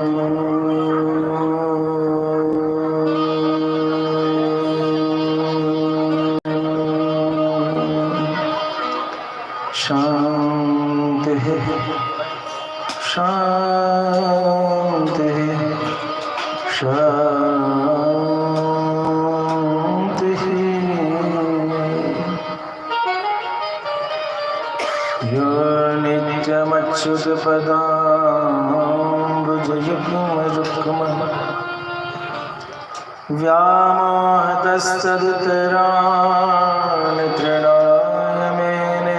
शांति शांति शांति। यो नित्यमच्युतपदाम्बुजयुग्मरुक्मः व्यामोहतस्तदितराणि तृणाय मेने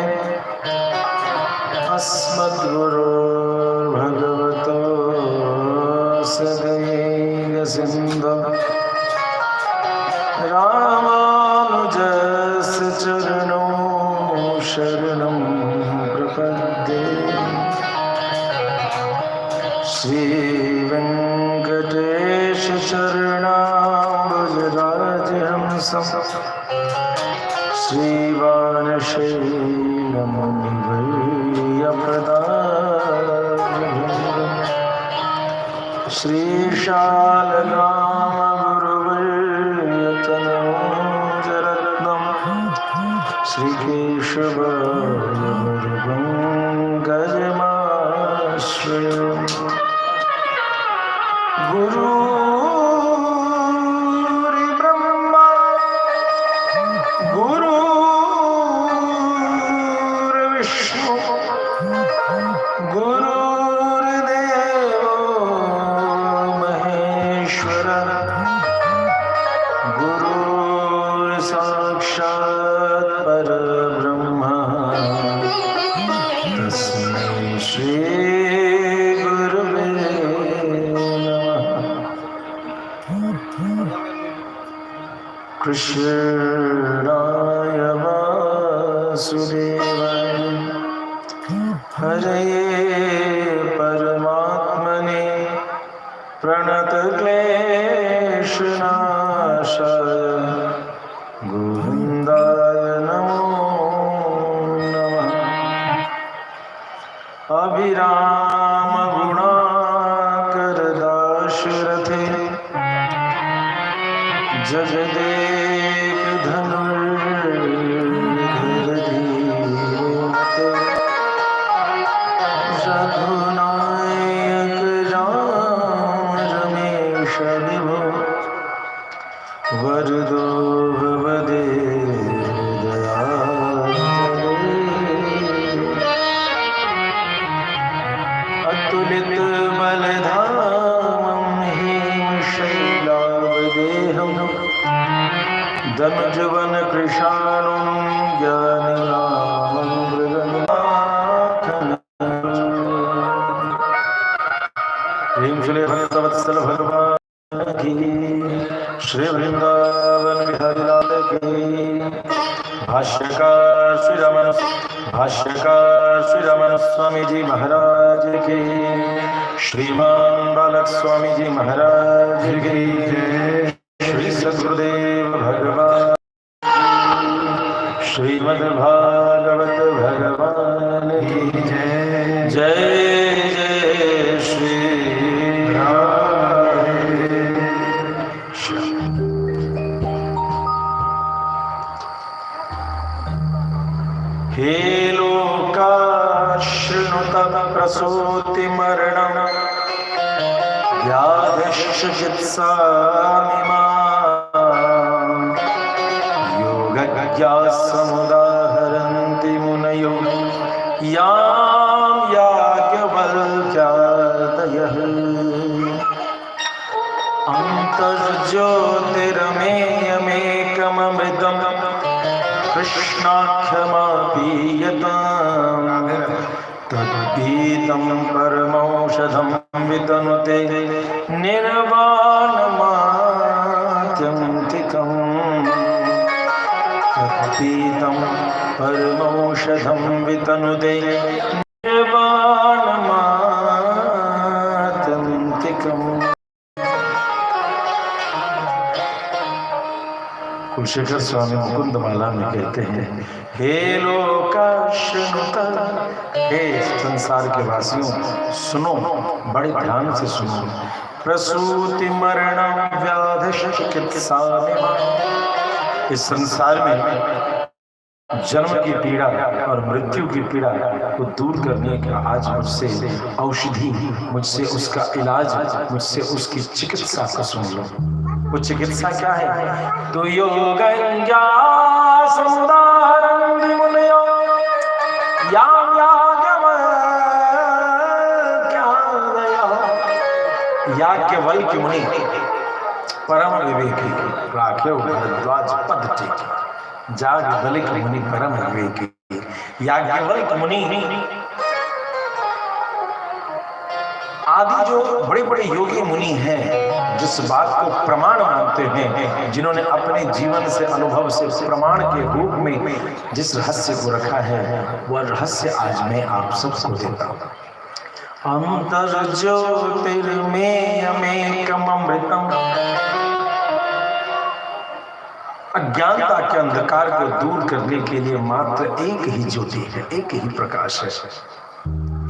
अस्मद्गुरोर्भगवतोऽस्य दयैकसिन्धो रामानुजस्य चरणौ शरणं प्रपद्ये। श्रीवेङ्कटेश चरणाम्बुजराजहंसं श्रीवानशैलमुनिवर्यप्रदायभृङ्गं श्रीशालग्रामगुरुवर्यतनूजरत्नं श्रीकेशवपङ्कजमाश्रयम्। गुरुर्ब्रह्मा गुरुर्विष्णु गुरुर्देवो महेश्वरः गुरुर्साक्षात् परब्रह्म तस्मै श्री गुरुवे नमः। कृष्णाय वासुदेवाय हरये परमात्मने प्रणतक्लेशनाशाय गोविन्दाय नमो नमः। अभिरामगुणाकरदाशरथे जगदेकधनुर्धरधीमते रघुनायक राम रमेश विभो वरदो भवदेवदयाचले। अतुलित बलधामं हिमशैलावदेहं दनुजवन कृशानुं ज्ञानिनामं भक्तवत्सल भगवान की, श्री वृंदावन बिहारी लाल की। भाष्यकार श्री रमण स्वामी जी महाराज की, श्रीमान बालक स्वामी जी महाराज की, श्री सद्गुरुदेव भगवान, श्रीमद् भागवत भगवान की जय। जय जय श्री हे लोका शृणुत प्रसूति मरणं व्याधिश्च चित्सामिमाम् योगज्ञाः समुदाहरन्ति मुनयो यां याज्ञवल्क्यादयः। अन्तर्ज्योतिरमेयमेकममृतं कृष्णाख्यमापीयताम् तद्गीतं परमौषधं वितनुते निर्वाणमात्यन्तिकम्। तद्गीतं परमौषधं वितनुते निर्वाणमात्यन्तिकम्। कुलशेखर स्वामी मुकुंद माला में कहते हैं, हे लोकाश्नुता, हे संसार के वासियों सुनो, बड़े ध्यान से सुनो। प्रसूति मरण व्याधि चिकित्सा, इस संसार में जन्म की पीड़ा और मृत्यु की पीड़ा को दूर करने का आज मुझसे औषधि, मुझसे उसका इलाज, मुझसे उसकी चिकित्सा को सुन लो। वो चिकित्सा क्या है? तो योगंज्ञा समुदाहरं विमुनयो याम याज्ञवल्क्य मुनि परम विवेकी राख्यो भरद्वाज पद टेकी। याज्ञवल्क्य मुनि परम विवेकी। याज्ञवल्क्य मुनि आदि जो बड़े बड़े योगी मुनि हैं, जिस बात को प्रमाण मानते हैं, जिन्होंने अपने जीवन से, अनुभव से प्रमाण के रूप में जिस रहस्य को रखा है, वह रहस्य आज मैं आप सबको देता हूँ। अंतर ज्योतिर्मेय अमेकम अमृतम, अज्ञानता के अंधकार को दूर करने के लिए मात्र एक ही ज्योति है, एक ही प्रकाश है,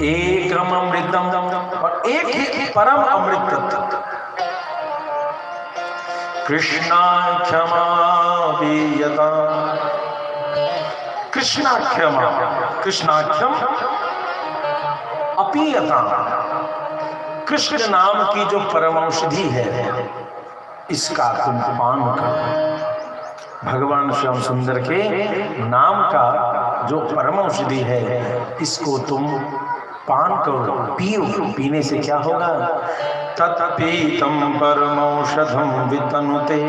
एकम अमृतम, और एक ही परम अमृत। कृष्णाख्यमा वीयता, कृष्णाख्यमा, कृष्णाख्यम अपीयता, कृष्ण नाम की जो परम औषधि है, इसका तुम पान करो। भगवान श्याम सुंदर के नाम का जो परम औषधि है, इसको तुम पान करो, पियो। पीने से क्या होगा? तत्पीतम परमौषधम वितनुते,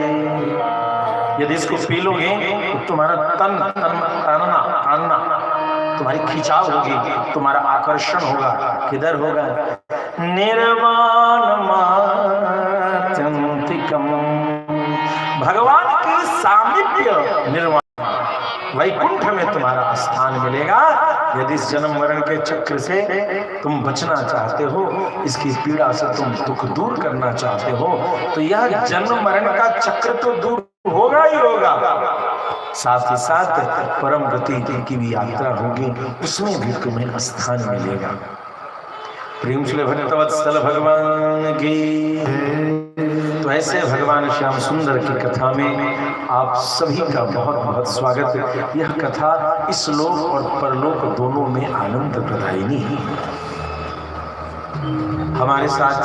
यदि इसको पी लोगे तो तुम्हारा तानना, तुम्हारी खिंचाव होगी, तुम्हारा आकर्षण होगा। किधर होगा? निर्वाण मात्यंतिकम, भगवान की सामीप्य, निर्वाण वैकुंठ में तुम्हारा स्थान मिलेगा। यदि इस जन्म मरण के चक्र से तुम बचना चाहते हो, इसकी पीड़ा से तुम दुख दूर करना चाहते हो, तो यह जन्म मरण का चक्र तो दूर होगा ही होगा, साथ ही साथ परम गति की भी यात्रा होगी, उसमें भी तुम्हें स्थान मिलेगा। प्रेम से भक्तवत्सल भगवान की। तो ऐसे भगवान श्याम सुंदर की कथा में आप सभी का बहुत बहुत स्वागत। यह कथा इस लोक और परलोक दोनों में आनंद प्रदायिनी है। हमारे साथ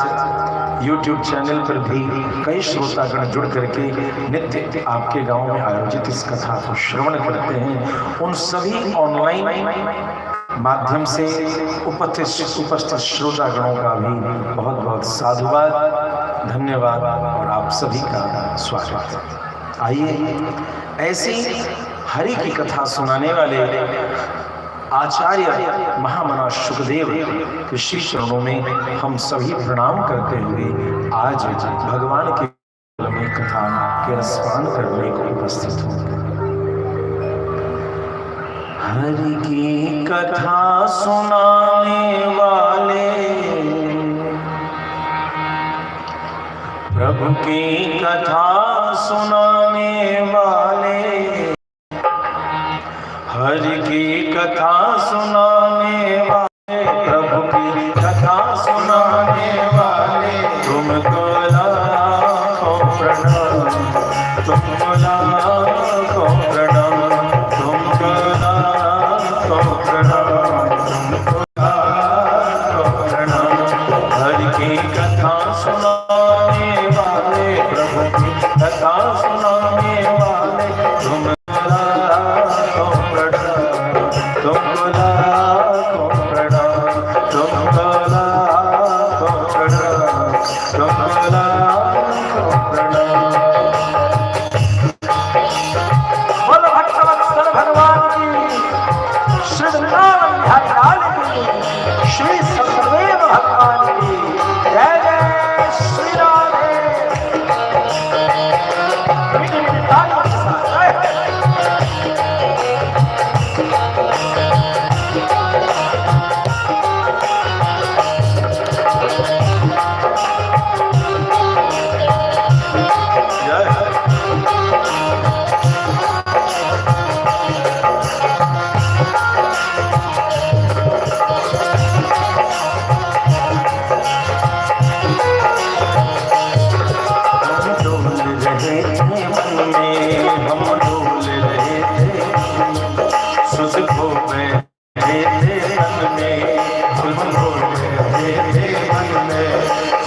YouTube चैनल पर भी कई श्रोतागण जुड़ करके नित्य आपके गांव में आयोजित इस कथा को श्रवण करते हैं। उन सभी ऑनलाइन माध्यम से उपस्थित श्रोतागणों का भी बहुत बहुत साधुवाद, धन्यवाद और आप सभी का स्वागत है। आइए ऐसी हरि की कथा सुनाने वाले आचार्य महामना शुकदेव के श्री चरणों में हम सभी प्रणाम करते हुए आज भगवान की कथा के रसपान करने को उपस्थित हूँ। हरि की कथा सुनाने वाले, प्रभु की कथा सुनाने वाले, हरि की कथा सुनाने वाले, प्रभु की कथा सुनाने वाले, तुमको लाखों प्रणाम, तुमको लाखों प्रणाम, तुमको लाखों प्रणाम, तुमको लाखों प्रणाम। हरि की कथा सुनाने वाले, प्रभु की कथा सुनाने वाले, तुम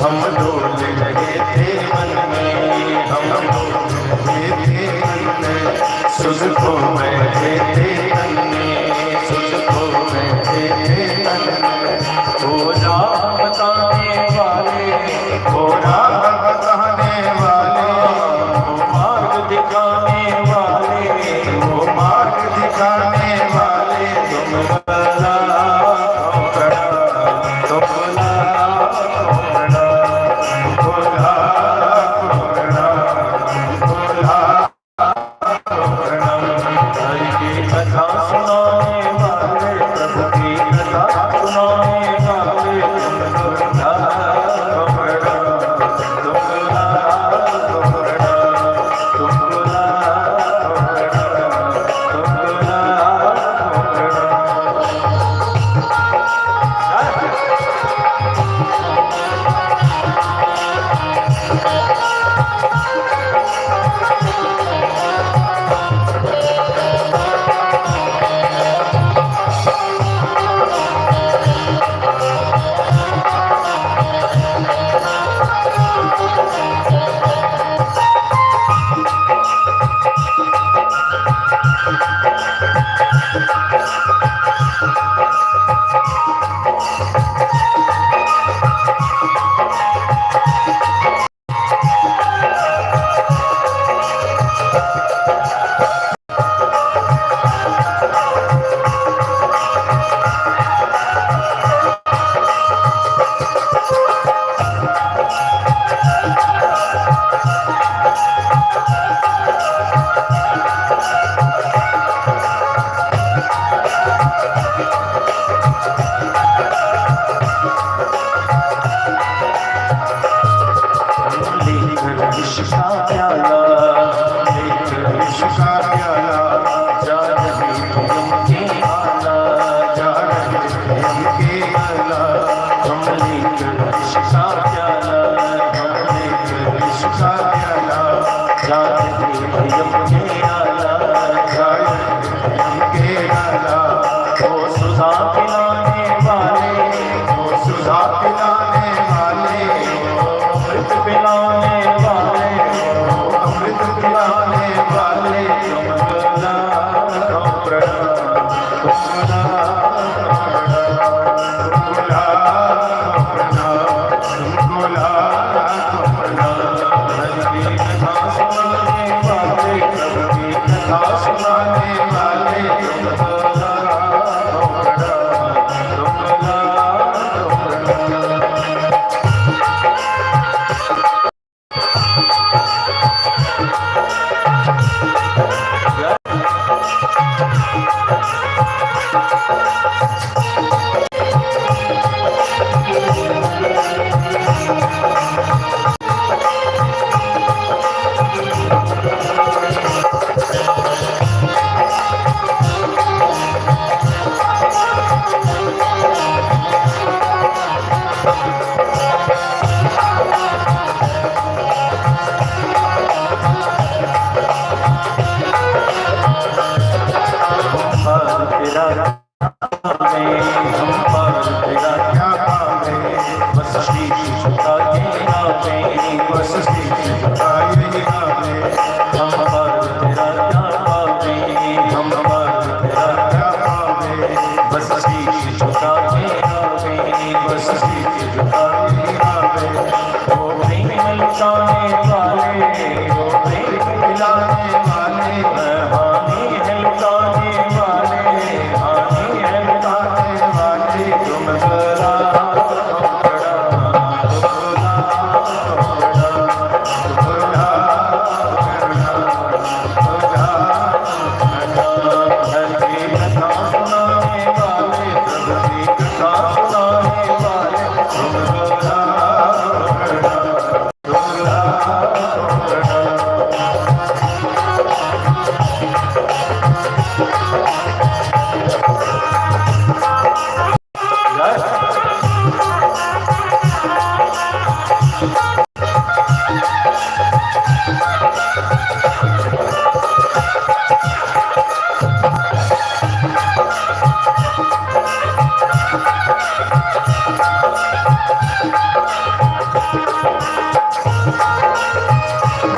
हम डोल रहे थे मन में, हम डोल रहे थे मन में, सुध को बैठे थे मन में, सुध को बैठे थे मन में। वो राह बताने वाले, वो राह बताने वाले, वो मार्ग दिखाने वाले, वो मार्ग दिखाने वाले, तुम भला भला, तुम भला भला, भला भला, भला भला। हरि की कथा सुनाने वाले, प्रभु की कथा सुनाने वाले, तुम भला भला, तुम भला भला, तुम भला भला, तुम भला भला।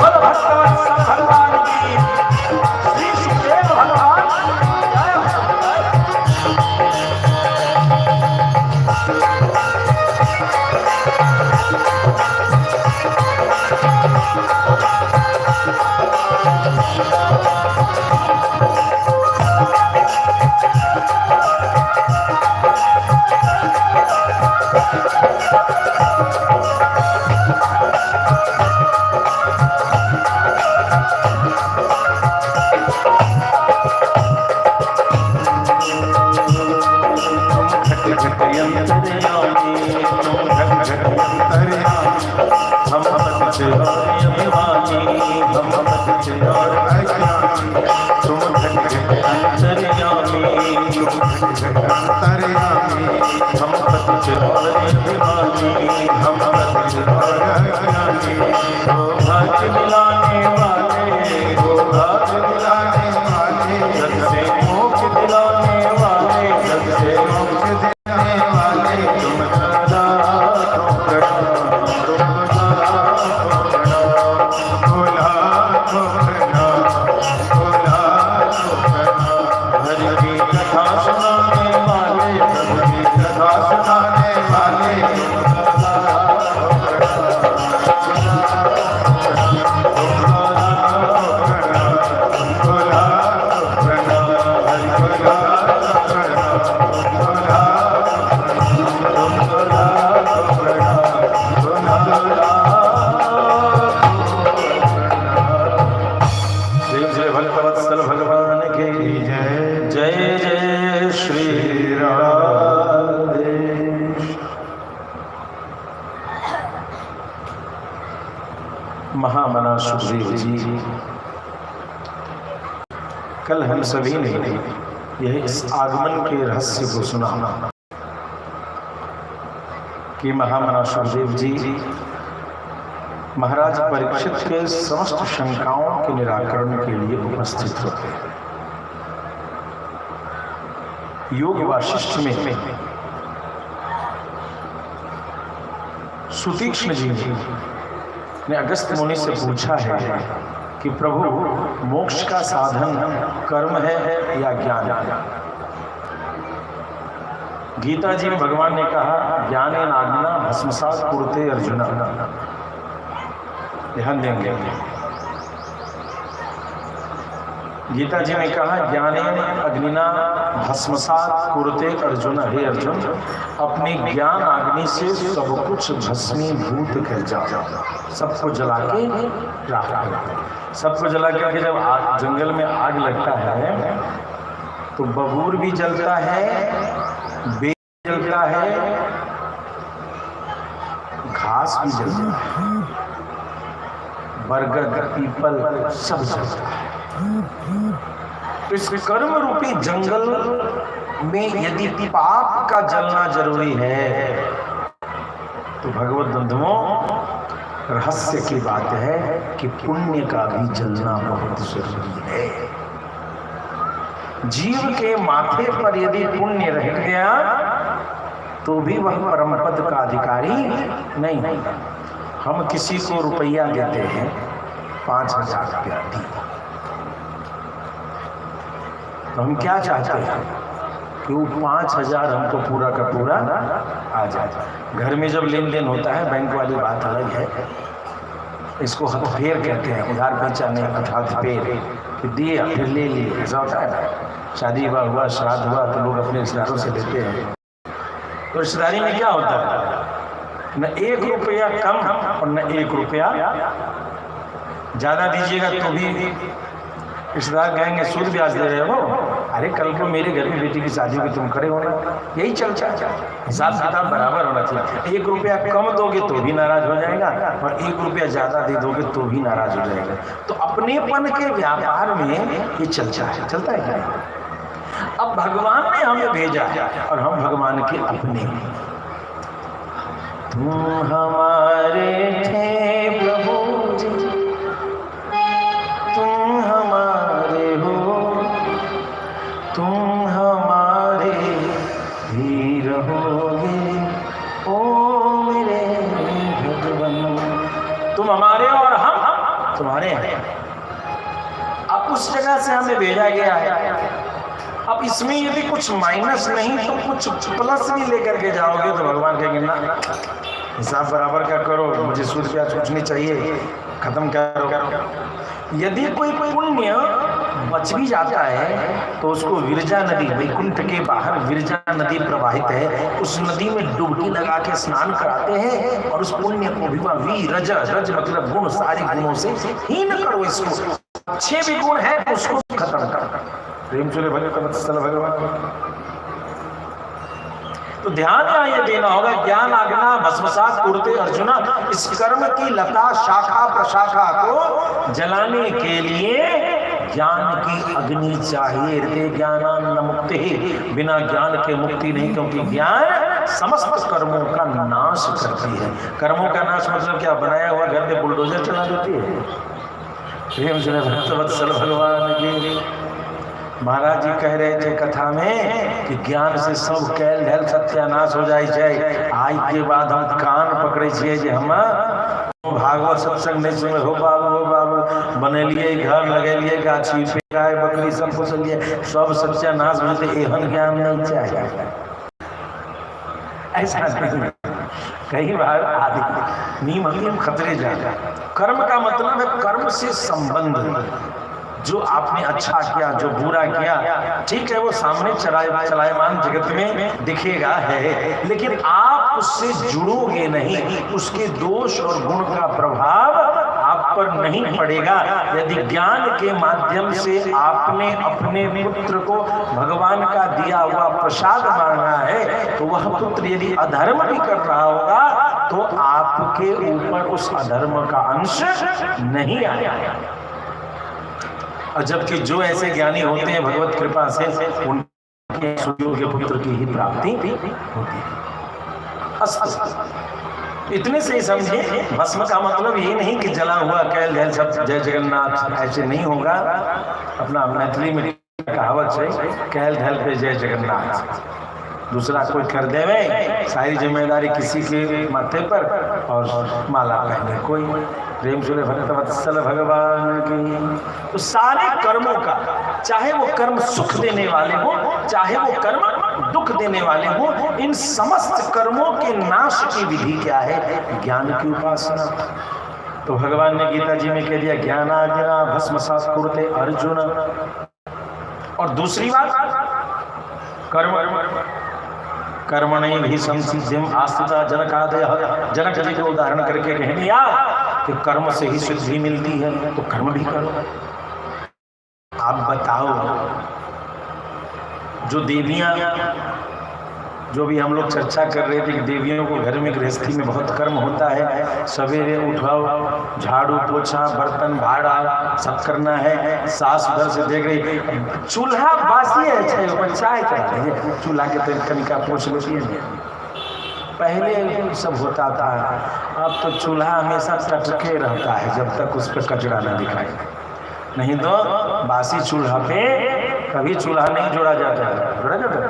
बोलो भक्तवत्सल भगवान की, श्री सुखदेव भगवान जय हो। महामना सुखदेव जी, कल हम सभी ने यह इस आगमन के रहस्य को सुना कि महामना सुखदेव जी महाराज परीक्षित के समस्त शंकाओं के निराकरण के लिए उपस्थित होते हैं। योग वाशिष्ठ में सुतीक्ष्ण जी ने अगस्त मुनि से पूछा है कि प्रभु मोक्ष का साधन कर्म है या ज्ञान? गीता जी में भगवान ने कहा ज्ञाने नाग्ना भस्मसात कुरुते अर्जुन। ध्यान देंगे, गीता जी ने कहा ज्ञाने अग्निना भस्मसात कुरुते अर्जुन। हे अर्जुन, अपनी ज्ञान अग्नि से सब कुछ भस्मीभूत कर जाओ, सबको जला के राख दो। सबको जला के जब जंगल में आग लगता है तो बबूर भी जलता है, बेल जलता है, घास भी जलता है, बरगद पीपल सब जलता है। तो इस कर्म रूपी जंगल में यदि पाप का जलना जरूरी है तो भगवत बंधुओं रहस्य की बात है कि पुण्य का भी जलना बहुत जरूरी है। जीव के माथे पर यदि पुण्य रह गया तो भी वह परम पद का अधिकारी नहीं। हम किसी को रुपया देते हैं 5,000 रुपया दी, तो हम क्या चाहते हैं कि वो 5,000 हमको पूरा का पूरा आ जाए। घर में जब लेन देन होता है बैंक वाली बात अलग है, इसको हथफेर कहते हैं, उधार पहचाने हथफेर कि दिए फिर ले लिए, ऐसा होता है। शादी विवाह हुआ, श्राद्ध हुआ तो लोग अपने रिश्तेदारों से लेते हैं। तो रिश्तेदारी में क्या होता है, न 1 रुपया कम और न 1 रुपया ज्यादा दीजिएगा तो भी रिश्तेदार कहेंगे सूद ब्याज दे रहे हो। अरे कल को मेरे घर में बेटी की शादी में तुम खड़े होना, यही चलता है। हिसाब किताब बराबर होना चाहिए। 1 रुपया कम दोगे तो भी नाराज हो जाएगा और 1 रुपया ज्यादा दे दोगे तो भी नाराज हो जाएगा। तो अपनेपन के व्यापार में ये चलता है क्या? अब भगवान ने हमें भेजा और हम भगवान के अपने। तुम हमारे थे प्रभु जी, तुम हमारे हो, तुम हमारे ही रहोगे ओ मेरे भगवान। तुम हमारे और हम तुम्हारे हैं। अब उस जगह से हमें भेजा गया है। अब इसमें यदि कुछ माइनस नहीं तो कुछ प्लस भी लेकर के जाओगे तो भगवान कहेंगे ना, हिसाब बराबर का करो, मुझे सूद ब्याज कुछ नहीं चाहिए, खत्म करो। यदि कोई पुण्य बच भी जाता है तो उसको विरजा नदी, वैकुंठ के बाहर विरजा नदी प्रवाहित है, उस नदी में डुबकी लगा के स्नान कराते हैं और उस पुण्य को भी वीरज, रज मतलब गुण, सारे गुणों से हीन करो इसको, अच्छे भी गुण है उसको खत्म करो। प्रेम चले भगवान। तो ध्यान यहाँ ये देना होगा, ज्ञान आज्ञा भस्मसात कुरुते अर्जुना, इस कर्म की लता शाखा प्रशाखा को जलाने के लिए ज्ञान की अग्नि चाहिए। रे ज्ञानान न मुक्ति, बिना ज्ञान के मुक्ति नहीं, क्योंकि ज्ञान समस्त कर्मों का नाश करती है। कर्मों का नाश मतलब क्या, बनाया हुआ घर में बुलडोजर चला देती है। प्रेम से भक्तवत्सल भगवान की महाराज जी कह रहे थे कथा में कि ज्ञान से सब कैल ढैल सत्यानाश हो जाए। आज के बाद हम कान पकड़े छे जे हम भागवत सत्संग नहीं सुने, हो बाबू बनेलिए घर लगेलिए गाछी पे गाय बकरी सब पोसलिए, सब सत्यानाश होते, एहन ज्ञान नहीं चाहिए। ऐसा नहीं, कई बार आदि नीम हकीम खतरे जाए। कर्म का मतलब है कर्म से संबंध, जो आपने अच्छा किया, जो बुरा किया, ठीक है वो सामने चलायमान जगत में दिखेगा है, लेकिन आप उससे जुड़ोगे नहीं, उसके दोष और गुण का प्रभाव आप पर नहीं पड़ेगा। यदि ज्ञान के माध्यम से आपने अपने पुत्र को भगवान का दिया हुआ प्रसाद मांगा है, तो वह पुत्र यदि अधर्म भी कर रहा होगा तो आपके ऊपर उस अधर्म का अंश नहीं आएगा। और जबकि जो ऐसे ज्ञानी होते हैं भगवत कृपा से, उनके सुयोग्य पुत्र की ही प्राप्ति होती है। इतने से ही समझे, भस्म का मतलब ये नहीं कि जला हुआ कैल धैल सब जय जगन्नाथ, ऐसे नहीं होगा। अपना मैथिली में कहावत है, कैल धैल पे जय जगन्नाथ, दूसरा कोई कर देवे, सारी जिम्मेदारी किसी के माथे पर और माला पहने कोई। प्रेम से भक्तवत्सल भगवान की। तो सारे कर्मों का, चाहे वो कर्म सुख देने वाले हो, चाहे वो कर्म दुख देने वाले हो, इन समस्त कर्मों के नाश की विधि क्या है, ज्ञान की उपासना। तो भगवान ने गीता जी में कह दिया, ज्ञानाग्निना भस्मसात् कुरुते अर्जुन। और दूसरी बात, कर्मणि भी संसिद्धिम आस्थिता जनकादयः। जनक जी को उदाहरण करके कह दिया कि कर्म से ही सिद्धि मिलती है, तो कर्म भी करो। आप बताओ, जो देवियां, जो भी हम लोग चर्चा कर रहे थे कि देवियों को घर में गृहस्थी में बहुत कर्म होता है, सवेरे उठाओ, झाड़ू पोछा बर्तन भाड़ा सब करना है, सास उधर से देख रही, चूल्हा बासी है, चाय चढ़ा रही, चूल्हा के तेल कनिका पोछ लेती है। पहले सब होता था, अब तो चूल्हा हमेशा टटके रहता है जब तक उस पर कचरा न दिखाए, नहीं तो बासी चूल्हा पे कभी चूल्हा नहीं जोड़ा जाता है, जोड़ा जाता है।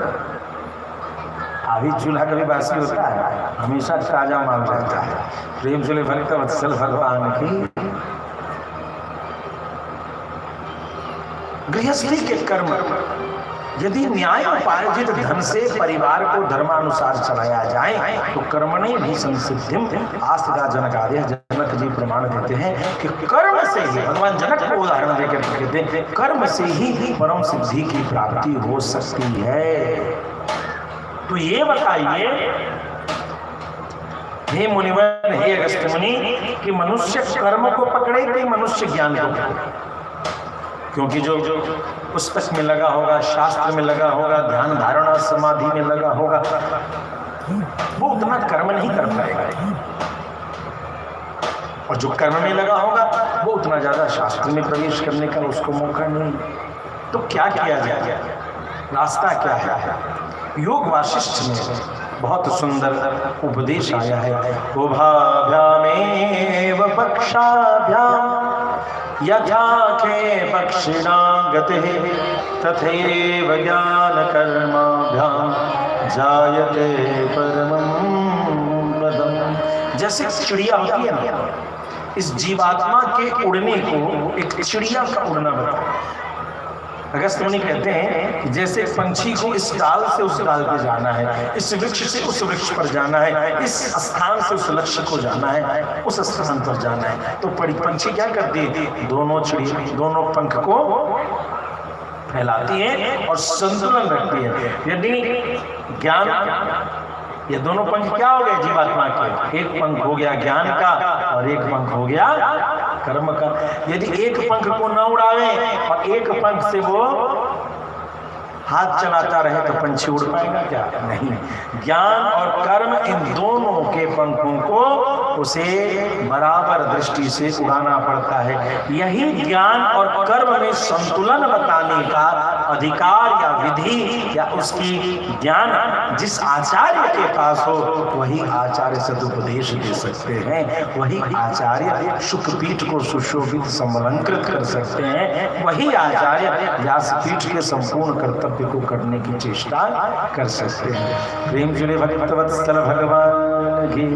अभी चूल्हा कभी बासी होता है, हमेशा ताजा माल जाता है। प्रेम से भक्तवत्सल भगवान की। गृहस्थी के कर्म यदि न्याय उपार्जित धन से परिवार को धर्मानुसार चलाया जाए तो कर्मणि भी संसिद्धिम आस्थिता जनकादयः। जनक जी प्रमाण देते हैं कि कर्म से ही, भगवान जनक को उदाहरण देकर कहते हैं, कर्म से ही परम सिद्धि की प्राप्ति हो सकती है। तो ये बताइए हे मुनिवर, हे अगस्त्य मुनि, कि मनुष्य कर्म को पकड़े कि मनुष्य ज्ञान को पकड़े? क्योंकि जो पुस्तक में लगा होगा, शास्त्र में लगा होगा, ध्यान धारणा समाधि में लगा होगा, वो उतना कर्म नहीं कर पाएगा, और जो कर्म में लगा होगा वो उतना ज्यादा शास्त्र में प्रवेश करने का उसको मौका नहीं। तो क्या किया जाए, रास्ता क्या है? योग वासिष्ठ में बहुत सुंदर उपदेश आया है। उभाभ्यामेव पक्षाभ्याम यथा के पक्षिणा गतिः तथैव ज्ञान कर्माभ्याम जायते परमं पदम्। जैसे चिड़िया होती है ना, इस जीवात्मा के उड़ने को एक चिड़िया का उड़ना बताया। अगस्त मुनि कहते हैं कि जैसे पंछी को इस डाल से उस डाल पे जाना है, इस वृक्ष से उस वृक्ष पर जाना है, इस स्थान से उस लक्ष्य को जाना है, उस स्थान पर जाना है, तो पंछी क्या करती है? दोनों पंख को फैलाती है और संतुलन रखती है। यदि ज्ञान, ये दोनों पंख क्या हो गए जीवात्मा के? एक पंख हो गया ज्ञान का और एक पंख हो गया कर्म का। यदि एक पंख को न उड़ावे और एक पंख से वो हाथ चलाता रहे तो पंछी उड़ पाएगा क्या? नहीं। ज्ञान और कर्म, इन दोनों के पंखों को उसे बराबर दृष्टि से उड़ाना पड़ता है। यही ज्ञान और कर्म में संतुलन बताने का अधिकार या विधि या उसकी ज्ञान जिस आचार्य के पास हो वही आचार्य सदुपदेश दे सकते हैं, वही आचार्य शुकपीठ को सुशोभित समलंकृत कर सकते हैं, वही आचार्य व्यासपीठ के संपूर्ण कर्तव्य को करने की चेष्टा कर सकते हैं। प्रेम जुड़े भक्तवत्सल भगवान की।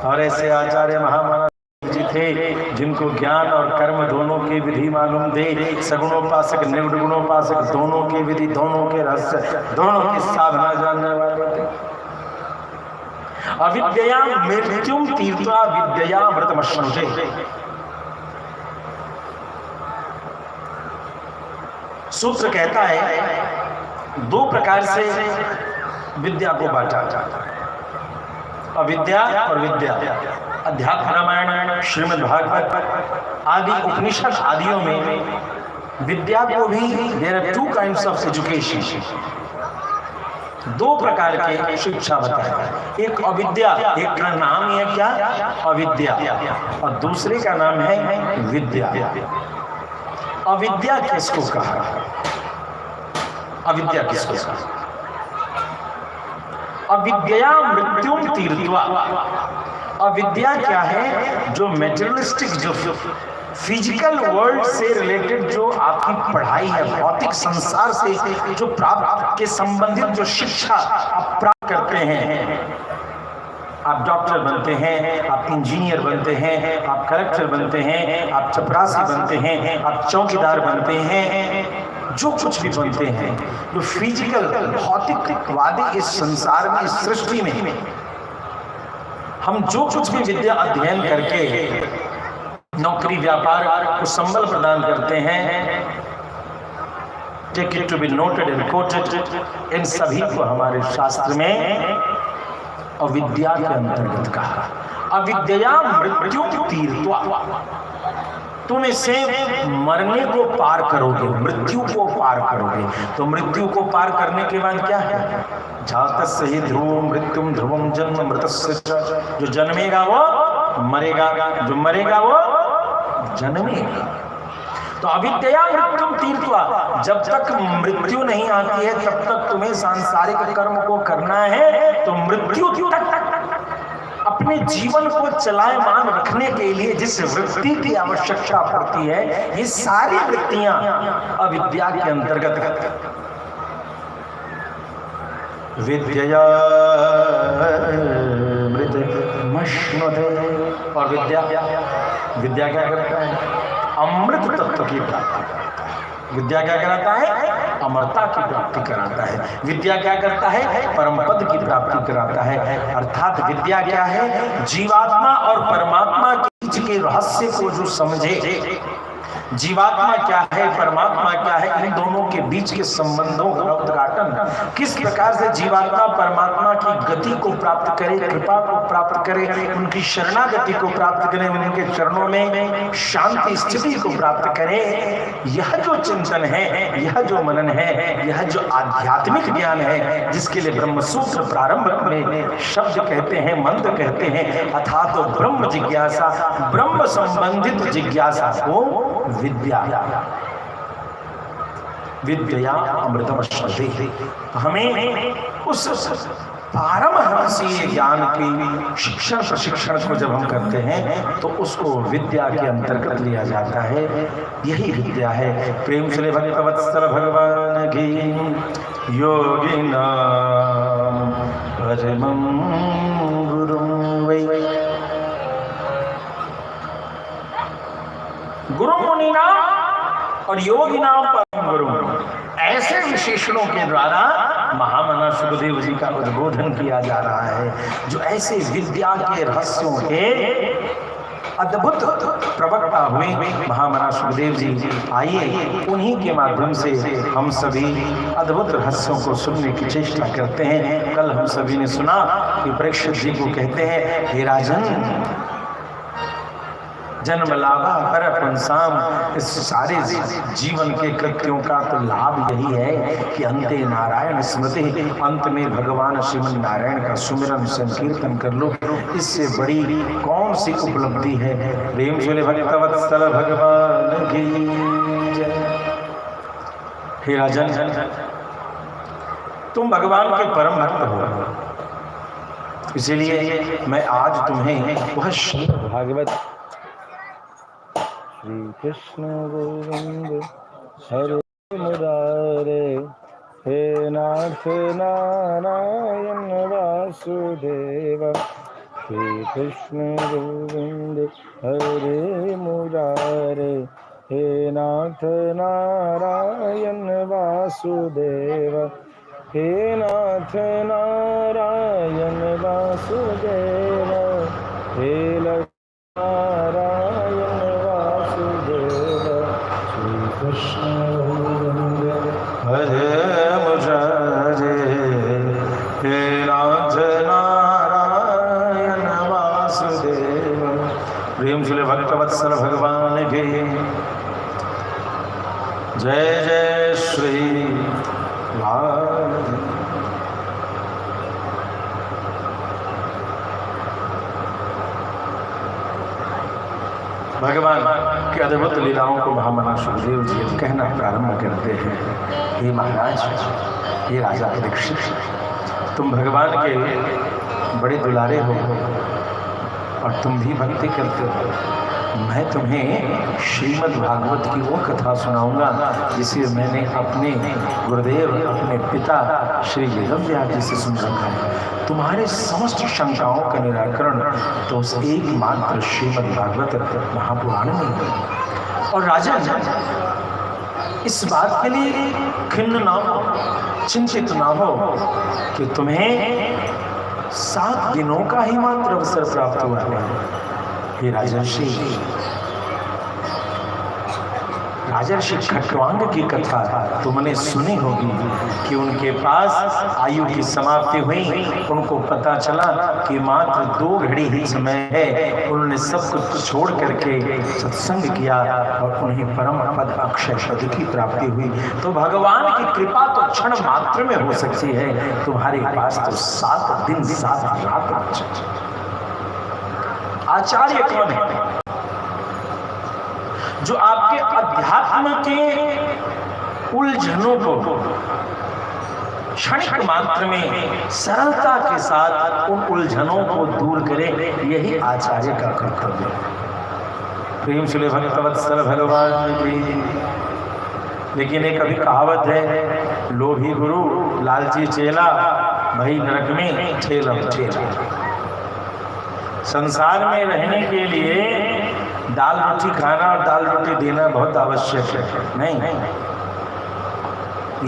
और ऐसे आचार्य महामानव जी थे जिनको ज्ञान और कर्म दोनों की विधि मालूम थे। सगुणोपासक निर्गुणोपासक दोनों की विधि, दोनों के रहस्य, दोनों की साधना जानने वाले थे। अविद्या मृत्युम तीर्था विद्या मृतमश्नुते। सूत्र कहता है दो प्रकार से विद्या को बांटा जाता है, अविद्या और विद्या। अध्यात्म रामायण, श्रीमद् भागवत आदि उपनिषद आदियों में विद्या को भी there are two kinds of education, दो प्रकार के शिक्षा बताए। एक अविद्या, एक का नाम है क्या? अविद्या, और दूसरे का नाम है विद्या। अविद्या किसको कहा? अविद्या किसको कहा? अविद्या मृत्युम तीर्थवा। अविद्या क्या है? जो मेटेरियलिस्टिक, जो फिजिकल वर्ल्ड से रिलेटेड जो आपकी पढ़ाई है, भौतिक संसार से जो प्राप्त के संबंधित जो शिक्षा आप प्राप्त करते हैं, आप डॉक्टर बनते हैं, आप इंजीनियर बनते हैं, आप कलेक्टर बनते हैं, आप चपरासी बनते हैं, आप चौकीदार बनते हैं, जो कुछ भी बनते हैं, जो फिजिकल भौतिकवादी इस संसार में, इस सृष्टि में हम जो कुछ भी विद्या अध्ययन करके नौकरी व्यापार को संबल प्रदान करते हैं, take it to be noted and quoted, इन सभी को हमारे शास्त्र में अविद्या के अंतर्गत कहा। अविद्या मृत्यु तीर्थवा। तुम इससे मरने को पार करोगे, मृत्यु को पार करोगे। तो मृत्यु को पार करने के बाद क्या है? जातस्य ही ध्रुवम मृत्युम ध्रुवम जन्म मृतस्य। जो जन्मेगा वो मरेगा, जो मरेगा वो जन्मेगा। तो अविद्या मृत्युम तीर्थवा। जब तक मृत्यु नहीं आती है तब तक तुम्हें सांसारिक कर्म को करना है। तो मृत्यु तक अपने जीवन को चलायमान रखने के लिए जिस वृत्ति की आवश्यकता पड़ती है, ये सारी वृत्तियां अविद्या के अंतर्गत। विद्या मृतमश्नुते। और विद्या क्या करता है? अमृत तत्व की प्राप्ति कराता है। विद्या क्या कराता है? अमरता की प्राप्ति कराता है। विद्या क्या करता है? परम पद की प्राप्ति कराता है। अर्थात विद्या क्या है? जीवात्मा और परमात्मा के बीच के रहस्य को जो समझे, जीवात्मा क्या है, परमात्मा क्या है, इन दोनों के बीच के संबंधों का उद्घाटन, किस प्रकार से जीवात्मा परमात्मा की गति को प्राप्त करे, कृपा को प्राप्त करे, उनकी शरणागति को प्राप्त करे, उनके चरणों में शांति स्थिति को प्राप्त करे। यह जो चिंतन है, यह जो मनन है, यह जो आध्यात्मिक ज्ञान है, जिसके लिए ब्रह्मसूत्र प्रारंभ में शब्द कहते हैं, मंत्र कहते हैं, अर्थात तो ब्रह्म जिज्ञासा, ब्रह्म संबंधित जिज्ञासा को विद्या अमृतमश्नुते। हमें उस पारमहंसीय ज्ञान की शिक्षण प्रशिक्षण को जब हम करते हैं तो उसको विद्या के अंतर्गत लिया जाता है। यही विद्या है। प्रेम से भक्तवत्सल भगवान की। योगिनां परमं गुरुं वै गुरु मुनिना और योगी नाम परम गुरु, ऐसे विशेषणों के द्वारा महामना सुखदेव जी का उद्बोधन किया जा रहा है, जो ऐसे विद्या के रहस्यों के अद्भुत प्रवक्ता हुए महामना सुखदेव जी। आइए उन्हीं के माध्यम से हम सभी अद्भुत रहस्यों को सुनने की चेष्टा करते हैं। कल हम सभी ने सुना कि परीक्षित जी को कहते हैं, हे राजन, जन्म लाभा पर पुंसाम, इस सारे जीवन के कृत्यों का तो लाभ यही है कि अंते नारायण स्मृति, अंत में भगवान श्रीमन नारायण का सुमिरन संकीर्तन कर लो। इससे बड़ी कौन सी उपलब्धि है। प्रेम से भक्तवत्सल भगवान की जय। हे राजन, तुम भगवान के परम भक्त हो, इसीलिए मैं आज तुम्हें वह श्रीमद् भागवत श्री कृष्ण गोविंद हरे मुरारे, हे नाथ नारायण वासुदेव, श्री कृष्ण गोविंद हरे मुरारे, हे नाथ नारायण वासुदेव, हे नाथ नारायण वासुदेव, हे नारायण कृष्ण गोविंद हरे मुरारे, हे नाथ नारायण वासुदेव। प्रेम से भक्तवत्सल भगवान के जय जय श्री राम। भगवान के अद्भुत लीलाओं को महामना सुखदेव जी कहना प्रारंभ करते हैं। हे महाराज, हे राजा परीक्षित, तुम भगवान के बड़े दुलारे हो और तुम भी भक्ति करते हो। मैं तुम्हें श्रीमद् भागवत की वो कथा सुनाऊंगा जिसे मैंने अपने गुरुदेव, अपने पिता श्री वेदव्यास जी से सुन रखा है। तुम्हारे समस्त शंकाओं का निराकरण तो उस एकमात्र श्रीमद् भागवत महापुराण में है। और राजा, इस बात के लिए खिन्न ना हो, चिंतित ना हो कि तुम्हें 7 दिनों का ही मात्र अवसर प्राप्त हुआ है। हे राजर्षि, राजर्षि खट्वांग की कथा तुमने सुनी होगी कि उनके पास आयु की समाप्ति हुई। उनको पता चला कि मात्र 2 घड़ी ही समय है। उन्होंने सब कुछ छोड़ करके सत्संग किया और उन्हें परम पद अक्षय पद की प्राप्ति हुई। तो भगवान की कृपा तो क्षण मात्र में हो सकती है, तुम्हारे पास तो 7 दिन 7 रात। आचार्य कौन है? जो आपके अध्यात्म के उलझनों को क्षणिक मात्र में सरलता के साथ उन उलझनों को दूर करे, यही आचार्य का कर्तव्य है। प्रेम से भक्तवत्सल भगवान की। लेकिन एक अभी कहावत है, लोभी गुरु लालची चेला, भाई नरक में ठेलम ठेला। संसार में रहने के लिए दाल रोटी खाना और दाल रोटी देना बहुत आवश्यक है, नहीं,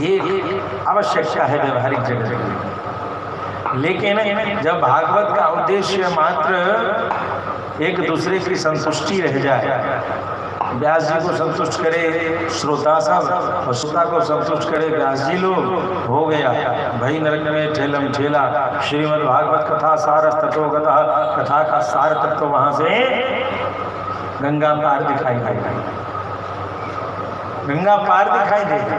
ये आवश्यकता है व्यावहारिक जगत में। लेकिन जब भागवत का उद्देश्य मात्र एक दूसरे की संतुष्टि रह जाए, व्यास जी को संतुष्ट करे श्रोता सब और श्रोता को संतुष्ट करे व्यास जी लोग, हो गया भाई नरक में ठेलम ठेला। श्रीमद् भागवत कथा सार तत्वगतः, कथा का सार तत्व वहां से गंगा पार दिखाई देगा, गंगा पार दिखाई देगा।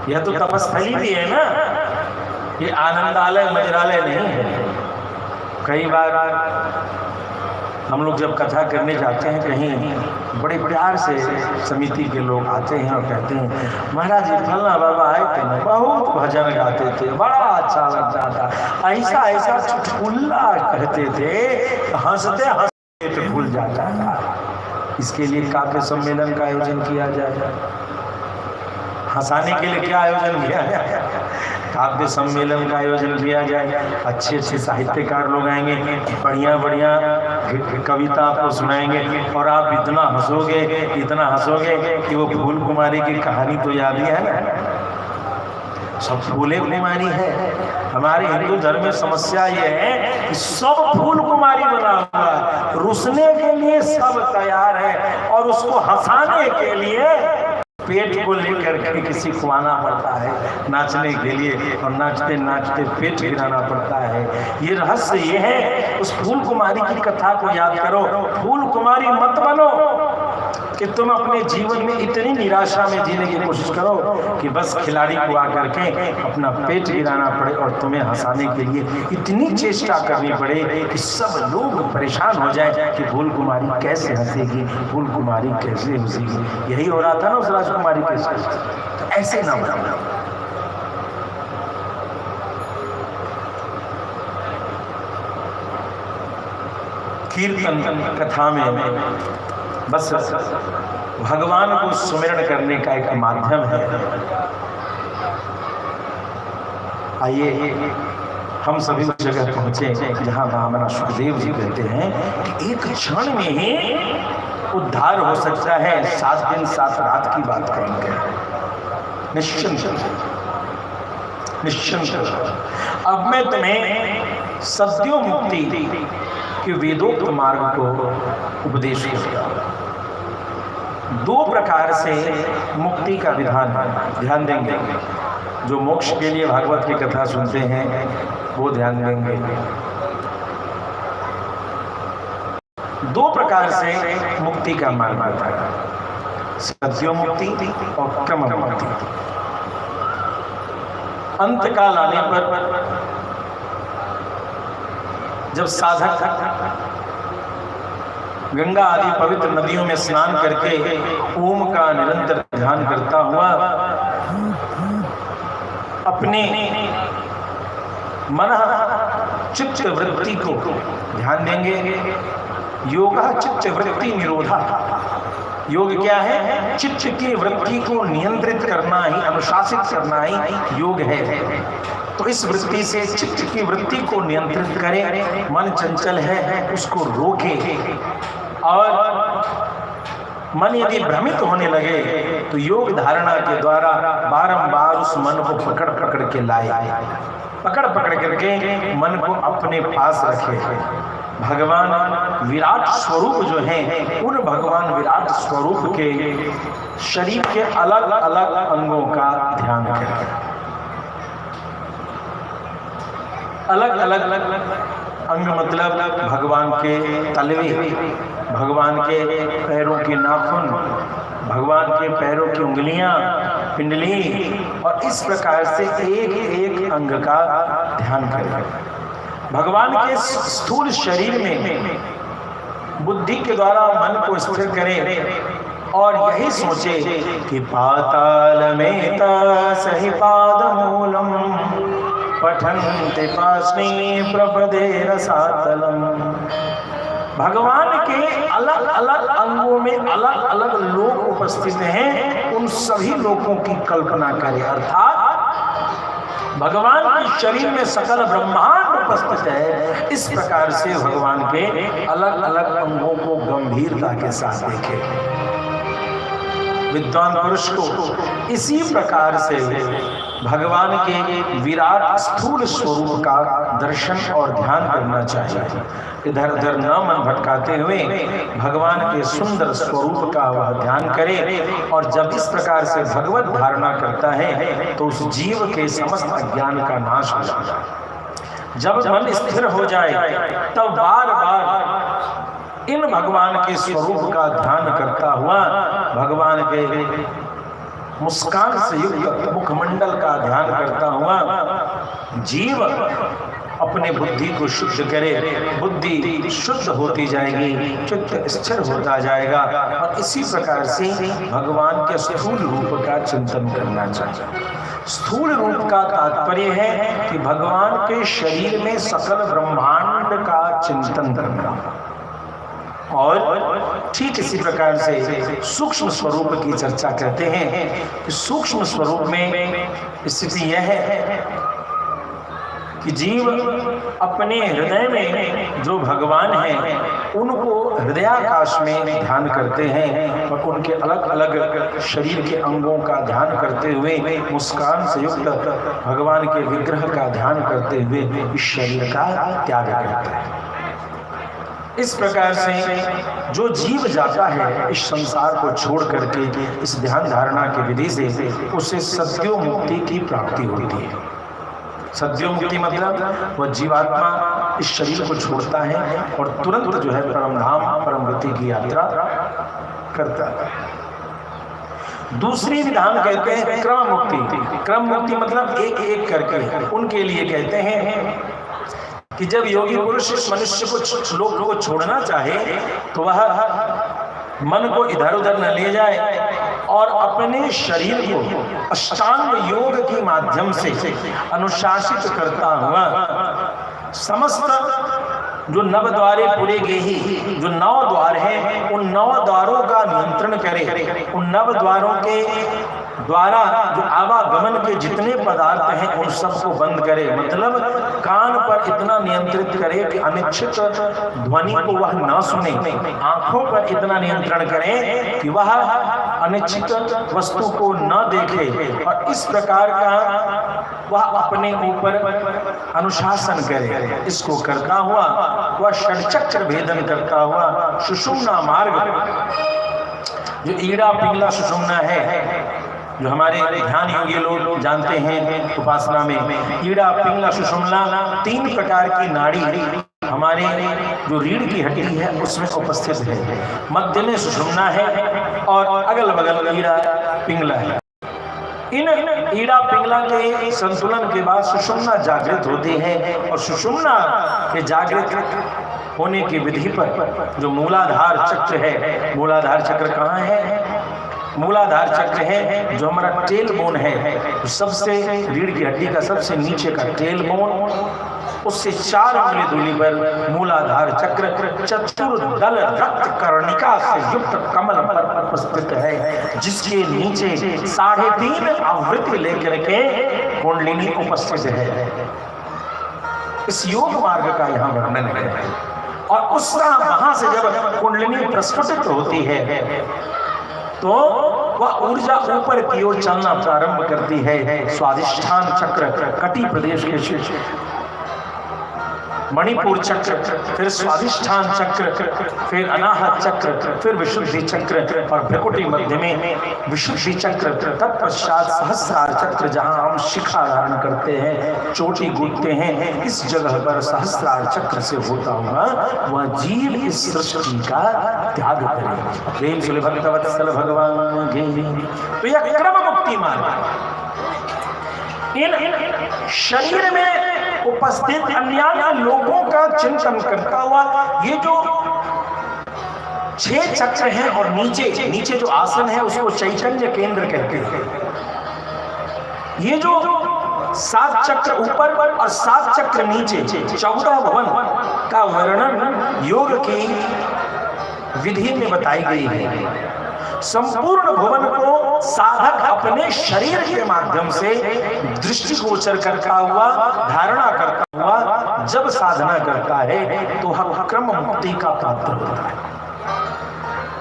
यह तो तपस्थली भी है ना, ये आनंदालय मजरालय नहीं है। कई बार हम लोग जब कथा करने जाते हैं कहीं, बड़े प्यार से समिति के लोग आते हैं और कहते हैं, महाराज जी फलना बाबा आए थे ना, बहुत भजन गाते थे, बड़ा अच्छा लगता था, ऐसा ऐसा चुटकुल्ला कहते थे, हंसते हंसते तो भूल जाता था। इसके लिए काव्य सम्मेलन का आयोजन किया जाए। हंसाने के लिए क्या आयोजन किया जाए? काव्य सम्मेलन का आयोजन किया जाए, अच्छे अच्छे साहित्यकार लोग आएंगे, बढ़िया बढ़िया कविता आपको सुनाएंगे और आप इतना हंसोगे कि वो फूल कुमारी की कहानी तो याद ही है ना। सब फूले कुमारी है। हमारे हिंदू धर्म में समस्या ये है कि सब फूल कुमारी बना हुआ है, रुसने के लिए सब तैयार है और उसको हंसाने के लिए पेट को लेकर के किसी को आना पड़ता है नाचने के लिए, और नाचते नाचते पेट गिराना पड़ता है। ये रहस्य ये है। उस फूल कुमारी की कथा को याद करो। फूल कुमारी मत बनो कि तुम अपने जीवन में इतनी निराशा में जीने की कोशिश करो कि बस खिलाड़ी को आकर के अपना पेट गिराना पड़े और तुम्हें हंसाने के लिए इतनी चेष्टा करनी पड़े कि सब लोग परेशान हो जाए कि फूल कुमारी कैसे हंसेगी, फूल कुमारी कैसे हंसेगी। यही हो रहा था ना उस राजकुमारी के साथ। तो ऐसे ना बनो। कीर्तन कथा में बस भगवान को सुमिरन करने का एक माध्यम है। आइए हम सभी उस जगह पहुंचे जहां महामना सुखदेव जी कहते हैं कि एक क्षण में ही उद्धार हो सकता है। 7 दिन 7 रात की बात करेंगे। निश्चिंत। अब मैं तुम्हें सद्यो मुक्ति के वेदोक्त मार्ग को उपदेश करता हूं। 2 प्रकार से मुक्ति का विधान है, ध्यान देंगे। जो मोक्ष के लिए भागवत की कथा सुनते हैं वो ध्यान देंगे। 2 प्रकार से मुक्ति का मार्ग बताया, सद्यो मुक्ति और क्रम मुक्ति। अंत काल आने पर जब साधक गंगा आदि पवित्र नदियों में स्नान करके ओम का निरंतर ध्यान करता हुआ अपने मन चित्त वृत्ति को ध्यान देंगे। योगा चित्त वृत्ति निरोधा। योग क्या है? चित्त की वृत्ति को नियंत्रित करना ही, अनुशासित करना ही योग है। तो इस वृत्ति से चित्त की वृत्ति को नियंत्रित करें। मन चंचल है उसको रोके, और मन यदि भ्रमित होने लगे तो योग धारणा के द्वारा बारंबार उस मन को पकड़ के लाए, पकड़ करके मन को अपने पास रखे। भगवान विराट स्वरूप जो हैं, उन भगवान विराट स्वरूप के शरीर के अलग अलग अंगों का ध्यान करें। अलग अलग अंग मतलब भगवान के तलवे, भगवान के पैरों के नाखून, भगवान के पैरों की उंगलियां, पिंडली, और इस प्रकार से एक एक अंग का ध्यान करें। भगवान के स्थूल शरीर में बुद्धि के द्वारा मन को स्थिर करें और यही सोचे कि पाताल में सही पादमूलम पठन्ते पास्नि प्रपदे रसातलम। भगवान के अलग अलग अंगों में अलग अलग लोक उपस्थित हैं, उन सभी लोकों की कल्पना करें। अर्थात भगवान के शरीर में सकल ब्रह्मांड उपस्थित है। इस प्रकार से भगवान के अलग अलग अंगों को गंभीरता के साथ देखें। विद्वान पुरुष को इसी प्रकार से भगवान के विराट स्थूल स्वरूप का दर्शन और ध्यान करना चाहिए। इधर उधर न मन भटकाते हुए भगवान के सुंदर स्वरूप का वह ध्यान करे। और जब इस प्रकार से भगवत धारणा करता है तो उस जीव के समस्त अज्ञान का नाश हो जाता है। जब मन स्थिर हो जाए तब बार बार इन भगवान के स्वरूप का ध्यान करता हुआ भगवान के मुस्कान से युक्त मुखमंडल का ध्यान करता हुआ जीव अपने बुद्धि को शुद्ध करे। बुद्धि शुद्ध होती जाएगी, चित्त स्थिर होता जाएगा, और इसी प्रकार से भगवान के स्थूल रूप का चिंतन करना चाहिए। स्थूल रूप का तात्पर्य है कि भगवान के शरीर में सकल ब्रह्मांड का चिंतन करना। और ठीक इसी प्रकार से सूक्ष्म स्वरूप की चर्चा करते हैं कि सूक्ष्म स्वरूप में स्थिति यह है कि जीव अपने हृदय में जो भगवान हैं उनको हृदयाकाश में ध्यान करते हैं और उनके अलग अलग शरीर के अंगों का ध्यान करते हुए मुस्कान से युक्त भगवान के विग्रह का ध्यान करते हुए इस शरीर का त्याग करते हैं। इस प्रकार से जो जीव जाता है इस संसार को छोड़ करके इस ध्यान धारणा की विधि से उसे सद्यो मुक्ति की प्राप्ति होती है। सद्यो मुक्ति मतलब वह जीवात्मा इस शरीर को छोड़ता है और तुरंत जो है परम धाम परम गति की यात्रा करता है। दूसरी विधान कहते हैं क्रम मुक्ति। क्रम मुक्ति मतलब एक एक करके उनके लिए कहते हैं कि जब योगी पुरुष इस मनुष्य को लोक को छोड़ना चाहे तो वह मन को इधर उधर न ले जाए और अपने शरीर को अष्टांग योग के माध्यम से अनुशासित करता हुआ समस्त जो नव द्वारे पूरे गेही जो 9 द्वार हैं उन 9 द्वारों का नियंत्रण करे। उन 9 द्वारों के द्वारा जो आवागमन के जितने पदार्थ हैं उन सबको बंद करे। मतलब कान पर इतना नियंत्रित करे कि अनिच्छित ध्वनि को वह न सुने। आंखों पर इतना नियंत्रण करे कि वह अनिच्छित वस्तु को न देखे और इस प्रकार का वह अपने ऊपर अनुशासन करे। इसको करता हुआ वह षट्चक्र भेदन करता हुआ सुषुम्ना मार्ग जो ईड़ा पिंगला सुषुम्ना है जो हमारे ध्यान योगी लोग जानते हैं उपासना में, ईड़ा पिंगला सुषुम्ना 3 प्रकार की नाड़ी हमारे जो रीढ़ की हड्डी है उसमें उपस्थित है। मध्य में सुषुम्ना है और अगल बगल ईड़ा पिंगला है। इन ईड़ा पिंगला के संतुलन के बाद सुषुम्ना जागृत होती है और सुषुम्ना के जागृत होने की विधि पर जो मूलाधार चक्र है, मूलाधार चक्र कहाँ है? मूलाधार चक्र है जो हमारा टेल बोन है, सबसे रीढ़ की हड्डी का सबसे नीचे का टेल बोन, उससे 4 अंगुली दूरी पर मूलाधार चक्र चतुर्दल रक्त कर्णिका से युक्त कमल पर उपस्थित है, जिसके नीचे 3.5 आवृत्ति लेकर के कुंडलिनी उपस्थित है। इस योग मार्ग का यहाँ वर्णन है और उसका वहां से जब कुंडलिनी प्रस्फुटित होती है तो वह ऊर्जा ऊपर की ओर चलना प्रारंभ करती है। स्वादिष्ठान चक्र कटी प्रदेश के मणिपुर चक्र, फिर स्वादिष्ठान चक्र, फिर अनाहत चक्र, फिर विशुद्धि चक्र और भ्रकुटी मध्य में विशुद्धि चक्र, तत्पश्चात सहस्रार चक्र जहां हम शिखा धारण करते हैं, चोटी गूंथते हैं, इस जगह पर सहस्रार चक्र से होता हुआ वह जीव इस सृष्टि का त्याग करे। प्रेम से भक्तवत्सल भगवान की। तो यह क्रम मुक्ति मार्ग इन शरीर में उपस्थित अन्य लोगों का चिंतन करता हुआ ये जो 6 चक्र हैं और नीचे जो आसन है उसको चैतन्य केंद्र कहते हैं। ये जो 7 चक्र ऊपर और 7 चक्र नीचे 14 भवन का वर्णन योग की विधि में बताई गई है। संपूर्ण भुवन को साधक अपने शरीर के माध्यम से दृष्टिगोचर करता हुआ धारणा करता हुआ जब साधना करता है तो वह क्रम मुक्ति का पात्र होता है।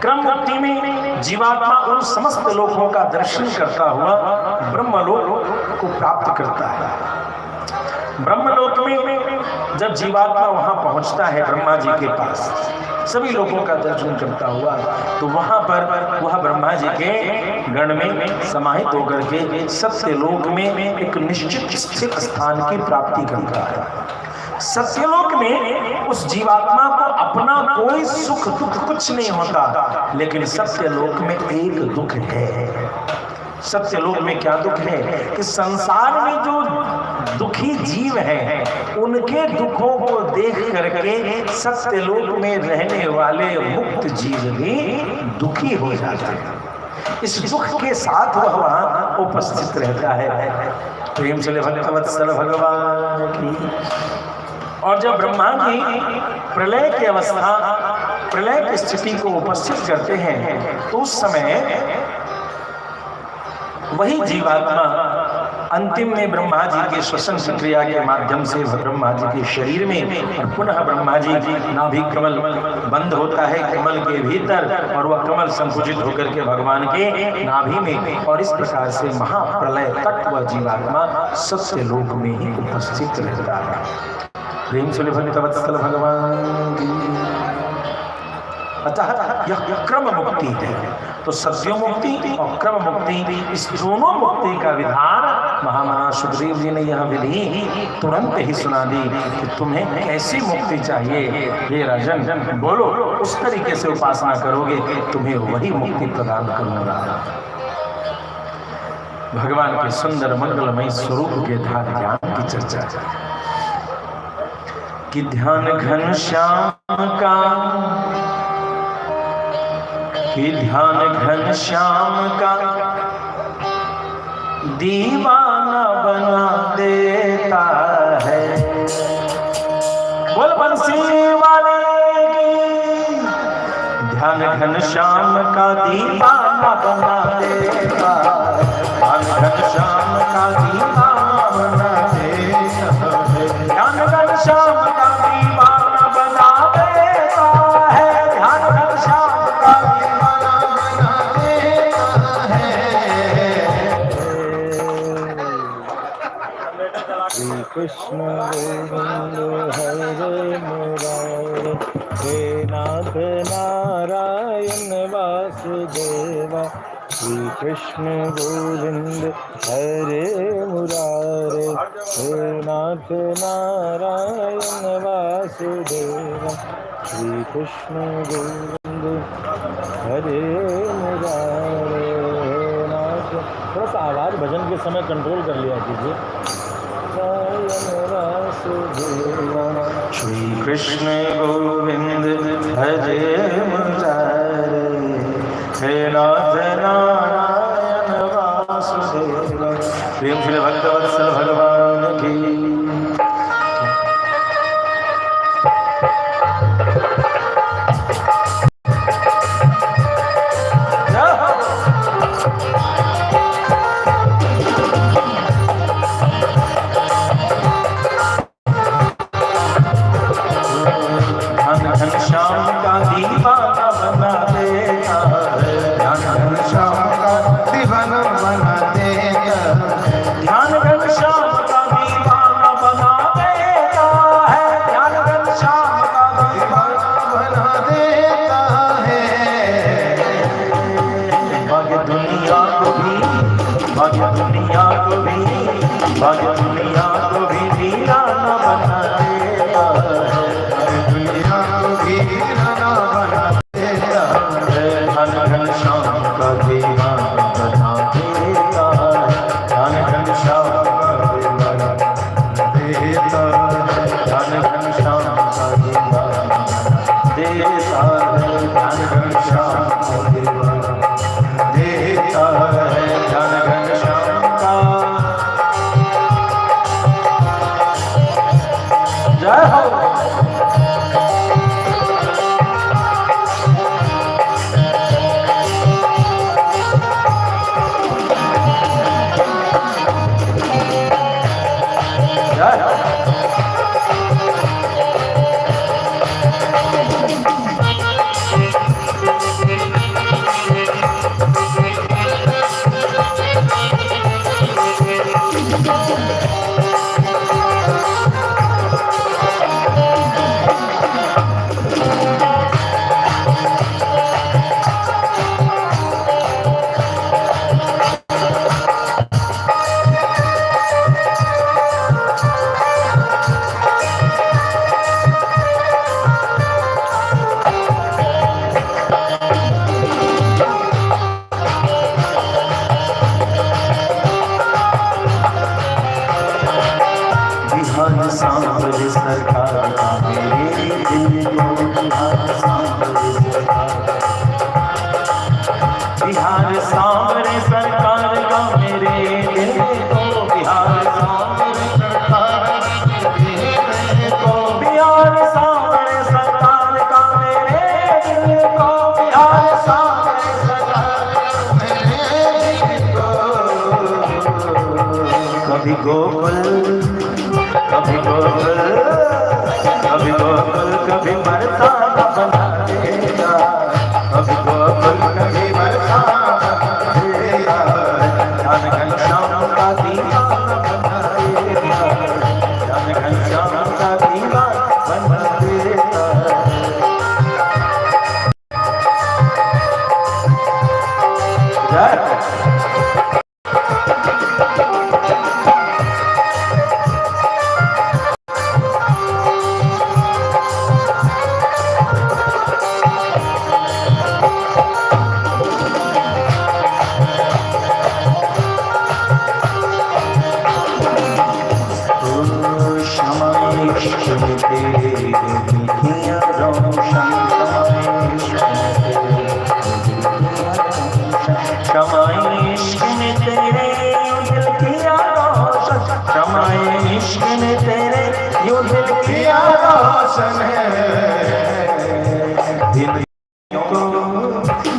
क्रम मुक्ति में जीवात्मा उन समस्त लोकों का दर्शन करता हुआ ब्रह्मलोक को प्राप्त करता है। ब्रह्मलोक में जब जीवात्मा वहां पहुंचता है ब्रह्मा जी के पास सभी लोगों का दर्शन करता हुआ तो वहां पर वह ब्रह्मा जी के गण में समाहित होकर के सत्यलोक में एक निश्चित स्थित स्थान की प्राप्ति करता है। सत्यलोक में उस जीवात्मा को अपना कोई सुख दुख कुछ नहीं होता, लेकिन सत्यलोक में एक दुख है। सत्यलोक में क्या दुख है कि संसार में जो दुखी जीव हैं उनके दुखों को देख करके सत्यलोक में रहने वाले मुक्त जीव भी दुखी हो जाते हैं। इस दुख के साथ वह वहां उपस्थित रहता है। प्रेम से भक्तवत्सल भगवान की। और जब ब्रह्मा जी प्रलय की अवस्था प्रलय की स्थिति को उपस्थित करते हैं तो उस समय वही जीवात्मा अंतिम में ब्रह्मा जी के श्वसन क्रिया के माध्यम से ब्रह्मा जी के शरीर में और पुनः ब्रह्मा जी नाभि कमल बंद होता है कमल के भीतर और वह कमल संकुचित होकर के भगवान के नाभि में, और इस प्रकार से महाप्रलय तक वह जीवात्मा सत्य लोक में ही उपस्थित रहता है। प्रेम से भक्तवत्सल भगवान की। अतः यह क्रम मुक्ति है। तो सत्यो मुक्ति और क्रम मुक्ति, इस दोनों मुक्ति का विधान महामना सुखदेव जी ने यह विधि तुरंत ही सुना दी कि तुम्हें कैसी मुक्ति चाहिए। ये राजन बोलो, उस तरीके से उपासना करोगे तुम्हें वही मुक्ति प्रदान करूंगा। भगवान के सुंदर मंगलमय स्वरूप के ध्यान की चर्चा कि ध्यान घन श्याम का, कि ध्यान घन श्याम का दीवाना बना देता है। बोल बंसी वाले की। ध्यान घन श्याम का दीवाना बना देता है। ध्यान घन श्याम का दीवाना बना देता है। ध्यान घन श्याम का दीवाना बना देता है। ध्यान घन श्याम का कृष्ण गोविंद हरे मुरारे, हे नाथ नारायण वासुदेवा। श्री कृष्ण गोविंद हरे मुरारे, हे नाथ नारायण वासुदेवा। श्री कृष्ण गोविंद हरे मुरारे, हे नाथ। थोड़ा सा आवाज़ भजन के समय कंट्रोल कर लिया कीजिए। श्री कृष्ण गोविंद हरे मुरारे, हे नाथ नारायण वासुदेवा। प्रेम श्री भक्तवत्सल भगवान की। ध्यान घन श्याम का दीवाना गोकुल कभी गोकुल कभी गोकुल कभी बरसाना बना देगा, कभी गोकुल कभी बरसाना बना देगा, जान घनश्याम का दीवाना बना देगा, जान घनश्याम का दीवाना बना देगा।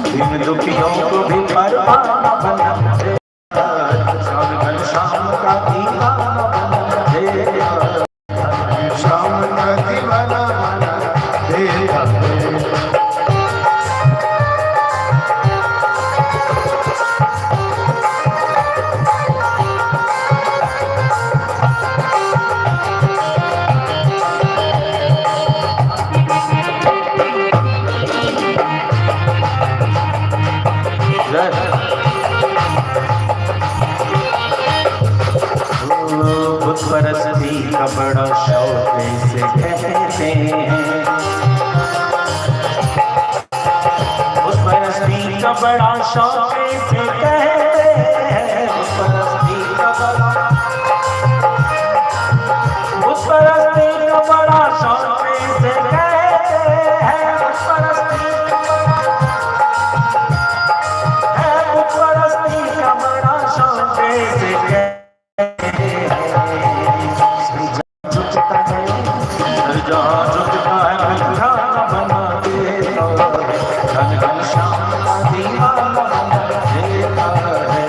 दिन दुखियों को भी परवाना बना देगा, जान घनश्याम का दीवाना बना देगा, घनश्याम का दीवाना बना देगा। परस्ती का बड़ा शौक से कहते हैं, उस परस्ती का बड़ा शौक से कहते हैं, उस परस्ती का बड़ा उस परस्ती का बड़ा शौक से कहते हैं, उस परस्ती का बड़ा शौक से कहते हैं। जहाँ झुकता है घनश्याम बना देगा, घनश्याम का दीवाना बना देगा है।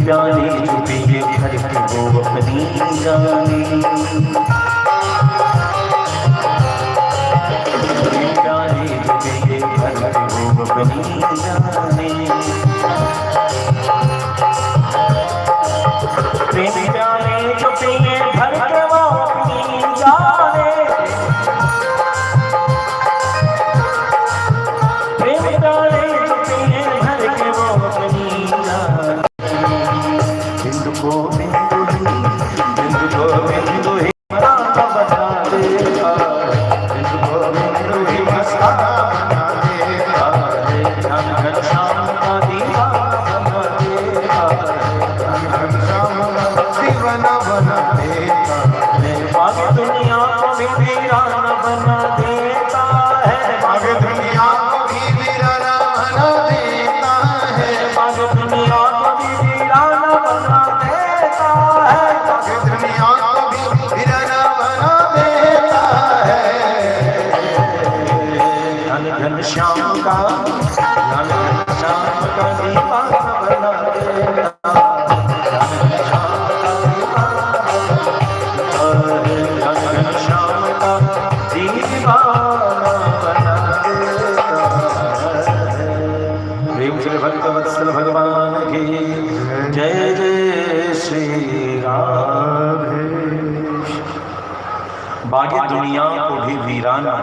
जाने छुपी ये घर की वो अपनी जाने, जाने छुपी ये घर की वो अपनी जाने, प्रेम जाने छुपी ये घर के वो अपनी जाने, प्रेम जाने छुपी ये घर के वो अपनी जाने। बिंदु को बिंदु ही मसाला बना देगा, बिंदु को बिंदु ही मसाला बना देगा, जान घनश्याम का दीवाना बना देगा, जान घनश्याम का दीवाना बना देगा। बाकी दुनिया को भी वीराना बना देता है, बाकी दुनिया को भी वीराना बना देता है, बाकी दुनिया को भी वीराना बना देता है, बाकी दुनिया को भी वीराना बना देता है। जान घनश्याम का दीवाना बना देगा, घनश्याम का दीवाना बना देगा। प्रेम श्री भक्त वत्सल भगवान की जय जय श्री राम। बाकी दुनिया को भी वीराना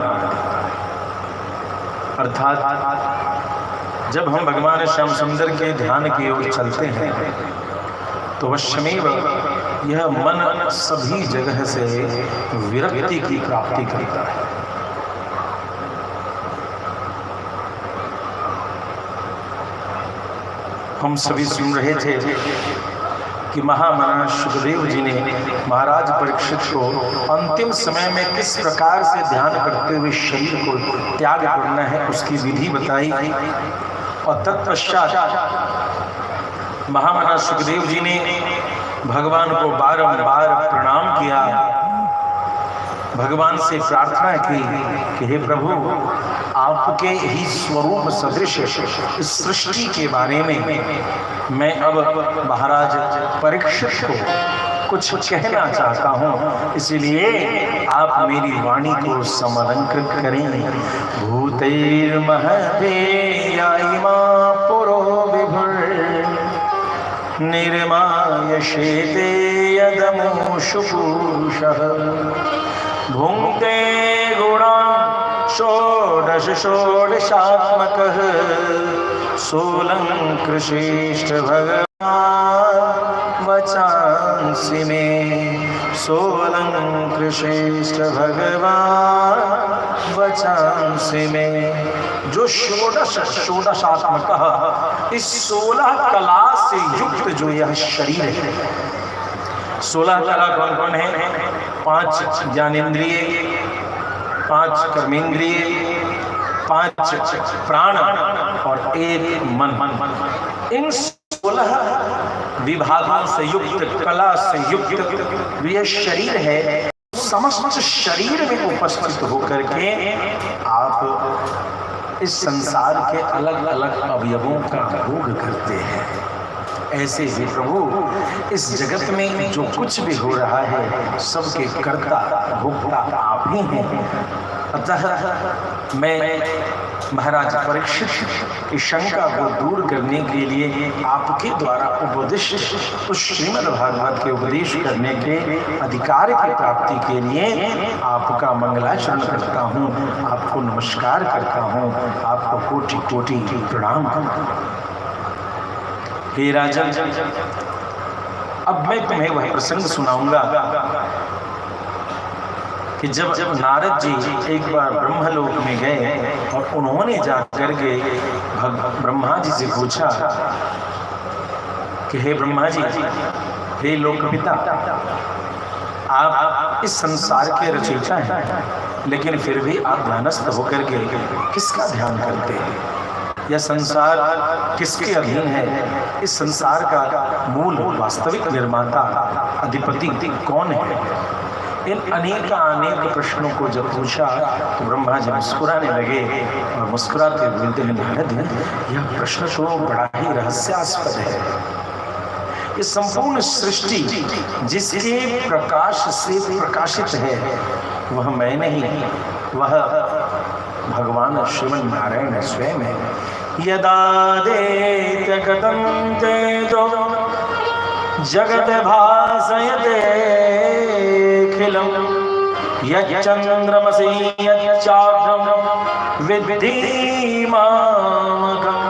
अर्थात जब हम भगवान श्याम सुंदर के ध्यान की ओर चलते हैं तो वश्यमेव यह मन सभी जगह से विरक्ति की प्राप्ति करता है। हम सभी सुन रहे थे कि महामना सुखदेव जी ने महाराज परीक्षित को अंतिम समय में किस प्रकार से ध्यान करते हुए शरीर को त्याग करना है उसकी विधि बताई। और तत्पश्चात महामना सुखदेव जी ने भगवान को बारंबार प्रणाम किया, भगवान से प्रार्थना की कि हे प्रभु, आपके ही स्वरूप सदृश इस सृष्टि के बारे में मैं अब महाराज परीक्षित को कुछ कहना चाहता हूँ, इसलिए आप मेरी वाणी को समलंकृत करें। भूतैर्महतेयायिमा पुरो विभुर निर्मायशेते यदमुषु पूषः भुङ्क्ते गुणान् षोडश षोडशात्मकः सोऽलङ्कृशेष्ठ भगवान् वचांसि मे सोऽलङ्कृशेष्ठ भगवान् वचांसि मे। जो षोडशात्मक इस 16 कला से युक्त जो यह शरीर है। 16 कला कौन कौन है? 5 ज्ञानेन्द्रिय, 5 कर्मेंद्रिय, 5 प्राण और 1 मन। इन 16 विभागों से युक्त, कला से युक्त यह शरीर है। समस्त शरीर में उपस्थित होकर के आप इस संसार के अलग अलग अवयवों का भोग करते हैं। ऐसे ही प्रभु, इस जगत में जो कुछ भी हो रहा है सबके कर्ता भोक्ता आप ही हैं। अतः मैं महाराज परीक्षित की शंका को दूर करने के लिए आपके द्वारा उपदिष्ट उस श्रीमद् भागवत के उपदेश करने के अधिकार की प्राप्ति के लिए आपका मंगलाचरण करता हूँ, आपको नमस्कार करता हूँ, आपको कोटि कोटि प्रणाम करता हूँ। हे राजन, अब मैं तुम्हें वह प्रसंग सुनाऊंगा कि जब नारद जी एक बार ब्रह्मलोक में गए और उन्होंने जाकर के ब्रह्मा जी से पूछा कि हे ब्रह्मा जी, हे लोकपिता, आप इस संसार के रचयिता हैं, लेकिन फिर भी आप ध्यानस्थ होकर के किसका ध्यान करते हैं? यह संसार किसके अधीन है? इस संसार का मूल वास्तविक निर्माता अधिपति कौन है? इन अनेक प्रश्नों को जब पूछा तो ब्रह्मा जी मुस्कुराने लगे और मुस्कुराते बोलते हैं, नारद, यह प्रश्न तो बड़ा ही रहस्यास्पद है। ये संपूर्ण सृष्टि जिसके प्रकाश से प्रकाशित है वह मैं नहीं, वह भगवान श्रीमन नारायण स्वयं है। यदा देत्यगतं तेजो जगत भासयतेऽखिलं यच्चन्द्रमसि यच्चाग्रं विद्धि मामकम्।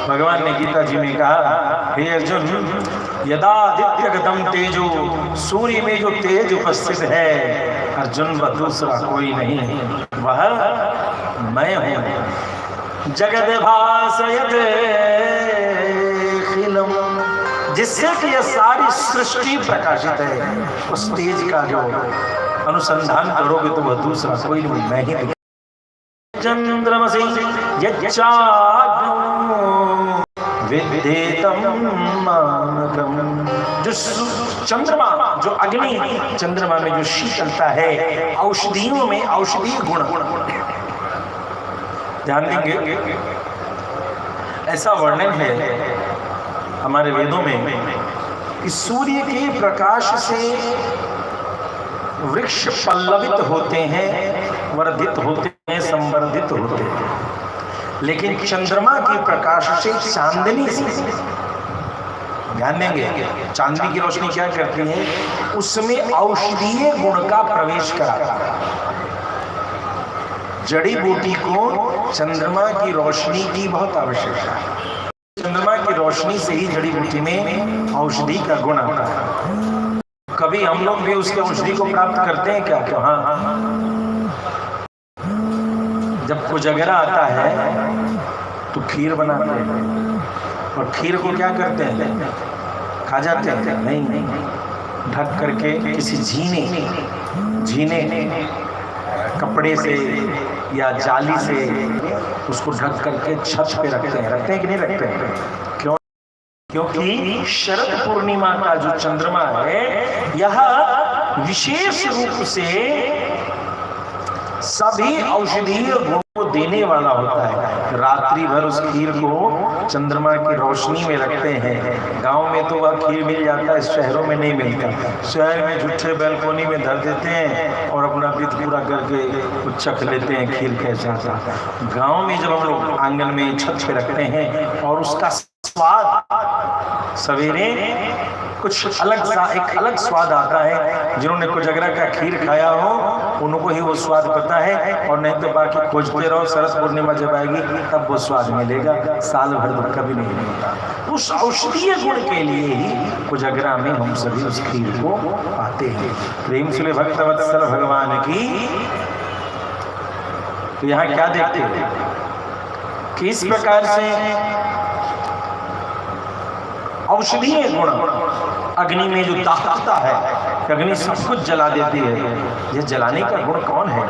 भगवान ने गीता जी में कहा, हे अर्जुन, यदादित्यगतम तेजो, सूर्य में जो तेज उपस्थित है अर्जुन, वह दूसरा कोई नहीं, वह मैं हूँ। जगत भासयतेऽखिलम्, जिससे कि यह सारी सृष्टि प्रकाशित है, उस तेज का जो अनुसंधान करोगे तो वह दूसरा कोई नहीं, मैं ही। चंद्रमसि यच्चाग्रं विद्धेतं मामकम्, जो चंद्रमा, जो अग्नि, चंद्रमा में जो शीतलता है, औषधियों में औषधीय गुण। ध्यान देंगे, ऐसा वर्णन है हमारे वेदों में कि सूर्य के प्रकाश से वृक्ष पल्लवित होते हैं, वर्धित होते हैं, संवर्धित होते हैं, लेकिन चंद्रमा के प्रकाश से, चांदनी से, ध्यान देंगे, चांदनी की रोशनी क्या करती है? उसमें औषधीय गुण का प्रवेश कराता है। जड़ी बूटी को चंद्रमा की रोशनी की बहुत आवश्यकता है। चंद्रमा की रोशनी से ही जड़ी बूटी में औषधि का गुण आता है। कभी हम लोग भी उसके औषधि को प्राप्त करते हैं क्या? तो हाँ, जब कोजगरा आता है तो खीर बनाते हैं, और खीर को क्या करते हैं, खा जाते हैं? नहीं, ढक करके किसी झीने कपड़े से या जाली से उसको ढक करके छत पे रखते हैं कि नहीं रखते हैं? क्यों? क्योंकि शरद पूर्णिमा का जो चंद्रमा है यह विशेष रूप से सभी औषधीय गुण को देने वाला होता है। रात्रि भर उस खीर को चंद्रमा की रोशनी में रखते हैं। गांव में तो वह खीर मिल जाता है, शहरों में नहीं मिलता। शहर में झूठे बैल्कोनी में धर देते हैं और अपना पेट पूरा करके चख लेते हैं खीर कैसा था। गांव में जब हम लोग आंगन में छत पे रखते हैं और उसका स्वाद सवेरे कुछ एक अलग स्वाद आता है। जिन्होंने कोजगरा का खीर खाया हो उनको ही वो स्वाद पता है, और नहीं तो बाकी खोजते रहो, शरद पूर्णिमा जब आएगी तब वो स्वाद मिलेगा, साल भर तो कभी नहीं मिलता। उस औषधीय गुण के लिए ही कोजगरा में हम सभी उस खीर को पाते हैं। प्रेम से भक्तवत्सल भगवान की। तो यहाँ क्या देखते हैं कि इस प्रकार से औषधीय गुण अग्नि में जो दाहता है, अग्नि सब कुछ जला देती है, यह जलाने का गुण कौन है?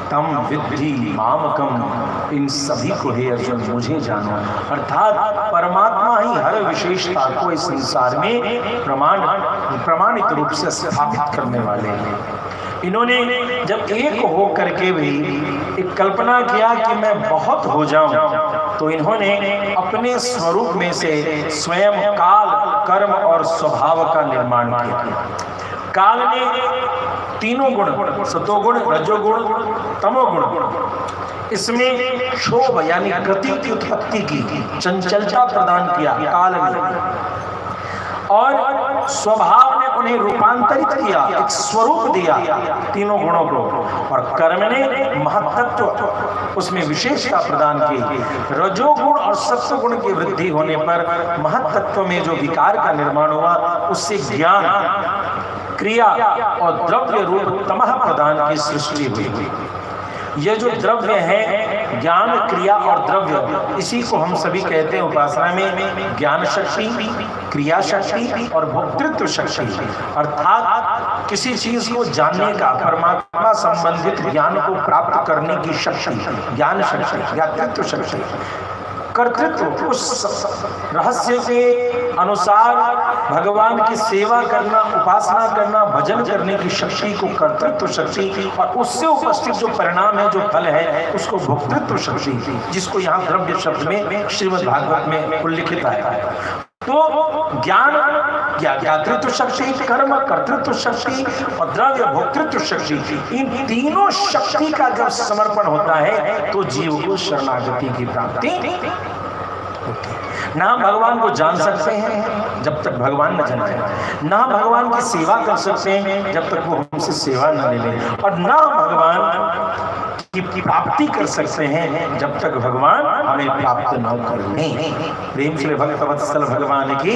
तम विद्धि मामकम, इन सभी को हे अर्जुन मुझे जानो। अर्थात परमात्मा ही हर विशेषता को इस संसार में प्रमाणित रूप से स्थापित करने वाले हैं। इन्होंने जब एक हो करके भी एक कल्पना किया कि मैं बहुत हो जाऊं, तो इन्होंने अपने स्वरूप में से स्वयं काल, कर्म और स्वभाव का निर्माण किया। काल ने तीनों गुण, सतोगुण, रजोगुण, तमोगुण, इसमें क्षोभ यानी गति की उत्पत्ति की, चंचलता प्रदान किया काल ने, और स्वभाव ने उन्हें रूपांतरित किया, एक स्वरूप दिया तीनों गुणों को, और कर्म ने महत्त्व उसमें विशेषता प्रदान की। रजोगुण और सत्वगुण की वृद्धि होने पर महत्त्व में जो विकार का निर्माण हुआ, उससे ज्ञान, क्रिया और द्रव्य रूप तमः प्रदान की सृष्टि हुई। ये जो द्रव्य है, ज्ञान, क्रिया और द्रव्य, इसी को हम सभी कहते हैं उपासना में ज्ञान शक्ति, क्रिया शक्ति और भोक्तृत्व शक्ति। अर्थात किसी चीज को जानने का, परमात्मा संबंधित ज्ञान को प्राप्त करने की शक्ति ज्ञान शक्ति, ज्ञातृत्व शक्ति, कर्तृत्व, उस रहस्य के अनुसार भगवान की सेवा करना, उपासना करना, भजन करने की शक्ति को कर्तृत्व शक्ति, और उससे उपस्थित जो परिणाम है, जो फल है, उसको भोक्तृत्व शक्ति, जिसको यहाँ द्रव्य शब्द में श्रीमद् भागवत में उल्लिखित है। तो ज्ञान, ज्ञातृत्व शक्ति, कर्म, कर्तृत्व शक्ति और द्रव्य भोक्तृत्व शक्ति, इन तीनों शक्ति का जब समर्पण होता है तो जीव को शरणागति की प्राप्ति होती है। ना भगवान को जान सकते हैं जब तक भगवान न जाने, ना भगवान की सेवा कर सकते हैं जब तक वो हमसे सेवा न ले ले, और ना भगवान की प्राप्ति कर सकते हैं जब तक भगवान हमें प्राप्त न करें। प्रेम से भक्तवत्सल भगवान की।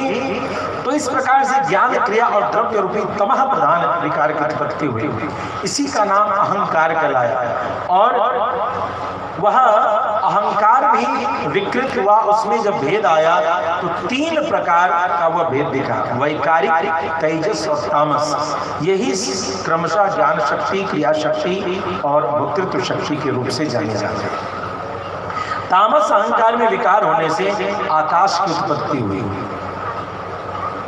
तो इस प्रकार से ज्ञान, क्रिया और द्रव्य रूपी तमः प्रधान विकार की उत्पत्ति हुई। इसी का नाम अहंकार कहलाया, और वह अहंकार भी विकृत हुआ। उसमें जब भेद आया तो तीन प्रकार का वह भेद दिखा, वैकारिक, तेजस और तामस। यही क्रमशः ज्ञान शक्ति, क्रिया शक्ति और भोक्तृत्व शक्ति के रूप से जाने जाते हैं। तामस अहंकार में विकार होने से आकाश की उत्पत्ति हुई।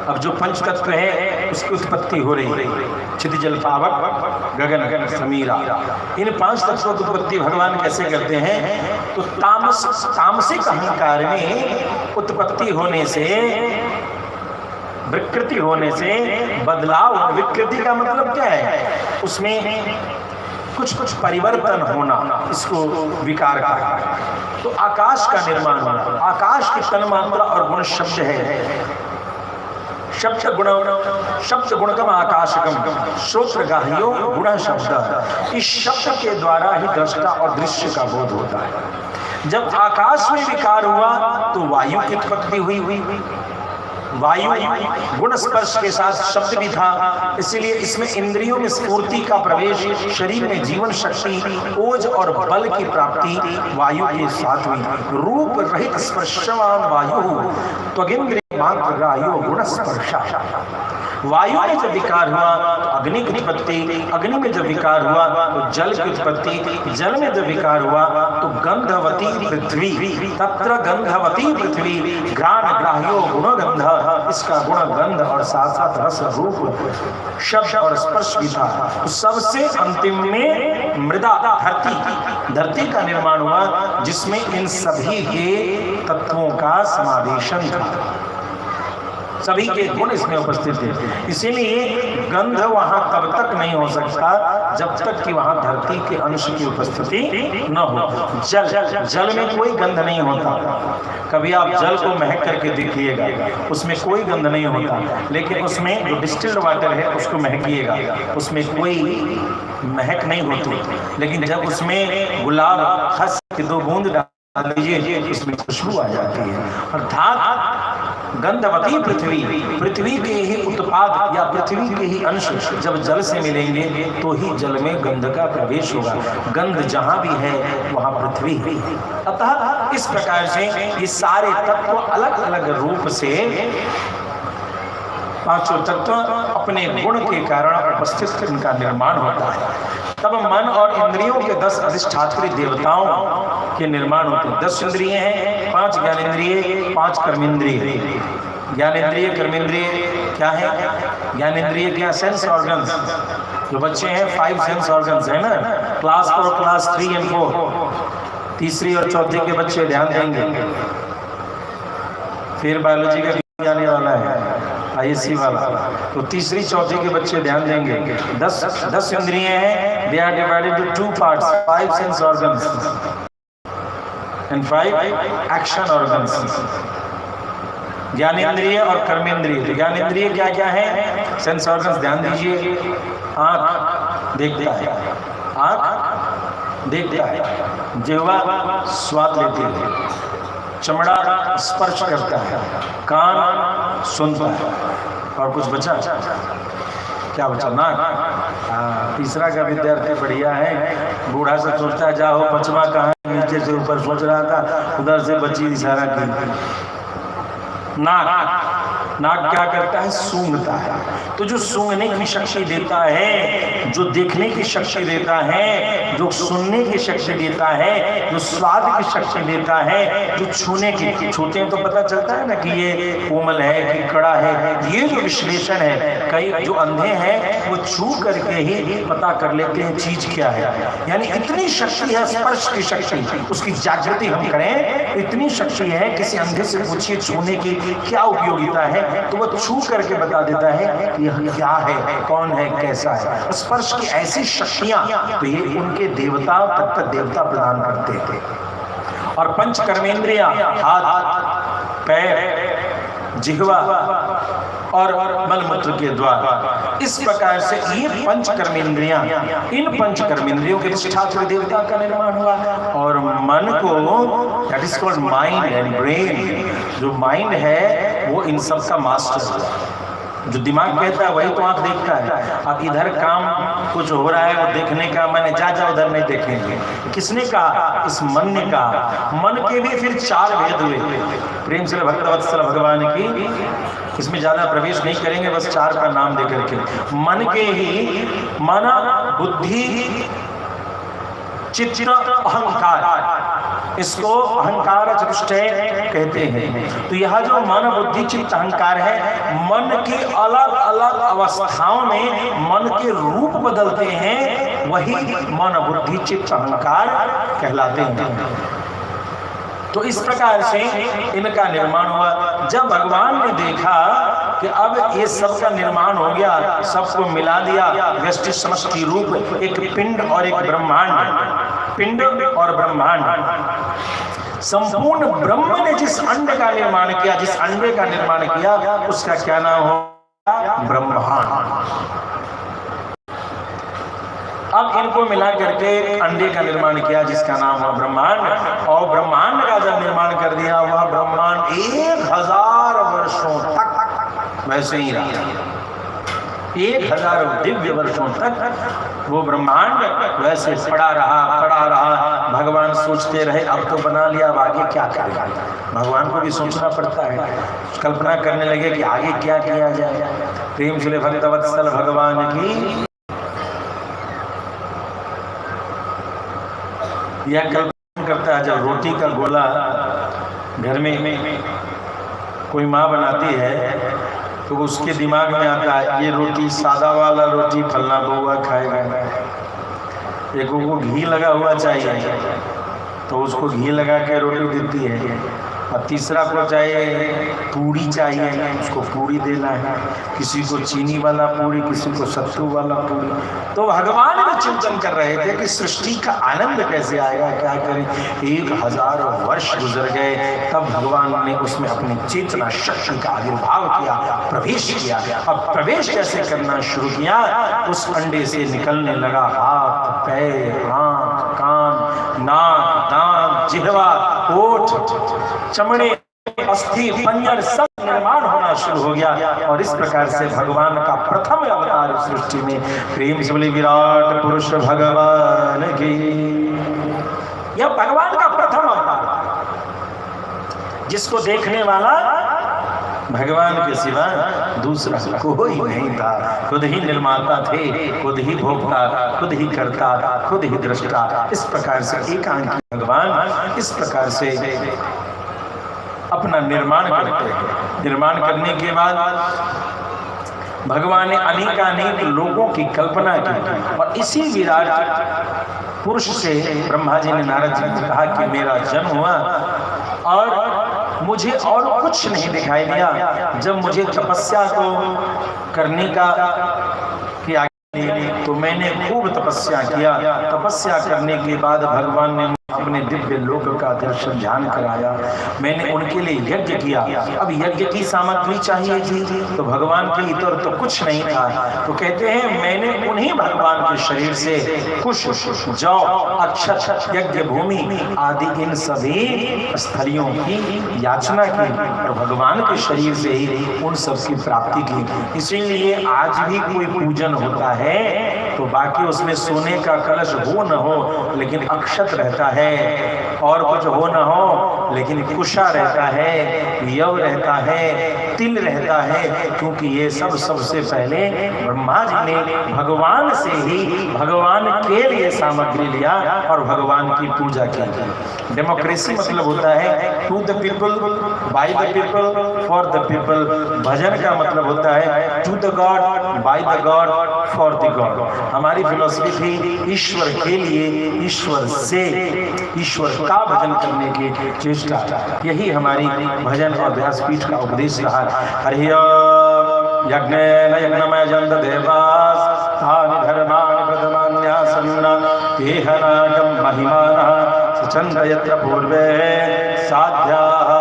अब जो पंच तत्व है उसकी उत्पत्ति हो रही है, क्षिति, जल, पावक, गगन, समीरा। इन पांच तत्वों की उत्पत्ति भगवान कैसे करते हैं? तो तामसिक अहंकार में उत्पत्ति होने से, विकृति होने से बदलाव। विकृति का मतलब क्या है? उसमें कुछ परिवर्तन होना, इसको विकार कहा। तो आकाश का निर्माण होना। आकाश की तन्मात्रा और गुण शब्द है। शब्द गुणकम आकाशकम, श्रोत्रगाह्यो गुण शब्द। इस शब्द के द्वारा ही दृष्टा और दृश्य का बोध होता है। जब आकाश में विकार हुआ तो वायु की उत्पत्ति हुई। वायु गुण स्पर्श के साथ शब्द भी था, इसलिए इसमें इंद्रियों में स्फूर्ति का प्रवेश, शरीर में जीवन शक्ति, ओज और बल की प्राप्ति वायु के साथ हुई। रूप रहित स्पर्शवान वायु त्वगिंद्रिय मात्र गायो गुण स्पर्शा। वायु में जब विकार हुआ तो अग्नि की उत्पत्ति, अग्नि में जब विकार हुआ तो जल की उत्पत्ति, जल में जब विकार हुआ तो गंधवती पृथ्वी, तत्र गंधवती पृथ्वी घ्राण ग्राह्यो गुण गंध, इसका गुण गंध और साथ साथ रस रूप शब्द और स्पर्श भी था। तो सबसे अंतिम में मृदा धरती, धरती का निर्माण हुआ जिसमें इन सभी के तत्वों का समावेशन था, सभी के गुण इसमें उपस्थित थे। इसीलिए गंध वहां तब तक नहीं हो सकता जब तक कि वहां धरती के अंश की उपस्थिति न हो। जल में कोई गंध नहीं होता। कभी आप जल को महक करके देखिएगा, उसमें कोई गंध नहीं होता, लेकिन उसमें जो डिस्टिल्ड वाटर है उसको महकिएगा, उसमें कोई महक नहीं होती। लेकिन जब उसमें गुलाब खस की 2 बूंद डाल दीजिए उसमें खुशबू आ जाती है। अर्थात गंधवती पृथ्वी, पृथ्वी के ही उत्पाद या पृथ्वी के ही अंश जब जल से मिलेंगे तो ही जल में गंध का प्रवेश होगा। गंध जहां भी है वहां पृथ्वी है। अतः इस प्रकार से ये सारे तत्व अलग अलग रूप से, पांचों तत्व अपने गुण के कारण उपस्थित इनका निर्माण होता है। तब मन और इंद्रियों के 10 अधिष्ठात्री देवताओं के निर्माण होते हैं। 10 इंद्रिय हैं, 5 ज्ञानेंद्रिय, 5 कर्मेंद्रिय। ज्ञानेंद्रिय कर्मेंद्रिय क्या है? ज्ञानेंद्रिय क्या? Sense organs. जो बच्चे हैं 5 सेंस ऑर्गन्स है ना, क्लास 4, क्लास 3 और 4, तीसरी और चौथी के बच्चे ध्यान देंगे। फिर बायोलॉजी का आने वाला है, आईएससी वाला, तो तीसरी चौथी के बच्चे ध्यान देंगे। 10 इंद्रिय हैं, they are divided to 2 parts, 5 sense organs and 5 action organs. ज्ञानेंद्रिय और कर्मेंद्रिय। तो ज्ञानेंद्रिय क्या क्या है? सेंस ऑर्गन्स ध्यान दीजिए। आंख देखता है, आंख देखता है, जिह्वा स्वाद लेती है, चमड़ा स्पर्श करता है, कान सुनता है, और कुछ बचा? क्या बचा? नाक। तीसरा का विद्यार्थी बढ़िया है, बूढ़ा से सोचता है जाओ 5वां कहाँ, नीचे से ऊपर सोच रहा था, उधर से बच्ची इशारा की। नाक क्या करता है? सूंघता है। तो जो सूंघने की शक्ति देता है, जो देखने की शक्ति देता है, जो सुनने की शक्ति देता है, जो स्वाद की शक्ति देता है, जो छूने की, छूते हैं तो पता चलता है ना कि ये कोमल है कि कड़ा है। ये जो विश्लेषण है, कई जो अंधे हैं वो छू करके ही पता कर लेते हैं चीज क्या है। यानी इतनी शक्ति है स्पर्श की शक्ति, उसकी जागृति हम करें, इतनी शक्ति है। किसी अंधे से पूछिए छूने की क्या उपयोगिता है, तो वो छू करके बता देता है कि यह क्या है, कौन है, कैसा है। स्पर्श की ऐसी शक्तियां तो ये उनके देवता, तत्व देवता प्रदान करते थे। और 5 कर्मेंद्रियां, हाथ, पैर, जिह्वा और मलमूत्र के द्वारा, इस प्रकार से ये 5 कर्मेंद्रियां, इन 5 कर्मेंद्रियों के अधिष्ठात्री देवता का निर्माण हुआ। और मन को, that is called mind and brain, जो माइंड है वो इन सब का मास्टर हुआ। जो दिमाग कहता है वही तो आंख देखता है। अब इधर काम कुछ हो रहा है वो देखने का, मैंने जा उधर नहीं देखेंगे, किसने कहा? इस मन ने कहा। मन के भी फिर 4 भेद हुए। प्रेम से भक्तवत्सल भगवान की, इसमें ज्यादा प्रवेश नहीं करेंगे, बस 4 का नाम दे करके। मन के ही मन, बुद्धि, चित्त, अहंकार, इसको अहंकार चतुष्टय कहते हैं। तो यह जो मन, बुद्धि, चित्त, अहंकार है, मन की अलग अलग अवस्थाओं में मन के रूप बदलते हैं, वही मन, बुद्धि, चित्त, अहंकार कहलाते हैं। तो इस प्रकार से इनका निर्माण हुआ। जब भगवान ने देखा कि अब ये सब का निर्माण हो गया, सबको मिला दिया, व्यष्टि समष्टि रूप, एक पिंड और एक ब्रह्मांड, पिंड और ब्रह्मांड, संपूर्ण ब्रह्म ने जिस अंड का निर्माण किया, जिस अंडे का निर्माण किया, उसका क्या नाम हो? ब्रह्मांड। अब इनको मिला करके अंडे का निर्माण किया जिसका नाम हुआ ब्रह्मांड। और ब्रह्मांड का जब निर्माण कर दिया, वह ब्रह्मांड 1000 वर्षों तक वैसे ही रहा। 1000 दिव्य वर्षों तक वो ब्रह्मांड वैसे पड़ा रहा। भगवान सोचते रहे अब तो बना लिया, अब आगे क्या करेगा। भगवान को भी सोचना पड़ता है, कल्पना करने लगे कि आगे क्या किया जाए। प्रेम से भक्तवत्सल भगवान की यह कल्पना करता है, जब रोटी का गोला घर में कोई माँ बनाती है तो उसके दिमाग में आता है ये रोटी सादा वाला रोटी फलना बउआ खाएगा, एक को घी लगा हुआ चाहिए तो उसको घी लगा के रोटी देती है, और तीसरा को चाहिए पूड़ी चाहिए, उसको पूड़ी देना है, किसी को चीनी वाला पूड़ी, किसी को सत्तू वाला पूड़ी। तो भगवान भी चिंतन कर रहे थे कि सृष्टि का आनंद कैसे आएगा, क्या करें। 1000 वर्ष गुजर गए, तब भगवान ने उसमें अपनी चेतना शक्ति का आविर्भाव किया, प्रवेश किया। अब प्रवेश कैसे करना शुरू किया, उस अंडे से निकलने लगा हाथ, पैर, आंख, कान, नाक, दांत, जिह्वा, ओठ, चमड़े, अस्थि, पंजर सब निर्माण होना शुरू हो गया। और इस प्रकार से भगवान का प्रथम अवतार सृष्टि में, प्रेम से बोले विराट पुरुष भगवान की। यह भगवान का प्रथम अवतार, जिसको देखने वाला भगवान के सिवा दूसरा कोई नहीं था। खुद ही निर्माता थे, खुद ही भोक्ता, खुद ही करता, खुद ही दृष्टा। इस प्रकार से एकांकी भगवान इस प्रकार से अपना निर्माण करते हैं। निर्माण करने के बाद भगवान ने अनेकानेक लोगों की कल्पना की, और इसी विराट पुरुष से ब्रह्मा जी ने नारद जी को कहा कि मेरा जन्म हुआ और मुझे और कुछ नहीं दिखाई दिया। जब मुझे तपस्या को करने का किया तो मैंने खूब तपस्या किया। तपस्या करने के बाद भगवान ने अपने दिव्य लोक का दर्शन ध्यान कराया। मैंने उनके लिए यज्ञ किया। अब यज्ञ की सामग्री चाहिए थी, तो भगवान के इतर तो कुछ नहीं था। तो कहते हैं मैंने उन्हीं भगवान के शरीर से कुश, जौ, अक्षत, यज्ञ भूमि आदि इन सभी स्थलियों की याचना की, और भगवान के शरीर से ही उन सब की प्राप्ति की। इसीलिए आज भी कोई पूजन होता है तो बाकी उसमें सोने का कलश हो न हो, लेकिन अक्षत रहता है, और कुछ हो न हो लेकिन कुशा रहता है, यव रहता है, तिल रहता है, क्योंकि ये सब सबसे पहले ब्रह्मा जी ने भगवान से ही भगवान के लिए सामग्री लिया और भगवान की पूजा की। डेमोक्रेसी मतलब होता है to the people, by the people, for the people. भजन का मतलब होता है to the God, by the God, for the God. हमारी फिलॉसफी थी ईश्वर के लिए, ईश्वर से, ईश्वर का भजन करने की चेष्टा। यही हमारी भजन और व्यासपीठ का उपदेश रहा। हरि ओम। यज्ञेन यज्ञमय जन्त देवास तानि धर्माणि प्रथमान्यासन्न तेहनागम महिमानः सचन्त यत्र पूर्वे साध्याः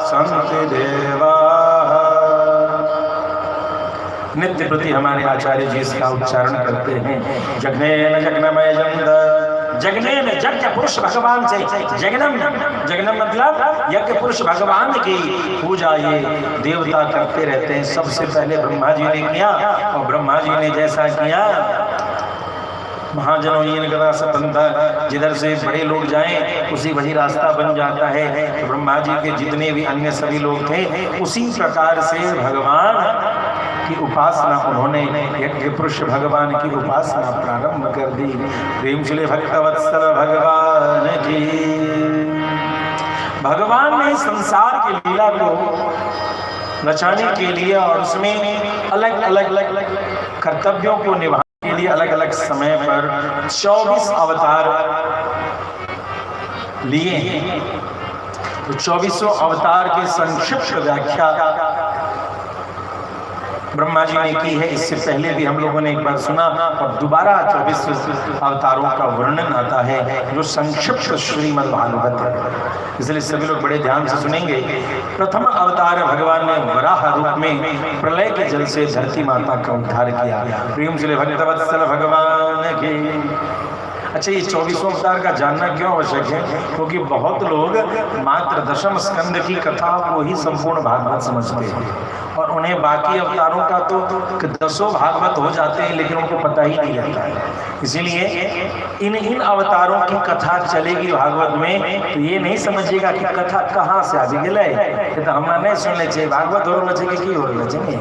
सन्ति देवाः। नित्य प्रति हमारे आचार्य जी इसका उच्चारण करते हैं। जगनेन जगनमय जन्त, जगनेन यज्ञ पुरुष भगवान से, जगनम, जगनम मतलब यज्ञ पुरुष भगवान की पूजा ये देवता करते रहते हैं। सबसे पहले ब्रह्मा जी ने किया, और ब्रह्मा जी ने जैसा किया महाजनों गदा सतंत्र, जिधर से बड़े लोग जाएं उसी वही रास्ता बन जाता है। तो ब्रह्मा जी के जितने भी अन्य सभी लोग थे उसी प्रकार से भगवान की उपासना उन्होंने यज्ञ पुरुष भगवान की उपासना प्रारंभ कर दी। प्रेम चले भक्तवत्सल भगवान की। भगवान ने संसार की लीला को रचाने के लिए और उसमें अलग अलग कर्तव्यों को निभाने के लिए अलग अलग समय पर 24 अवतार लिए। तो 24 अवतार की संक्षिप्त व्याख्या ब्रह्मा जी ने की है। इससे पहले भी हम लोगों ने एक बार सुना, और दोबारा 24 अवतारों का वर्णन आता है जो संक्षिप्त श्रीमद् भागवत है, इसलिए सभी लोग बड़े ध्यान से सुनेंगे। प्रथम अवतार भगवान ने वराह रूप में प्रलय के जल से धरती माता का उद्धार किया। प्रेम से भक्तवत्सल भगवान की। अच्छा, ये 24 अवतार का जानना क्यों आवश्यक है? क्योंकि बहुत लोग मात्र दशम स्कंद की कथा को ही संपूर्ण भागवत समझते हैं और उन्हें बाकी अवतारों का तो 10 भागवत हो जाते हैं लेकिन उनको पता ही नहीं रहता है। इसीलिए इन अवतारों की कथा चलेगी भागवत में, तो ये नहीं समझिएगा कि कथा कहाँ से आ गई, तो हमारा नहीं सुनने चाहिए। भागवत हो चाहिए कि हो चाहिए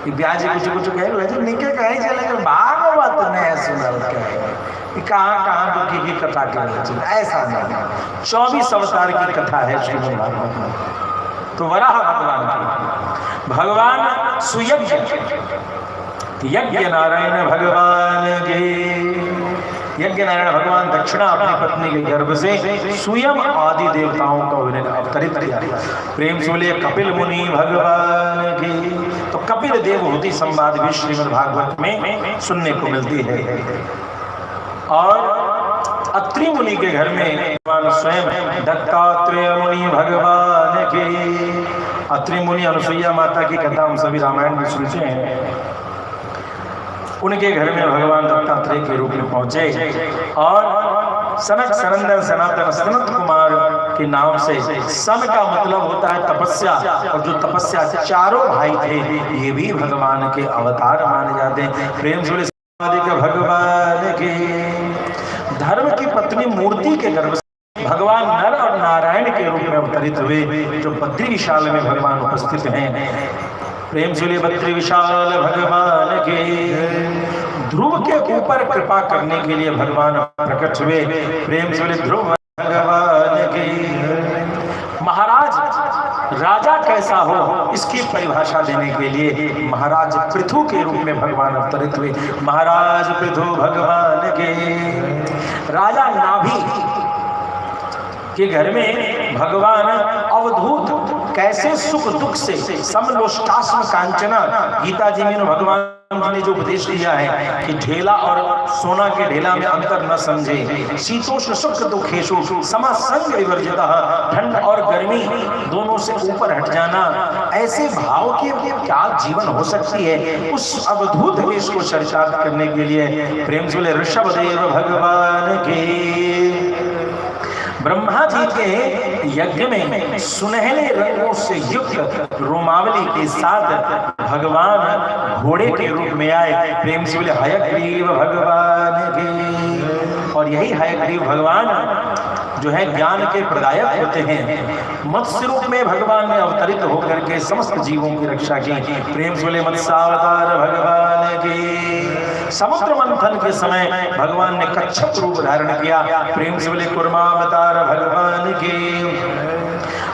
ब्याज कुछ कहे निके कहे चले भागवत नहीं सुनल कहे कहाँ की कथा कहे, ऐसा नहीं। 24 अवतार की कथा है श्रीमद् भागवत में। तो वराह भगवान सुयज्ञ यज्ञ नारायण भगवान के यज्ञ नारायण भगवान दक्षिणा अपनी पत्नी के गर्भ से स्वयं आदि देवताओं का उन्होंने अवतरित किया। प्रेम से बोले कपिल मुनि भगवान की। तो कपिल देवहूति संवाद भी श्रीमद् भागवत में सुनने को मिलती है। और अत्रि मुनि के घर में भगवान स्वयं दत्तात्रेय मुनि भगवान के। अत्रि मुनि अनुसुईया माता की कथा हम सभी रामायण में सुनते हैं। उनके घर में भगवान दत्तात्रेय के रूप में पहुंचे और सनक सनंदन सनातन सनत कुमार के नाम से सन का मतलब होता है तपस्या, और जो तपस्या चारों भाई थे ये भी भगवान के अवतार माने जाते हैं। प्रेम से भगवान के धर्म की पत्नी मूर्ति के गर्भ से भगवान नर और नारायण के रूप में अवतरित हुए, जो बद्री विशाल में भगवान उपस्थित हैं। प्रेम से बद्री विशाल भगवान के ध्रुव के ऊपर कृपा करने के लिए भगवान प्रकट हुए। प्रेम से ध्रुव भगवान के महाराज राजा कैसा हो इसकी परिभाषा देने के लिए महाराज पृथु के रूप में भगवान अवतरित हुए। महाराज पृथु भगवान के राजा नाभि के घर में भगवान अवधूत कैसे सुख दुख से समलोष्टास्म कांचना, गीता जी में भगवान ने जो उपदेश दिया है कि ढेला और सोना के ढेला में अंतर न समझे, शीतोष्ण सुख दुखेशु समसंग विवर्जिता, ठंड और गर्मी दोनों से ऊपर हट जाना, ऐसे भाव के क्या जीवन हो सकती है। उस अवधूत वेश को चर्चात करने के लिए प्रेम से ऋषभदेव भगवान के ब्रह्मा जी के यज्ञ में सुनहरे रंगों से युक्त रोमावली के साथ भगवान घोड़े के रूप में आए। प्रेम से बोले हयग्रीव भगवान के। और यही हयग्रीव भगवान जो है ज्ञान के प्रदायक होते हैं। मत्स्य रूप में भगवान ने अवतरित होकर के समस्त जीवों की रक्षा की। प्रेम से बोले मत्स्यावतार भगवान की। समुद्र मंथन के समय भगवान ने कच्छप रूप धारण किया। प्रेम से बोले कुर्मावतार भगवान के।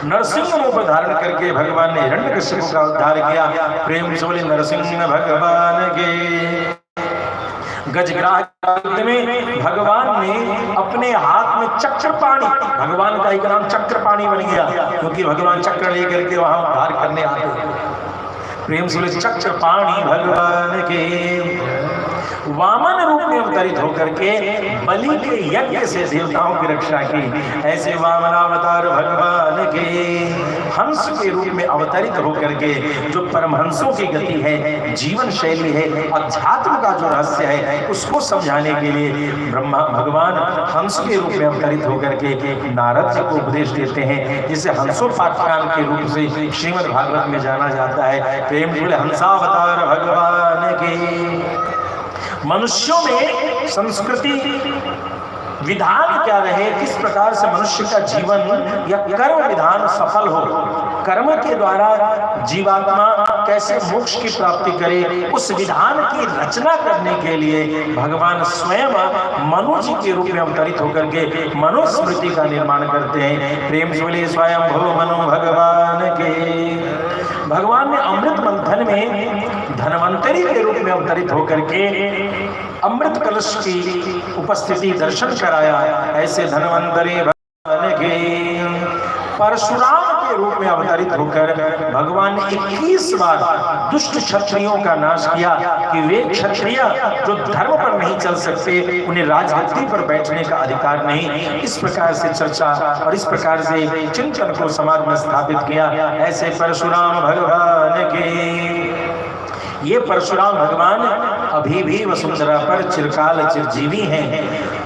नरसिंह रूप धारण करके भगवान ने हिरण्यकश्यप का उद्धार किया। प्रेम से बोले नरसिंह भगवान के। गजग्राह में भगवान ने अपने हाथ में चक्रपाणी, भगवान का एक नाम चक्रपाणी बन गया क्योंकि भगवान चक्र लेकर के वहां उद्धार करने आते। प्रेम से बोले चक्रपाणी भगवान के। वामन रूप में अवतरित होकर के बलि के यज्ञ से देवताओं की रक्षा की। ऐसे वामनावतार भगवान के। हंस के रूप में अवतरित होकर के जो परमहंसों की गति है, जीवन शैली है, अध्यात्म का जो रहस्य है उसको समझाने के लिए ब्रह्मा भगवान हंस के रूप में अवतरित होकर के नारद जी को उपदेश देते हैं, जिसे हंसोपाख्यान के रूप से श्रीमद् भागवत में जाना जाता है। प्रेम से हंसावतार भगवान के। मनुष्यों में संस्कृति विधान क्या रहे, किस प्रकार से मनुष्य का जीवन या कर्म विधान सफल हो, कर्म के द्वारा जीवात्मा कैसे मोक्ष की प्राप्ति करे, उस विधान की रचना करने के लिए भगवान स्वयं मनु जी के रूप में अवतरित होकर के मनुस्मृति का निर्माण करते हैं। प्रेम से बोले स्वयं भो मनु भगवान के। भगवान ने अमृत मंथन में धन्वंतरी के रूप में अवतरित होकर के अमृत कलश की उपस्थिति दर्शन कराया। ऐसे धन्वंतरी भगवान के। परशुराम के रूप में अवतरित होकर भगवान ने 21 बार दुष्ट क्षत्रियों का नाश किया कि वे क्षत्रिय जो धर्म पर नहीं चल सकते, उन्हें राजगद्दी पर बैठने का अधिकार नहीं। इस प्रकार से चर्चा और इस प्रकार से चिंतन को समाज में स्थापित किया। ऐसे परशुराम भगवान के। ये परशुराम भगवान अभी भी वसुंधरा पर चिरकाल चिरजीवी हैं।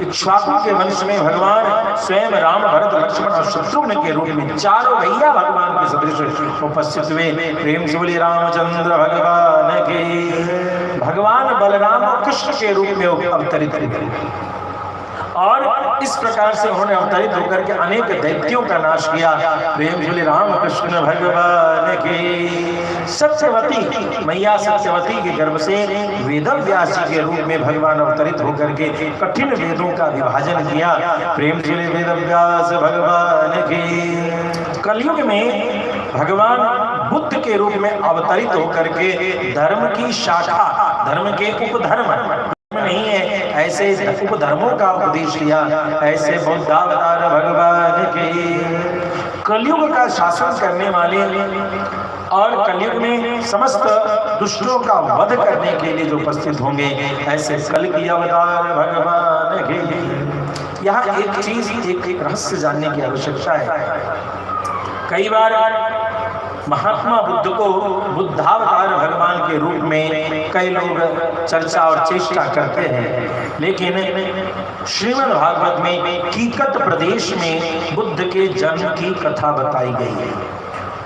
इक्ष्वाकु के वंश में भगवान स्वयं राम, भरत, लक्ष्मण और शत्रुघ्न के रूप में चारों भैया भगवान के सदृश उपस्थित हुए। प्रेम से बोलिए रामचंद्र भगवान के। भगवान बलराम और कृष्ण के रूप में अवतरित हुए और इस प्रकार से उन्होंने अवतरित होकर के अनेक दैत्यों का नाश किया। प्रेम से राम कृष्ण भगवान के। सत्यवती मैया सत्यवती के गर्भ से वेदव्यास जी के रूप में भगवान अवतरित होकर के कठिन वेदों का विभाजन किया। प्रेम से वेदव्यास भगवान के। कलयुग में भगवान बुद्ध के रूप में अवतरित होकर के धर्म की शाखा, धर्म के उपधर्म नहीं है, ऐसे उपधर्मों का उपदेश किया। ऐसे बुद्धावतार भगवान के। कलयुग का शासन करने वाले और कलयुग में समस्त दुष्टों का वध करने के लिए जो उपस्थित होंगे, ऐसे कल की अवतार भगवान के। यहाँ एक चीज, एक रहस्य जानने की आवश्यकता है। कई बार महात्मा बुद्ध को बुद्धावतार भगवान के रूप में कई लोग चर्चा और चेष्टा करते हैं, लेकिन श्रीमद् भागवत में कीकत प्रदेश में बुद्ध के जन्म की कथा बताई गई है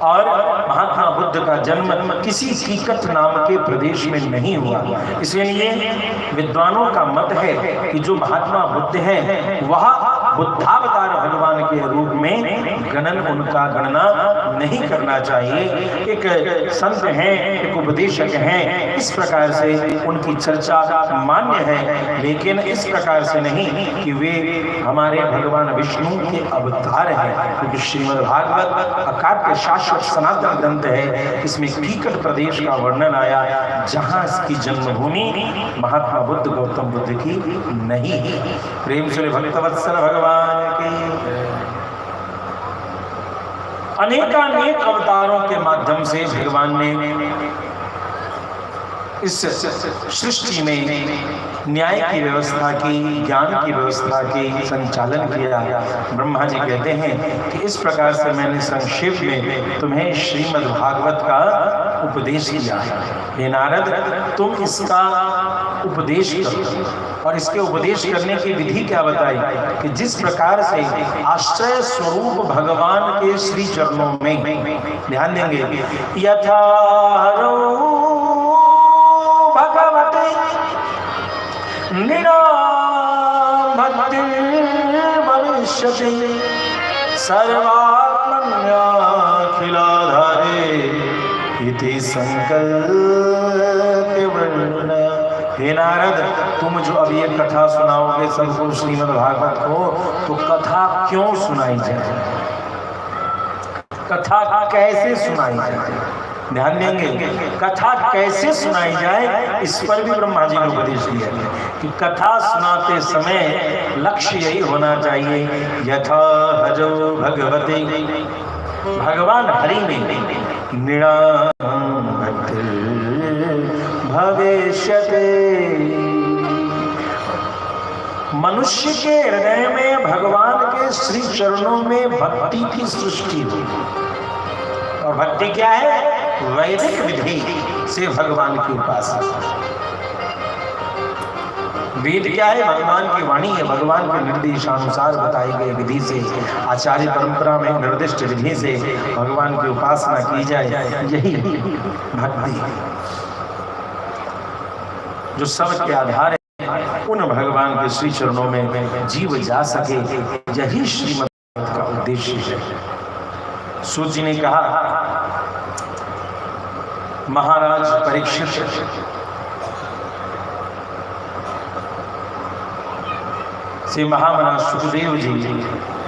और महात्मा बुद्ध का जन्म किसी कीकत नाम के प्रदेश में नहीं हुआ। इसलिए विद्वानों का मत है कि जो महात्मा बुद्ध है वह बुद्धावतार भगवान के रूप में उनका गणना नहीं करना चाहिए। एक संत हैं, एक उपदेशक हैं, इस प्रकार से उनकी चर्चा मान्य है, लेकिन इस प्रकार से नहीं कि वे हमारे भगवान विष्णु के अवतार हैं। क्योंकि श्रीमद् भागवत अकाट्य शाश्वत सनातन ग्रंथ है, इसमें कीकट प्रदेश का वर्णन आया जहां इसकी जन्मभूमि महात्मा बुद्ध गौतम बुद्ध की नहीं है। प्रेम से भक्तवत्सल भगवान की। अनेकानेक अवतारों के माध्यम से भगवान ने इस सृष्टि में न्याय की व्यवस्था की, ज्ञान की व्यवस्था की संचालन किया। ब्रह्मा जी कहते हैं कि इस प्रकार से मैंने संक्षेप में तुम्हें श्रीमद् भागवत का उपदेश किया है। हे नारद, तुम इसका उपदेश करो। और इसके उपदेश करने की विधि क्या बताई कि जिस प्रकार से आश्रय स्वरूप भगवान के श्री चरणों में, ध्यान देंगे, यथा भगवते निराम भक्ति भविष्यति सर्वात्मन्याखिलाधारे इति संकल्प वर्णन। हे नारद, तुम जो अब ये कथा सुनाओगे सबको श्रीमद् भागवत को, तो कथा क्यों सुनाई जाए, कथा कैसे सुनाई जाए, ध्यान देंगे, कथा कैसे सुनाई जाए, इस पर भी ब्रह्मा जी ने उपदेश दिया कि कथा सुनाते समय लक्ष्य यही होना चाहिए, यथा भजो भगवते, भगवान हरि में निराम भक्ति भविष्यते। मनुष्य के हृदय में भगवान के श्री चरणों में भक्ति की सृष्टि हुई। और भक्ति क्या है? वैदिक विधि से भगवान की उपासना। वेद क्या है? भगवान की वाणी है, भगवान के निर्देशानुसार बताई गई विधि से, आचार्य परंपरा में निर्दिष्ट विधि से भगवान की उपासना की जाए, यही भक्ति है जो सब के आधार है। उन भगवान के श्री चरणों में जीव जा सके, यही श्रीमद् का उद्देश्य है। सूत जी ने कहा, महाराज परीक्षित, श्री महामना सुखदेव जी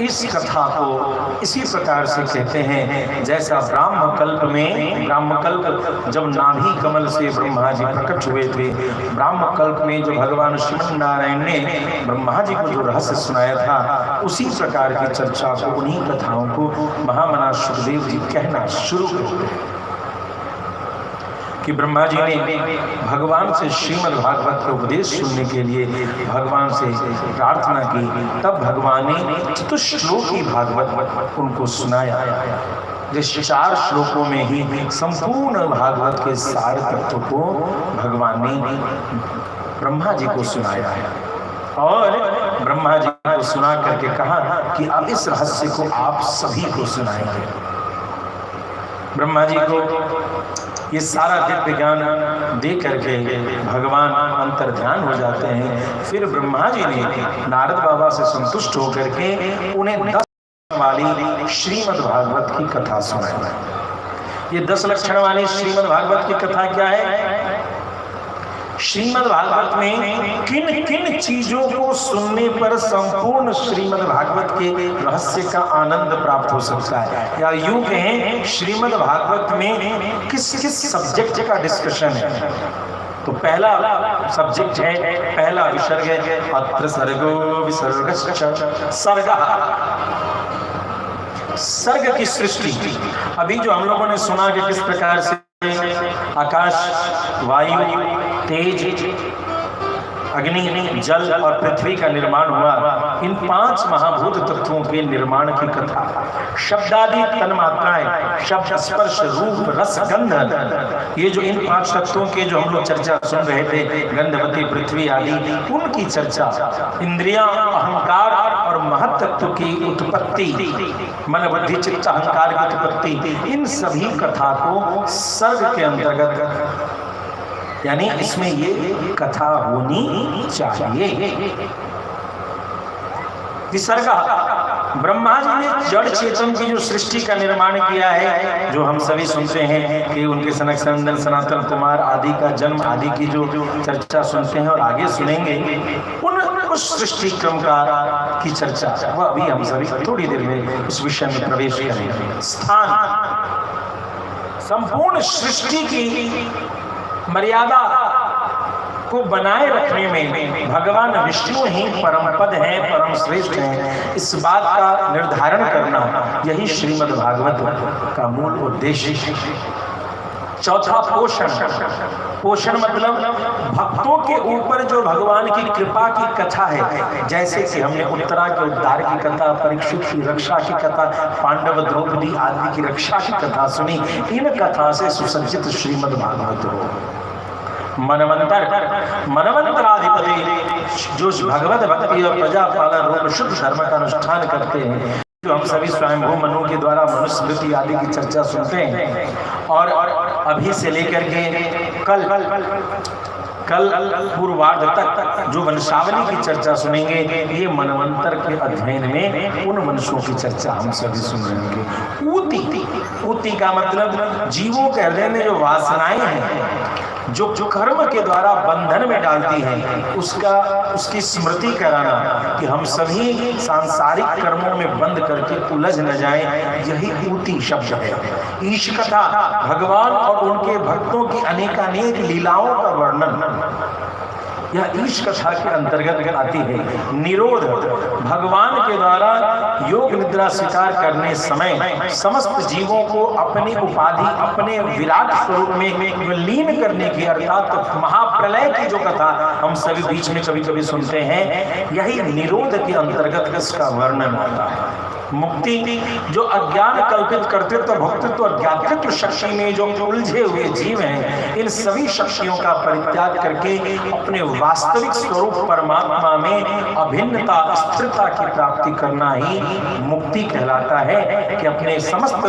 इस कथा को इसी प्रकार से कहते हैं जैसा ब्राह्मकल्प में, ब्राह्मकल्प जब नाभि कमल से ब्रह्मा जी प्रकट हुए थे, ब्राह्मकल्प में जो भगवान श्रीमन नारायण ने ब्रह्मा जी को जो रहस्य सुनाया था, उसी प्रकार की चर्चा को, उन्हीं कथाओं को महामना सुखदेव जी कहना शुरू करते हैं कि ब्रह्मा जी ने भगवान से श्रीमद् भागवत का उपदेश सुनने के लिए भगवान से प्रार्थना की। तब भगवान ने चतुश्लोकी भागवत उनको सुनाया, जिस 4 श्लोकों में ही संपूर्ण भागवत के सार तत्व को भगवान ने ब्रह्मा जी को सुनाया है और ब्रह्मा जी को सुना करके कहा कि अब इस रहस्य को आप सभी को सुनाएंगे। ब्रह्मा जी को ये सारा दिव्य ज्ञान दे करके भगवान अंतर ध्यान हो जाते हैं। फिर ब्रह्मा जी ने नारद बाबा से संतुष्ट होकर के उन्हें 10 वाली श्रीमद् भागवत की कथा सुनाई। ये 10 लक्षण वाली श्रीमद् भागवत की कथा क्या है? श्रीमद् भागवत में किन किन चीजों को सुनने पर संपूर्ण श्रीमद् भागवत के रहस्य का आनंद प्राप्त हो सकता है, या यूं कहें श्रीमद् भागवत में किस किस सब्जेक्ट का डिस्कशन है। तो पहला सब्जेक्ट है, पहला विसर्ग है, अत्र सर्गो विसर्गश्च सर्ग, सर्ग की सृष्टि। अभी जो हम लोगों ने सुना कि किस प्रकार से आकाश, वायु, तेज, अग्नि, जल और पृथ्वी का निर्माण हुआ, इन 5 महाभूत तत्वों के निर्माण की कथा। शब्दादि तन्मात्राएं, शब्द, स्पर्श, रूप, रस, गंध, ये जो इन 5 तत्वों के जो हम लोग चर्चा सुन रहे थे, गंधवती, पृथ्वी आदि, उनकी चर्चा, इंद्रियां, अहंकार और महत तत्व की उत्पत्ति, मन, बुद्धि, चित्त, अहंकार की उत्पत्ति, इन सभी कथा को सर्ग के अंतर्गत, यानी इसमें ये कथा होनी चाहिए। विसर्ग, ब्रह्मा जी ने जड़ चेतन की जो सृष्टि का निर्माण किया है, जो हम सभी सुनते हैं कि उनके सनक सनंदन सनातन कुमार आदि का जन्म आदि की जो चर्चा सुनते हैं और आगे सुनेंगे, उस सृष्टि क्रम की चर्चा वह अभी हम सभी थोड़ी देर में उस विषय में प्रवेश करेंगे। स्थान, संपूर्ण सृष्टि की मर्यादा को बनाए रखने में भगवान विष्णु ही परम पद हैं, परम श्रेष्ठ हैं, इस बात का निर्धारण करना यही श्रीमद् भागवत का मूल उद्देश्य है। चौथा, पोषण। पोषण मतलब भक्तों के ऊपर जो भगवान की कृपा की कथा है, जैसे कि हमने उत्तरा के उद्धार की कथा, परीक्षित की रक्षा की कथा, पांडव द्रौपदी आदि की रक्षा की कथा सुनी, इन कथा से सुसज्जित श्रीमद् भागवत हो। मनवंतराधिपति जो भगवत भक्ति और प्रजा पालन रूप शुद्ध धर्म का अनुष्ठान करते हैं, जो हम सभी स्वयंभू मनु के द्वारा मनुस्मृति आदि की चर्चा सुनते हैं, और अभी से लेकर के कल पूर्वार्ध तक जो वंशावली की चर्चा सुनेंगे, ये मनवंतर के अध्ययन में उन वंशों की चर्चा हम सभी सुन रहेंगे। ऊति का मतलब जीवों के हृदय में जो वासनाएं हैं, जो कर्म के द्वारा बंधन में डालती हैं, उसकी स्मृति कराना कि हम सभी सांसारिक कर्मों में बंद करके उलझ न जाएं, यही ऊति शब्द है। ईश कथा, भगवान और उनके भक्तों की अनेकानेक लीलाओं का वर्णन, यह ईश कथा के अंतर्गत आती है। निरोध, भगवान के द्वारा योग निद्रा स्वीकार करने समय समस्त जीवों को अपनी उपाधि, अपने विराट स्वरूप में लीन करने की, अर्थात महाप्रलय की जो कथा हम सभी बीच में कभी कभी सुनते हैं, यही निरोध के अंतर्गत इसका वर्णन आता है। मुक्ति, जो अज्ञान कल्पित कर्तृत्व, भोक्तृत्व और ज्ञातृत्व शक्ति में जो उलझे हुए जीव हैं, इन सभी शक्तियों का परित्याग करके अपने वास्तविक स्वरूप परमात्मा में अभिन्नता, स्थिरता की प्राप्ति करना ही मुक्ति कहलाता है। कि अपने समस्त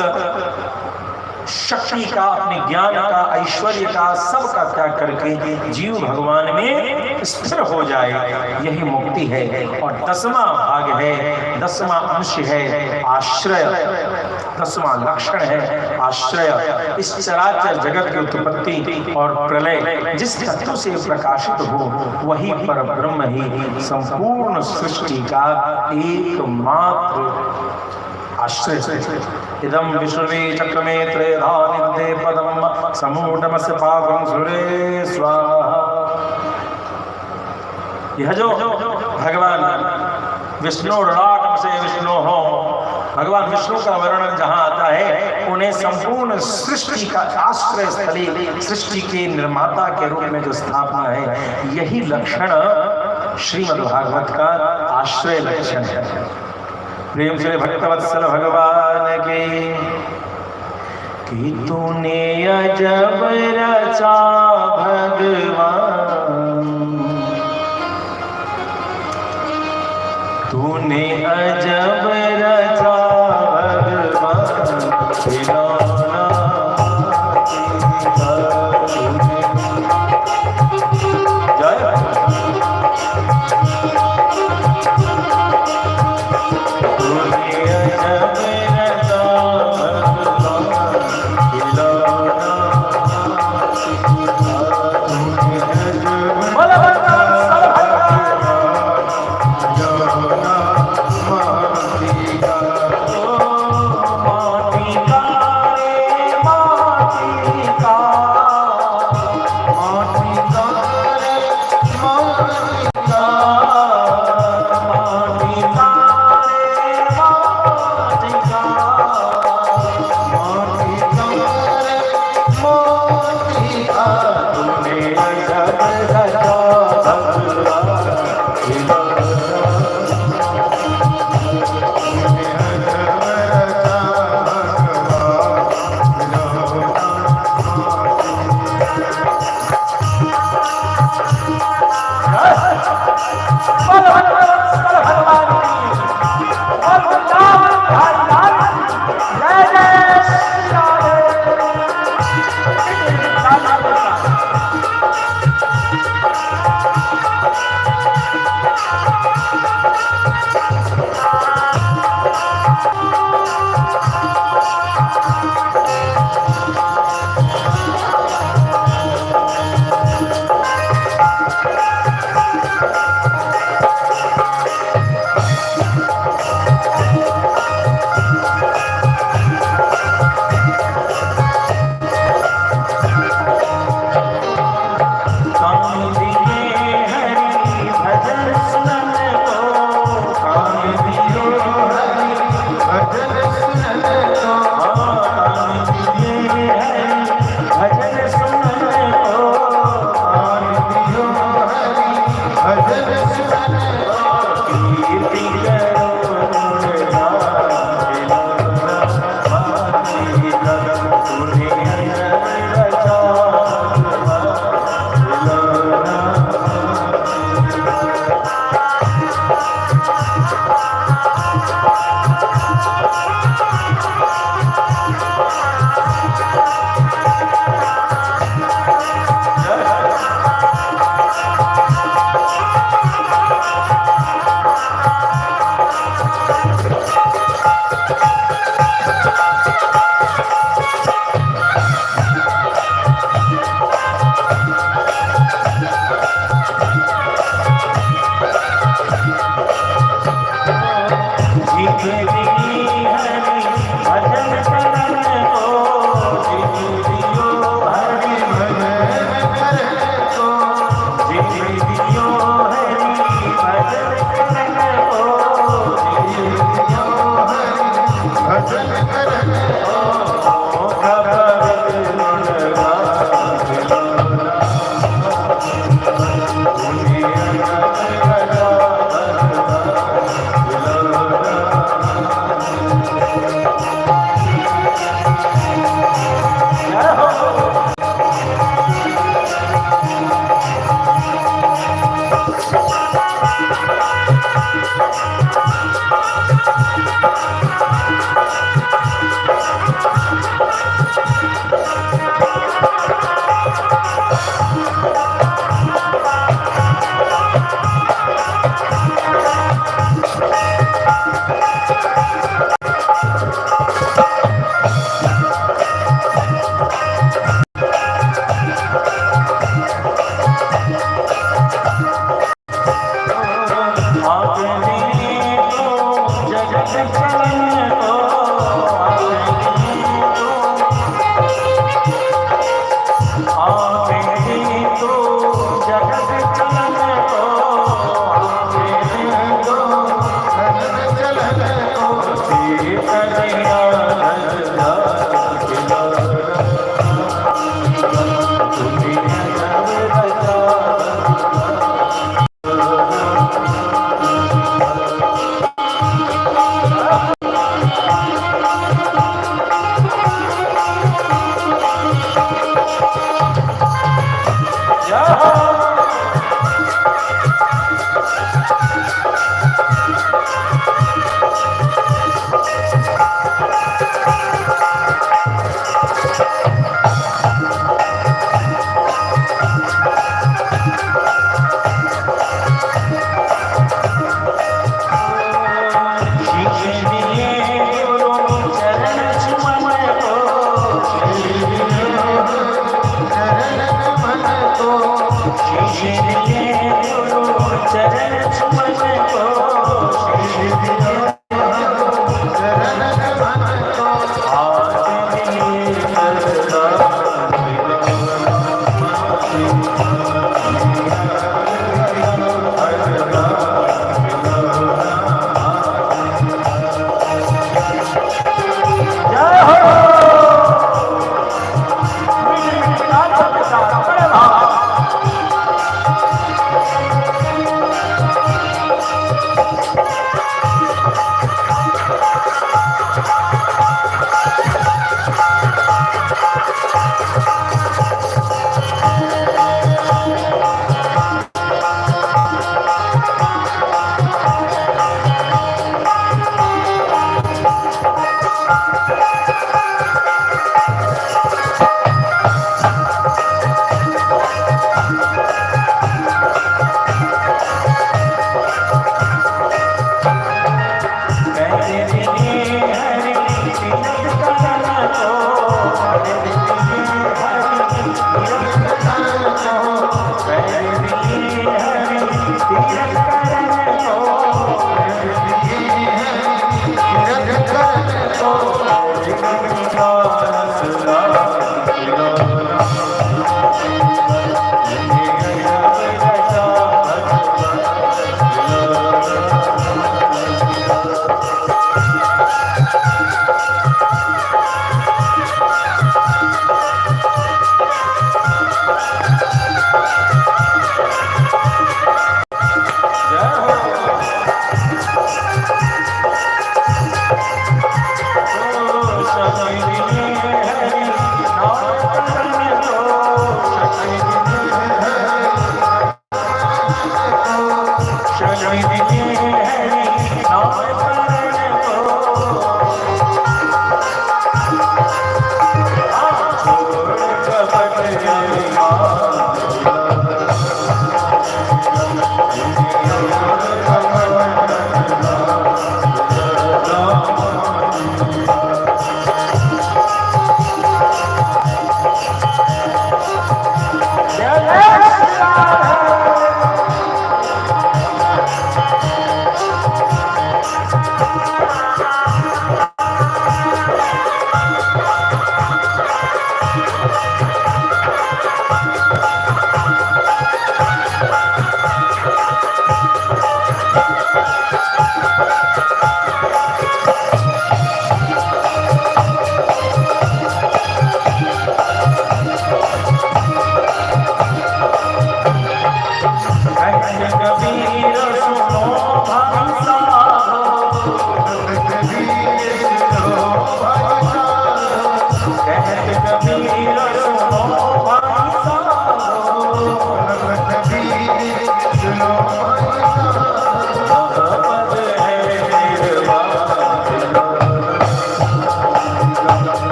शक्ति का, अपने ज्ञान का, ऐश्वर्य का, सब का त्याग करके जीव भगवान में स्थिर हो जाए, यही मुक्ति है। और 10वां भाग है, 10वां अंश है आश्रय, 10वां लक्षण है आश्रय। इस चराचर जगत की उत्पत्ति और प्रलय जिस तत्व से प्रकाशित हो, वही पर ब्रह्म ही संपूर्ण सृष्टि का एकमात्र आश्रय। इदं विश्वे चक्रमे त्रयधानिर्दे पदम समूढ़मस्य पावं सुरे स्वाहा। यह जो भगवान विष्णु राग से विष्णु हो, भगवान विष्णु का वर्णन जहाँ आता है, उन्हें संपूर्ण सृष्टि का आश्रय स्थली, सृष्टि के निर्माता के रूप में जो स्थापना है, यही लक्षण श्रीमद् भागवत का आश्रय लक्षण है। प्रेम से भक्तवत्सल भगवान के कि तूने अजब रचा भगवान, तूने अजब रचा भगवान खिलौना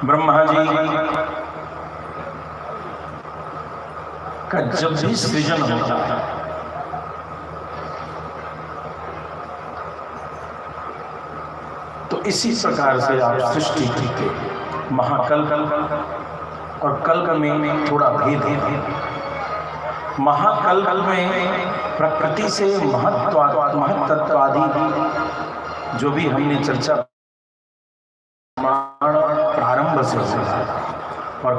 ब्रह्मा जी का जब भी सृजन होता है तो इसी प्रकार से आप सृष्टि के महाकल और कल्प में थोड़ा भेद है। महाकल्प में प्रकृति से महत्त्वादी जो भी हमने चर्चा प्रारंभ से और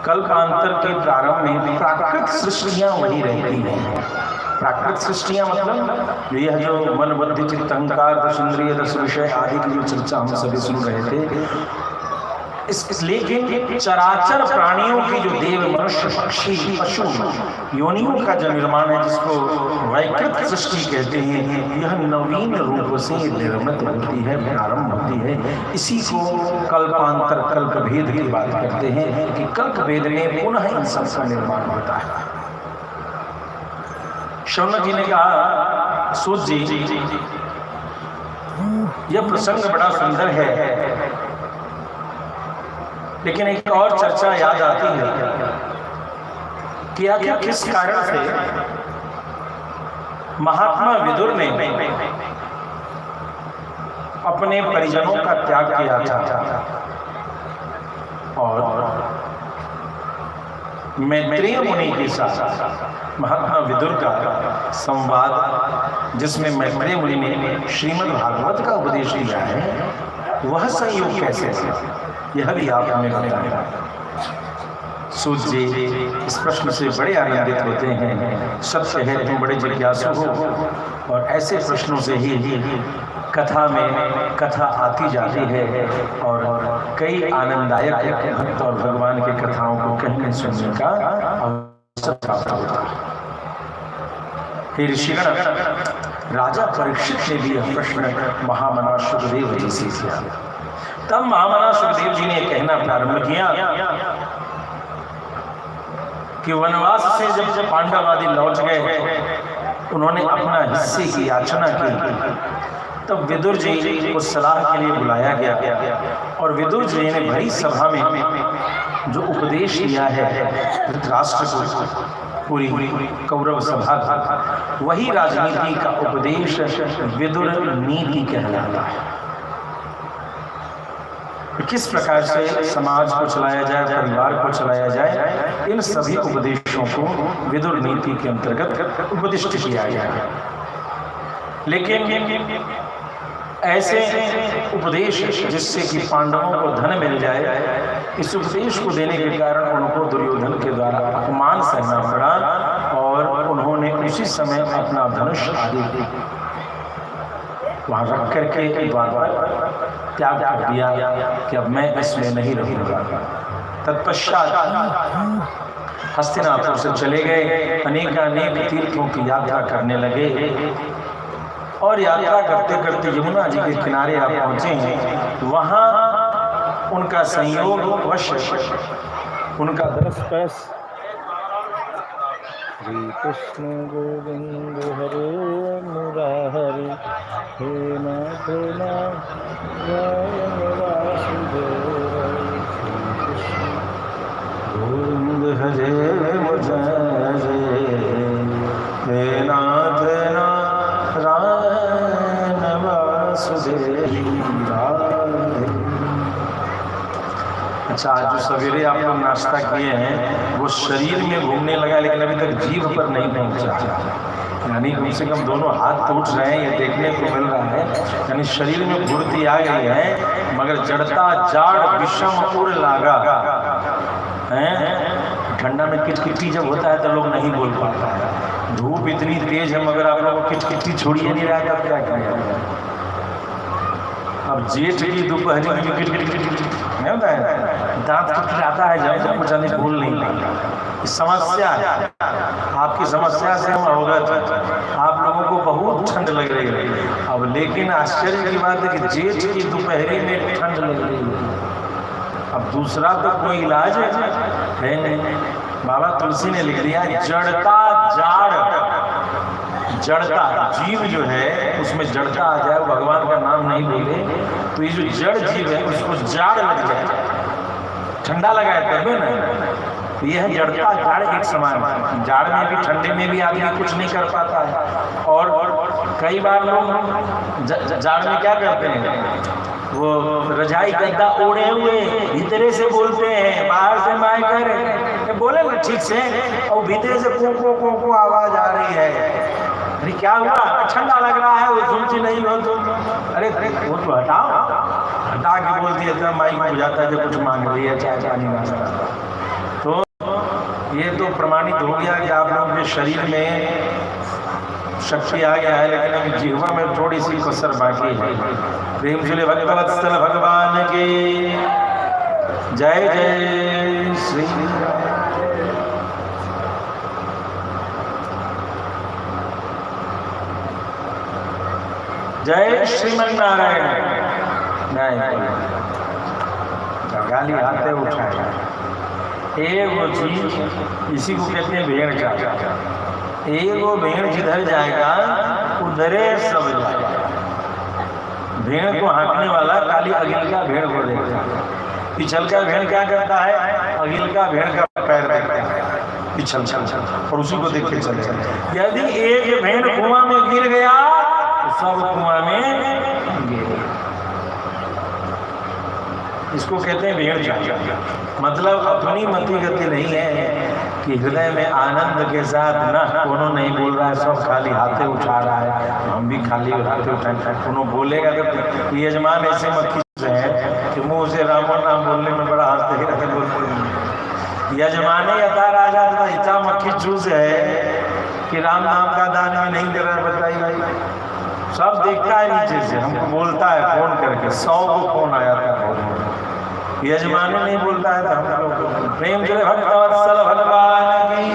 कल्पांतर के प्रारंभ में प्राकृत सृष्टियां वही रहती हैं। प्राकृत सृष्टियां मतलब यह जो मन बुद्धि चित्त अहंकार दस इंद्रिय दस विषय आदि की जो चर्चा हम सभी सुन रहे थे, लेकिन चराचर प्राणियों की जो देव मनुष्य पक्षी पशु योनियों का जो निर्माण है, जिसको वैकृत सृष्टि कहते हैं, यह नवीन रूप से निर्मित होती है, प्रारंभ होती है। इसी को कल्पांतर कल्प भेद की बात करते हैं कि कल्प भेद में पुनः इन सब का निर्माण होता है। शौनक जी ने कहा, सूत जी यह प्रसंग बड़ा सुंदर है, लेकिन एक और चर्चा याद आती है कि आखिर किस कारण से महात्मा विदुर ने अपने परिजनों का त्याग किया था और मैत्रेय मुनि के साथ महात्मा विदुर का संवाद, जिसमें मैत्रेय मुनि ने श्रीमद् भागवत का उपदेश दिया है, वह संयोग कैसे है, यह भी आप हमें बताएं। सूत जी इस प्रश्न से बड़े आनंदित होते हैं। सत्य है तुम बड़े जिज्ञासु हो, और ऐसे प्रश्नों से ही कथा में कथा आती जाती है और कई आनंददायक भक्त और भगवान की कथाओं को कहने सुनने का अवसर प्राप्त होता है। हे ऋषिगण, राजा परीक्षित ने भी यह प्रश्न महामना सुखदेव जी से किया। तब महामना सुखदेव जी ने कहना प्रारंभ किया कि वनवास से जब पांडव आदि लौट गए, उन्होंने अपना हिस्से की याचना की, तब विदुर जी को सलाह के लिए बुलाया गया और विदुर जी ने भरी सभा में जो उपदेश दिया है धृतराष्ट्र को, पूरी कौरव सभा का, वही राजनीति का उपदेश विदुर नीति कहलाता है। किस प्रकार से समाज को चलाया जाए, परिवार को चलाया जाए, इन सभी उपदेशों को विदुर नीति के अंतर्गत उपदिष्ट किया गया है। लेकिन ऐसे उपदेश जिससे कि पांडवों को धन मिल जाए, इस उपदेश को देने के कारण उनको दुर्योधन के द्वारा अपमान सहना पड़ा और उन्होंने उसी समय अपना धनुष आदि वहां रख करके द्वार पर त्याग कर दिया कि अब मैं इसमें नहीं रहूंगा। तत्पश्चात हस्तिनापुर से चले गए, अनेक तीर्थों की यात्रा करने लगे और यात्रा करते करते यमुना जी के किनारे आप पहुंचे हैं। वहां उनका संयोग वश उनका दरस श्री कृष्ण गोविंद हरे मुरारी, हे नाथ नारायण वासुदेव, श्री कृष्ण गोविंद हरे मुरारी, हे नाथ नारायण वासुदेव। अच्छा, आज जो सवेरे आप लोग नाश्ता किए हैं वो शरीर में घूमने लगा, लेकिन अभी तक जीभ पर नहीं पहुंचा। यानी कम से कम दोनों हाथ टूट रहे हैं, ये देखने को मिल रहा है। यानी शरीर में फुर्ती आ गई है, मगर जड़ता जाड़ विषम उड़ लागा है। ठंडा में किटकिटी जब होता है तो लोग नहीं बोल पाता है। धूप इतनी तेज है मगर आप लोगों को किटकिटी छोड़िए नहीं रहा है, तब क्या करें। अब जेठ की दोपहरी में नहीं होता है, दांत खटखटाता है जब कुछ आदमी बोल नहीं पाता। समस्या है, आपकी समस्या से हम अवगत, आप लोगों को बहुत ठंड लग रही है। अब लेकिन आश्चर्य की बात है कि जेठ की दोपहरी में ठंड लग रही है। अब दूसरा तो कोई इलाज है नहीं। बाबा तुलसी ने लिख दिया, जड़ता जाड़, जड़ता जीव जो है उसमें जड़ता आ जाए, भगवान का नाम नहीं बोले तो ये जो जड़ जीव है उसको जाड़ लग जाए, ठंडा लगा है तब ना। यह जड़ता जाड़ एक समान है। जाड़ में भी ठंडे में भी आदमी कुछ नहीं कर पाता है। और कई बार लोग जाड़ में क्या करते हैं, वो रजाई गद्दा ओढ़े हुए भीतरे से बोलते हैं, बाहर से माय कर बोले ना ठीक से, और भीतरे से को आवाज आ रही है। अरे क्या हुआ, ठंडा लग रहा है, वो सुनती नहीं हो तो। अरे वो तो हटाओ, हटा के बोलती है तो माइक बुझाता है, कुछ मांग रही है, चाय पानी नाश्ता। तो ये तो प्रमाणित हो गया कि आप लोगों के शरीर में शक्ति आ गया है, लेकिन अभी जीवा में थोड़ी सी कसर बाकी है। प्रेम से भक्तवत्सल भगवान की जय जय श्री जय श्रीमन नारायण। गाली हाथे उठाए, एक वो चीज इसी को कहते हैं भेड़ जाएगा। एक वो भेड़ जिधर जाएगा उधरे सब जाएगा। भेड़ को हाँकने वाला काली अगिल का भेड़ को देखता है, पिछल का भेड़ क्या करता है, अगिल का भेड़ का पैर देखता है पिछल और उसी को देख के चले जाते। यदि एक भेड़ कुआं में गिर गया तो सब कुआं में गिर गया। इसको कहते हैं भेड़ जाएगा। मतलब अपनी मति गति नहीं है कि हृदय में आनंद के साथ ना कोनो नहीं बोल रहा है, सब खाली हाथे उठा रहा है, हम भी खाली हाथे उठाए। कोनो बोलेगा तो यजमान ऐसे मक्खी है कि मुंह से राम और नाम बोलने में बड़ा हंसते रहते बोलते। यजमाने यथा राजा था, इतना मक्खी चूस है कि राम नाम का दान में नहीं दे रहा है। बताइए भाई, सब देखता है नीचे से, हमको बोलता है फोन करके, 100 को फोन आया था, यजमान नहीं बोलता है तो हम लोग। प्रेम से भक्तवत्सल भगवान की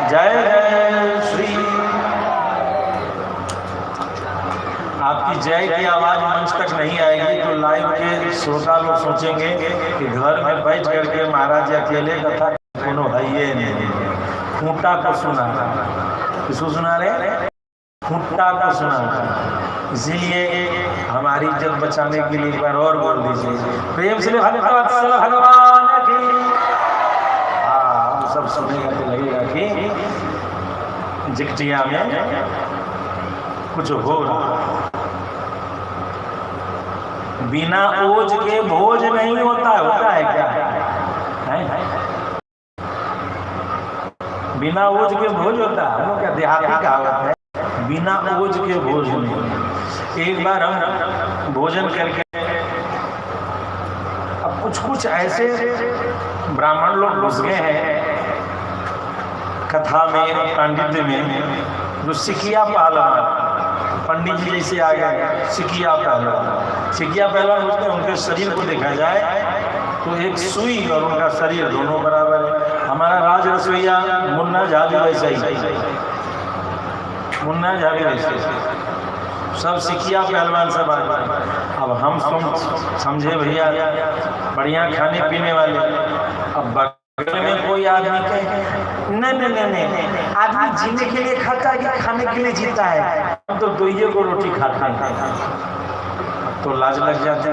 जय जय श्री। आपकी जय की आवाज मंच तक नहीं आएगी तो लाइव के श्रोता लोग सोचेंगे कि घर में बैठ करके महाराज जी अकेले कथा कोनो है ये नहीं। खूंटा को सुना, किसको सुना रहे? खूंटा को सुना। इसीलिए हमारी इज्जत बचाने के लिए एक बार और बोल दीजिए, प्रेम से भक्तवत्सल भगवान की। हाँ, हम सब सुनेगा तो लगेगा कि जिकटिया में कुछ हो रहा। बिना ओज के भोज नहीं होता है क्या? है? बिना ओज के भोज होता है? हम लोग क्या देहाती कहावत है, बिना ओज के भोज नहीं। एक बार हम भोजन करके, अब कुछ ऐसे ब्राह्मण लोग घुस गए हैं कथा में, पांडित्य में, जो सिकिया पहलवान, पंडित जी जैसे आ गए सिकिया पहलवान। सिकिया पहलवान उसने उनके शरीर को देखा जाए तो एक सुई और उनका शरीर दोनों बराबर है। हमारा राज रसोईया मुन्ना झा भी वैसा ही, मुन्ना झा भी वैसे, सब सिकिया पहलवान सब आ गए। अब हम समझे भैया बढ़िया खाने पीने वाले, अब बगल में कोई आदमी कहे नहीं, आदमी जीने के लिए खाता है कि खाने के लिए जीता है? हम तो 2 को रोटी खाता है। तो लाज लग जाती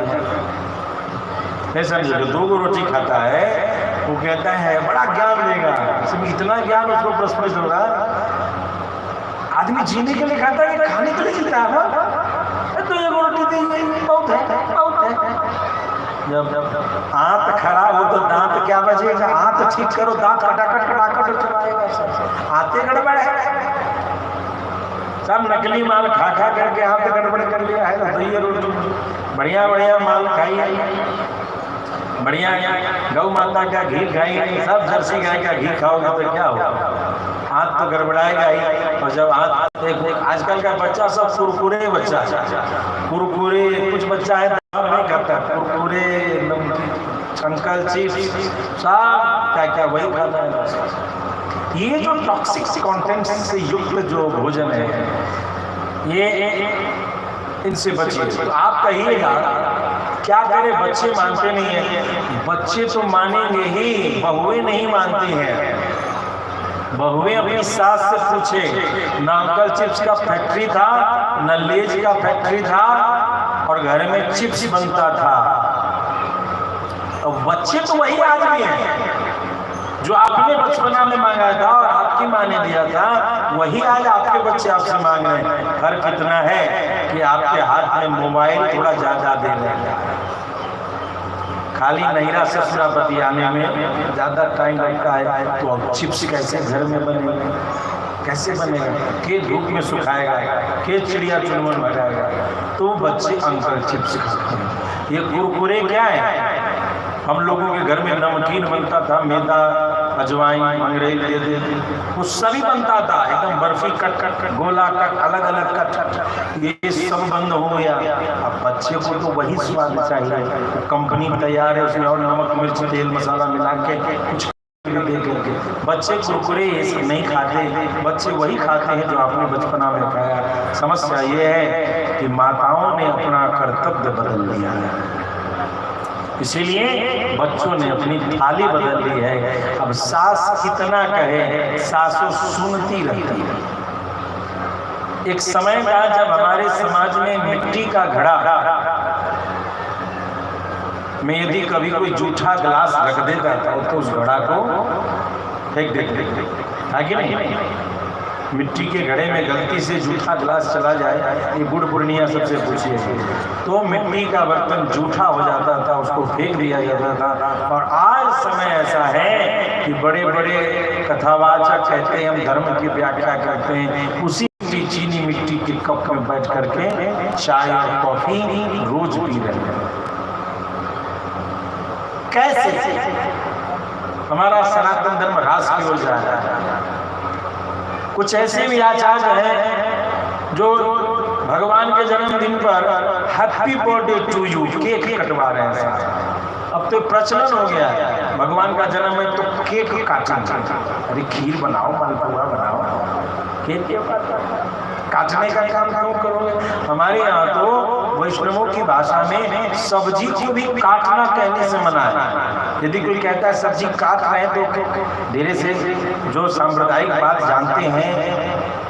है, समझे 2 को रोटी खाता है, वो कहता है बड़ा ज्ञान देगा, इतना ज्ञान उसको प्रस्फुटित होगा। आदमी जीने के लिए खाता है कि खाने के लिए जीता है? तो ये रोटी दी बहुत है। जब आंत खराब हो तो दांत क्या बचेगा? आंत ठीक करो, दांत कटाकट चलाएगा। आंतें गड़बड़ है, सब नकली माल खा करके आंत गड़बड़ कर लिया है। तो ये रोटी बढ़िया माल खाई, बढ़िया गौ माता का घी खाई, सब जर्सी गाय का घी खाओगे तो क्या होगा? हाथ तो गड़बड़ाएगा ही। और जब हाथ, आजकल का बच्चा सब कुरकुरे बच्चा, कुरकुरे, कुछ बच्चा है नहीं खाता, कुरकुरे, अंकल चिप्स, सब क्या वही खाता है। ये जो टॉक्सिक कंटेंट से युक्त जो भोजन है, ये इनसे बचिए। तो आप कहिएगा क्या करे, बच्चे मानते नहीं है। बच्चे तो मानेंगे ही, बहुएं नहीं मानती हैं। बहुएं अपनी सास से पूछे, ना अंकल चिप्स का फैक्ट्री था, न लेज का फैक्ट्री था, और घर में चिप्स बनता था। और बच्चे तो वही आदमी हैं जो आपने बचपना में मांगा था और आपकी माँ ने दिया था, वही आज आपके बच्चे आपसे मांग रहे हैं। फर्क इतना है कि आपके हाथ में मोबाइल थोड़ा ज्यादा दे रहे हैं। खाली नैरा ससुरा बतियाने में ज्यादा टाइम लगता है, तो अब चिप्स कैसे घर में बनेगा? कैसे बनेगा? के धूप में सुखाएगा, के चिड़िया चुनमुन बनाएगा? तो बच्चे अंकल चिप्स खाते हैं। ये कुरकुरे क्या है? हम लोगों के घर में नमकीन बनता था, मैदा अजवाइन अंग्रेज दे देते, वो सभी बनता था एकदम बर्फी कट कट कट, गोला कट, अलग अलग कट, ये सब बंद हो गया। अब बच्चे को तो वही स्वाद चाहिए, कंपनी तैयार है उसमें और नमक मिर्च तेल मसाला मिला के कुछ बच्चे कुरकुरे ये सब नहीं खाते, बच्चे वही खाते हैं जो आपने बचपना में खाया। समस्या ये है कि माताओं ने अपना कर्तव्य बदल लिया है, इसीलिए बच्चों ने अपनी थाली बदल ली है। अब सास कितना कहे, सासों सुनती रहती है। एक समय था जब हमारे समाज में मिट्टी का घड़ा में यदि कभी कोई जूठा गिलास रख देता था तो उस घड़ा को फेंक देते था कि नहीं। मिट्टी के घड़े में गलती से जूठा गिलास चला जाए, ये गुड़ पूर्णिया सबसे पूछिए, तो मिट्टी का बर्तन जूठा हो जाता था, उसको फेंक दिया जाता था। और आज समय ऐसा है कि बड़े बड़े कथावाचक कहते हैं, हम धर्म की व्याख्या करते हैं, उसी चीनी मिट्टी के कप में बैठ करके चाय और कॉफी रोज पी रहे हैं। कैसे हमारा सनातन धर्म ह्रास की ओर जा रहा है। कुछ ऐसे भी आचार्य हैं जो भगवान के जन्मदिन पर happy birthday to you cake कटवा रहे हैं। अब तो प्रचलन हो गया है, भगवान का जन्म है तो केक काटेंगे। अरे खीर बनाओ, मालपुआ बनाओ, केक काटने का काम क्यों करोगे? हमारे यहाँ तो वैष्णवों की भाषा में सब्जी को भी काटना कहने से मना है। यदि कोई कहता है सब्जी काट रहे हैं तो धीरे से जो सांप्रदायिक बात जानते हैं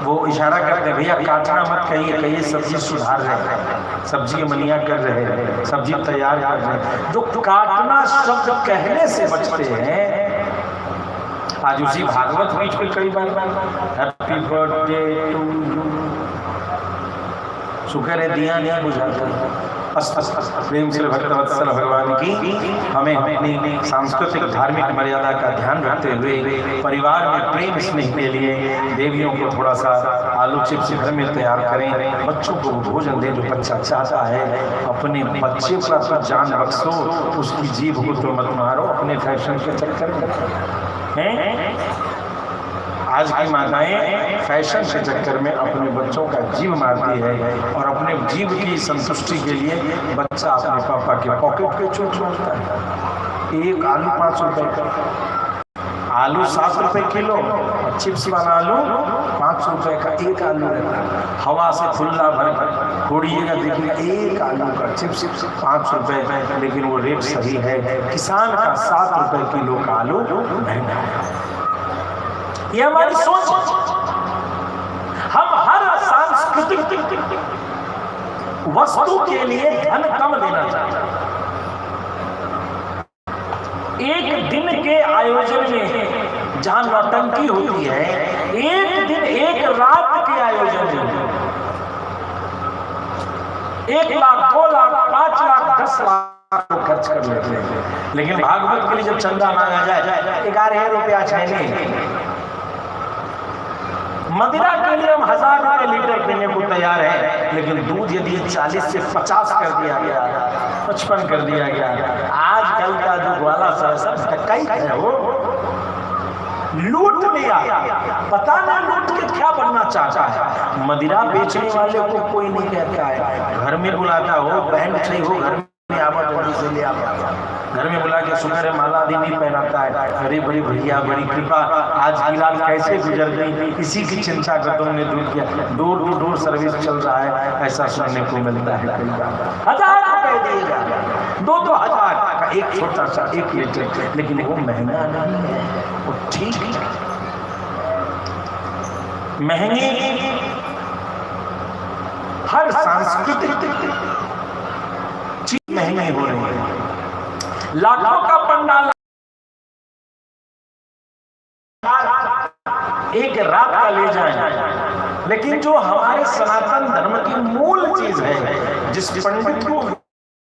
वो इशारा करते हैं, भैया काटना मत कहिए, कहिए सब्जी सुधार रहे हैं, सब्जी मनिया कर रहे हैं, सब्जी तैयार कर रहे हैं। जो काटना शब्द कहने से बचते हैं, आज उसी भागवत बीच में कई बार हैप्पी बर्थडे टू यू, शुक्र है दिया नहीं बुझाता। प्रेम से भक्तवत्सल भगवान की हमें अपनी सांस्कृतिक धार्मिक मर्यादा का ध्यान रखते हुए परिवार में प्रेम स्नेह के लिए देवियों को थोड़ा सा आलू चिप्स घर में तैयार करें, बच्चों को भोजन दें जो बच्चा चाहता है। अपने बच्चे पर तो जान बख्शो, उसकी जीभ को तो मत मारो अपने फैशन के चक्कर में। आज की माताएं फैशन के चक्कर में अपने बच्चों का जीव मारती है और अपने जीव की संतुष्टि के लिए बच्चा अपने पापा के पॉकेट पे चोट मारता है। एक आलू 5 रुपए का, आलू 7 रुपए किलो, चिप्स वाला आलू 5 रुपए का एक आलू रहता है। हवा से खुला भर फोड़िएगा देखिएगा एक आलू का चिप्स 5 रुपए, लेकिन वो रेट सही है। किसान का 7 रुपए किलो का आलू महंगा है। ये हमारी सोच है। हम हर सांस्कृतिक वस्तु के लिए धन कम देना चाहते हैं। एक दिन के आयोजन में जहां नौटंकी होती है, एक दिन एक रात के आयोजन में 1 लाख 2 लाख 5 लाख 10 लाख खर्च कर लेते हैं। लेकिन भागवत के लिए जब चंदा मांगा जाए 11 रुपया चाहिए। मदिरा के लिए हम 1000 रुपए लीटर पीने को तैयार है, लेकिन दूध यदि 40 से 50 कर दिया गया, 55 कर दिया गया, आजकल का जो वाला सब टकाई है वो लूट लिया। पता ना लूट के क्या बनना चाहता है। मदिरा बेचने वाले को कोई नहीं कहता है, घर में बुलाता हो, बहन चाहिए हो, घर में आवाज से ले आता, घर में बुला के सुनर है माला आदि नहीं पहनाता है। अरे बड़ी भैया बड़ी कृपा, आज की रात कैसे गुजर गई, इसी की चिंता का तुमने दूर किया। डोर टू डोर सर्विस चल रहा है, ऐसा सुनने को मिलता है। 1000 रुपए दिएगा, 2-2 हजार का एक छोटा सा 1 लीटर, लेकिन वो महंगा नहीं है, वो ठीक है। महंगी हर सांस्कृतिक चीज महंगी हो रही है। लाखों का पंडाल एक रात का ले जाए, लेकिन जो हमारे सनातन धर्म की मूल चीज है, जिस पंडित को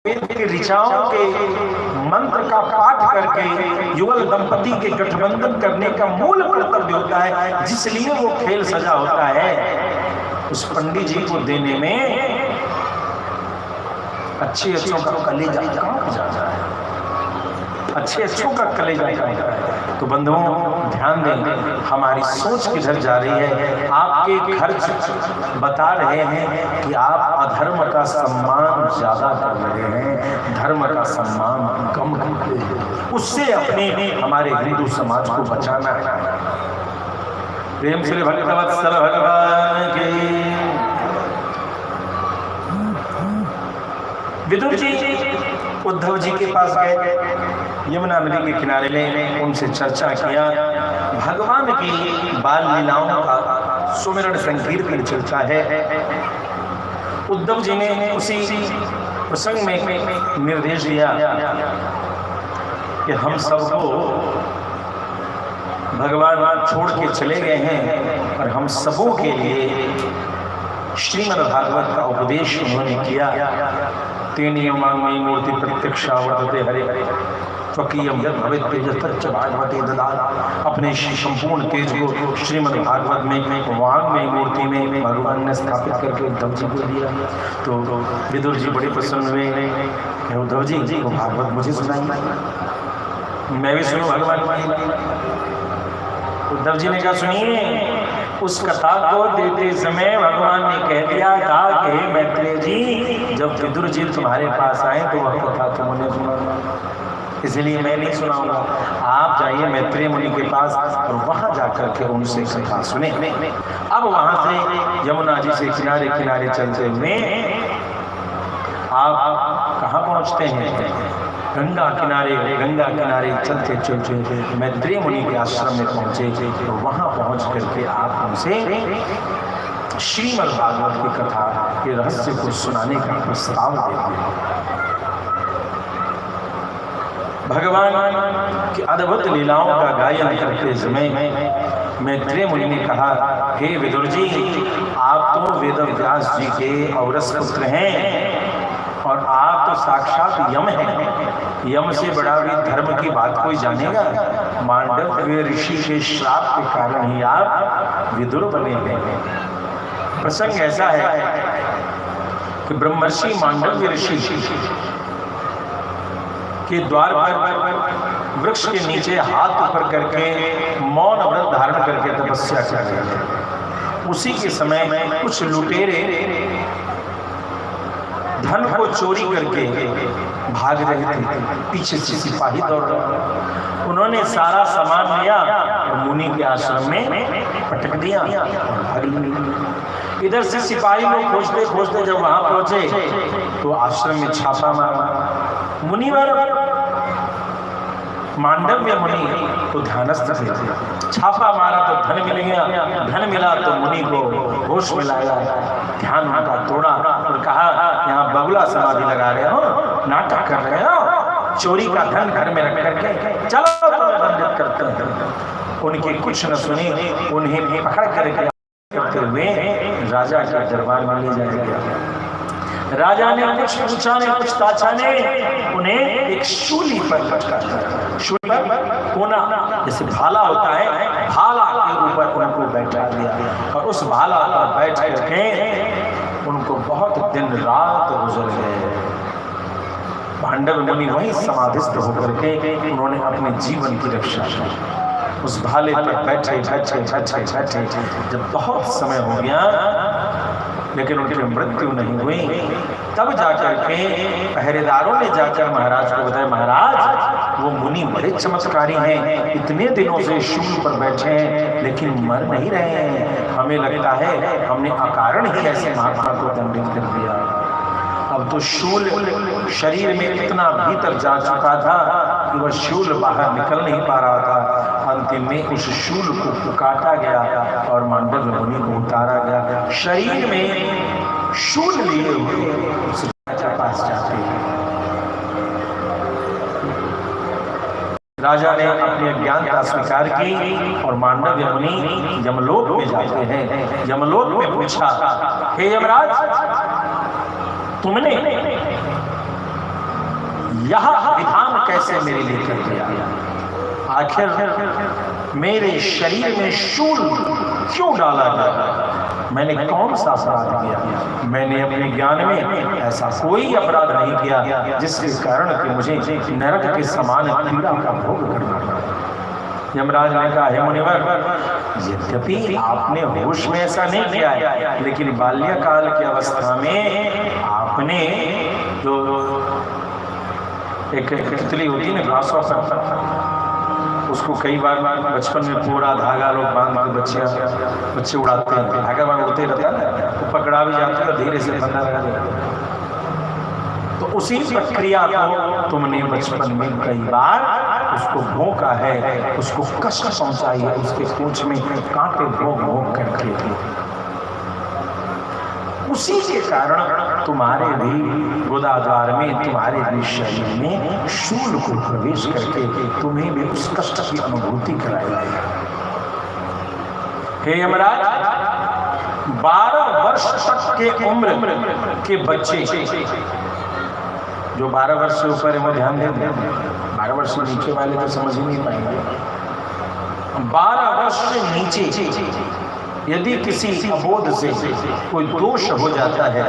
वेद के ऋचाओं के मंत्र का पाठ करके युगल दंपति के गठबंधन करने का मूल कर्तव्य होता है, जिसलिए वो खेल सजा होता है, उस पंडित जी को देने में अच्छे अच्छों का कलेजा कहाँ जाता है, अच्छे अच्छों का कलेजा जाता है। तो बंधुओं, ध्यान दें, हमारी सोच किधर जा रही है। आपके खर्च बता रहे हैं कि आप अधर्म का सम्मान ज्यादा कर रहे हैं, धर्म का सम्मान कम करते हैं। उससे अपने हमारे हिंदू समाज को बचाना है। प्रेम श्री भक्तवत्सल भगवान की। विदुर जी उद्धव जी के पास गए, यमुना नदी के किनारे में उनसे चर्चा किया। भगवान की बाल लीलाओं का सुमिरन संकीर्तन चलता है। उद्धव जी ने उसी प्रसंग में निर्देश दिया कि हम सबको भगवान छोड़ के चले गए हैं और हम सबों के लिए श्रीमद् भागवत का उपदेश उन्होंने किया। तेनीय मांगमयी मूर्ति प्रत्यक्षा वर्तते हरे स्वकीयम यद भवेत् तेजस्तच्च भागवते ददात्। अपने संपूर्ण तेज को श्रीमद् भागवत में वांगमयी मूर्ति में भगवान ने स्थापित करके उद्धव जी को दिया। तो विदुर जी बड़े प्रसन्न हुए। उद्धव जी को भागवत मुझे सुनाइए, मैं भी सुनूं भगवान की। उद्धव जी ने कहा सुनिए। उस कथा को देते समय भगवान ने कह दिया था कि मैत्रेय जी, जब विदुर जी तुम्हारे पास आए तो वह कथा तुमने सुना, इसलिए मैं नहीं सुनाऊंगा। आप जाइए मैत्रेय मुनि के पास और वहां जाकर के उनसे कथा सुने। अब वहां से यमुना जी से किनारे किनारे चलते हुए आप कहाँ पहुंचते हैं? गंगा किनारे चलते चलते मैत्रेय मुनि के आश्रम में पहुंचे। तो वहां पहुंच करके आप उनसे श्रीमद् भागवत की कथा के रहस्य को सुनाने का प्रस्ताव देते। भगवान की अद्भुत लीलाओं का गायन करते समय मैत्रेय मुनि ने कहा, हे विदुर जी, आप तो वेद व्यास जी के औरस पुत्र हैं और आप तो साक्षात यम हैं। यम से बड़ा भी धर्म की बात कोई जानेगा? मांडव्य ऋषि के श्राप के कारण ही आप विदुर बने हैं। प्रसंग ऐसा है कि ब्रह्मर्षि मांडव्य ऋषि के द्वार पर वृक्ष के नीचे हाथ ऊपर करके मौन व्रत धारण करके तपस्या कर रहे थे। उसी के समय में कुछ लुटेरे धन को चोरी करके भाग रहे थे। पीछे से सिपाही दौड़ रहे। उन्होंने सारा सामान लिया और मुनि के आश्रम में पटक दिया और भाग लिए। इधर से सिपाही लोग खोजते खोजते जब वहां पहुंचे तो आश्रम में छापा मारा। मुनिवर मांडव्य मुनि तो ध्यानस्थ थे। छापा मारा तो धन मिल गया। धन मिला तो मुनि को होश में लाया, ध्यान उनका तोड़ा और कहा, यहाँ बगुला समाधि लगा रहे हो, नाटक कर रहे हो, चोरी का धन घर में रख करके चलो दंडित करते हैं। उनकी कुछ न सुनी, उन्हें पकड़ करते हुए राजा के दरबार में ले जाया गया। राजा ने कुछ पूछा ने कुछ ताछा ने उन्हें एक शूली पर लटका दिया। शूली पर कोना जैसे भाला होता है, भाला के ऊपर उनको बैठा दिया और उस भाला पर बैठ करके उनको बहुत दिन रात गुजर गए। पांडव मुनि वहीं समाधिस्थ होकर के उन्होंने अपने जीवन की रक्षा की। उस भाले पर बैठे जब बहुत समय हो गया लेकिन उनकी मृत्यु नहीं हुई, तब जाकर के पहरेदारों ने जाकर महाराज को बताया, महाराज वो मुनि बड़े चमत्कारी हैं, इतने दिनों से शूल पर बैठे हैं लेकिन मर नहीं रहे हैं। हमें लगता है हमने अकारण ही ऐसे महात्मा को दंडित कर दिया। अब तो शूल शरीर में इतना भीतर जा चुका था कि वह शूल बाहर निकल नहीं पा रहा था। अंतिम में उस शूल को काटा गया और मांडव्य मुनि को उतारा गया। शरीर में शूल लिए हुए उस राजा पास जाते हैं। राजा ने अपनी अज्ञानता स्वीकार की और मांडव्य मुनि यमलोक में जाते हैं। यमलोक में पूछा, हे यमराज, तुमने यह विधान कैसे मेरे लिए कर दिया? आखिर मेरे शरीर में शूल क्यों डाला गया? मैंने कौन सा अपराध किया? मैंने अपने ज्ञान में ऐसा कोई अपराध नहीं किया जिसके कारण कि मुझे नरक के समान पीड़ा का भोग करना पड़ा। यमराज ने कहा, हे मुनिवर, यद्यपि आपने होश में ऐसा नहीं किया है, लेकिन बाल्यकाल की अवस्था में आपने जो एक तितली होती है ना, ग्रासहॉपर, उसको कई बार बचपन में पूरा धागा लोग बांध के बच्चे उड़ाते हैं, धागा बार उड़ते रहता है, तो पकड़ा भी जाता है, धीरे से बंधा रह जाता है। तो उसी प्रक्रिया को तुमने बचपन में कई बार उसको भोंका है, उसको कष्ट पहुंचाई है, उसके पूंछ में कांटे भोंक भोंक करके। उसी के कारण तुम्हारे भी गोदाद्वार में, तुम्हारे भी शरीर में शूल को प्रवेश करके तुम्हें भी उस कष्ट की अनुभूति कराई। हे यमराज, 12 वर्ष तक के उम्र के बच्चे, जो 12 वर्ष से ऊपर है वो ध्यान देते हैं, 12 वर्ष से नीचे वाले तो समझ ही नहीं पाएंगे। 12 वर्ष से नीचे यदि किसी अबोध से कोई दोष हो जाता है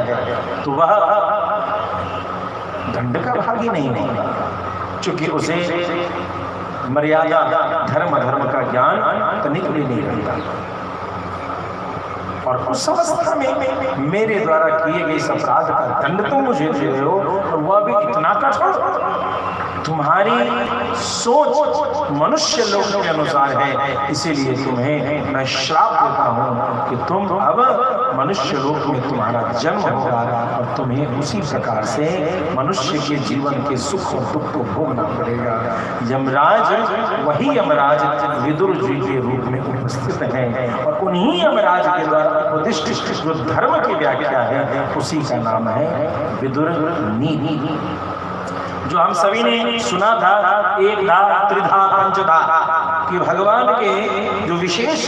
तो वह दंड का भागी नहीं होगा, क्योंकि उसे मर्यादा धर्म का ज्ञान तनिक भी नहीं रहता। और उस अवस्था में मेरे द्वारा किए गए इस अपराध का दंड तो मुझे दे रहे हो, और वह भी इतना कठोर। तुम्हारी सोच मनुष्य लोग के अनुसार है, इसीलिए तुम्हें मैं श्राप देता हूं कि तुम अब मनुष्य लोक में तुम्हारा जन्म होगा और तुम्हें उसी प्रकार से मनुष्य के जीवन के सुख और दुख को भोगना पड़ेगा। यमराज वही यमराज विदुर जी के रूप में उपस्थित हैं, और उन्हीं यमराज के द्वारा उपदिष्ट जो धर्म की व्याख्या है उसी का नाम है विदुर नीति, जो हम सभी ने सुना था, एक धा त्रिधा पंचधा, कि भगवान के जो विशेष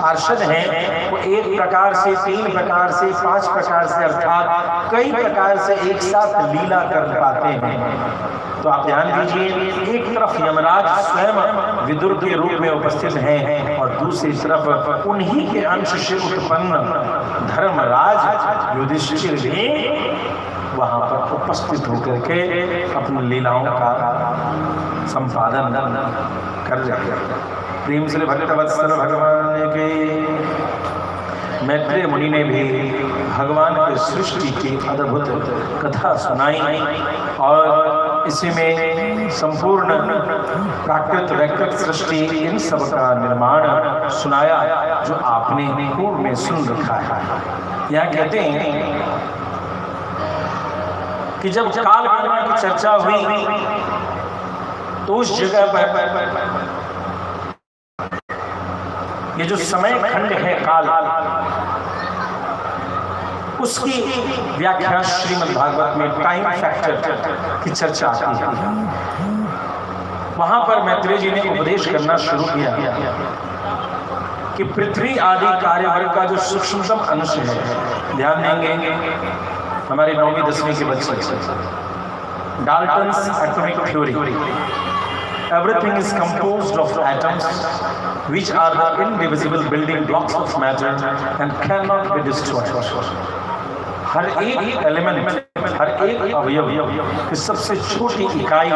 पार्षद हैं वो एक प्रकार से, 3 प्रकार से, 5 प्रकार से, अर्थात कई प्रकार से एक साथ लीला कर पाते हैं। तो आप ध्यान दीजिए, एक तरफ यमराज स्वयं विदुर के रूप में उपस्थित हैं, और दूसरी तरफ उन्हीं के अंश से उत्पन्न धर्मराज युधिष्ठिर भी वहां पर उपस्थित होकर के अपनी लीलाओं का संपादन कर रहे हैं। प्रेम से भक्तवत्सल भगवान के मैत्रेय मुनि ने भी भगवान की सृष्टि की अद्भुत कथा सुनाई, और इसी में संपूर्ण प्राकृत वैकृत सृष्टि इन सब का निर्माण सुनाया, जो आपने पूर्व में सुन रखा है। यहाँ कहते हैं कि जब काल गणना की चर्चा हुई तो उस जगह पर ये जो समय खंड है काल, उसकी व्याख्या श्रीमद् भागवत में टाइम फैक्टर की चर्चा आती है। वहां पर मैत्रेय जी ने उपदेश करना शुरू किया कि पृथ्वी आदि कार्यवर्ग का जो सूक्ष्मतम अंश है, ध्यान देंगे हमारे 9वीं 10वीं के बच्चे, Dalton's atomic theory, everything is composed of atoms which are the indivisible building blocks of matter and cannot be destroyed. हर एक एलिमेंट, हर एक अवयव की सबसे छोटी इकाई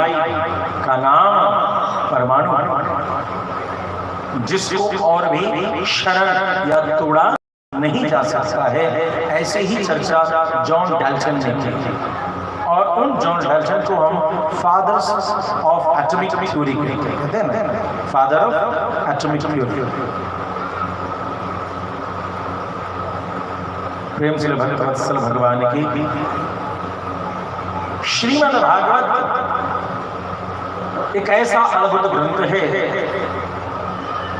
का नाम परमाणु, जिसको और भी क्षरण या तोड़ा नहीं जा सकता है। ऐसे ही चर्चा जॉन डाल्टन ने की, और उन जॉन डाल्टन को हम फादर्स ऑफ एटॉमिक थ्योरी कहते हैं ना, फादर ऑफ एटॉमिक थ्योरी। प्रेम से भक्तवत्सल भगवान की श्रीमद् भागवत एक ऐसा अद्भुत ग्रंथ है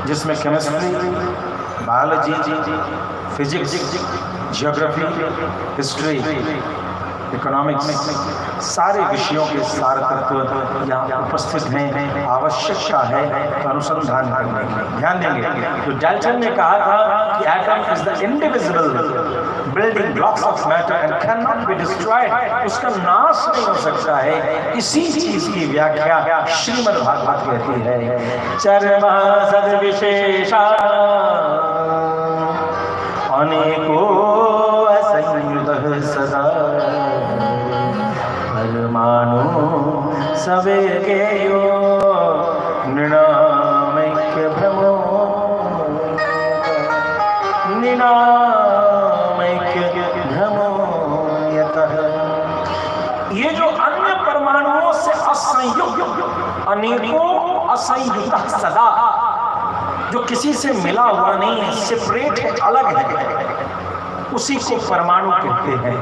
जिसमें chemistry, biology, physics, geography, history, economics, सारे विषयों के सार तत्व यहाँ उपस्थित हैं। आवश्यकता है अनुसंधान करने की। ध्यान देंगे, तो डाल्टन ने कहा था कि atom is the indivisible building blocks of matter and can not be destroyed, उसका नाश नहीं हो सकता है। इसी चीज की व्याख्या श्रीमद् भागवत कहती है, चरमा सद विशेषा अनेको असंयुतः सदा परमाणु सवेकेयो नृणामैक्य अनैक्य भ्रमो निनामैक्य भ्रमो यतः। ये जो अन्य परमाणुओं से असंयुक्त, अनेकों असंयुक्त सदा, जो किसी से मिला हुआ नहीं है, सेपरेट है, अलग है, उसी को परमाणु कहते हैं।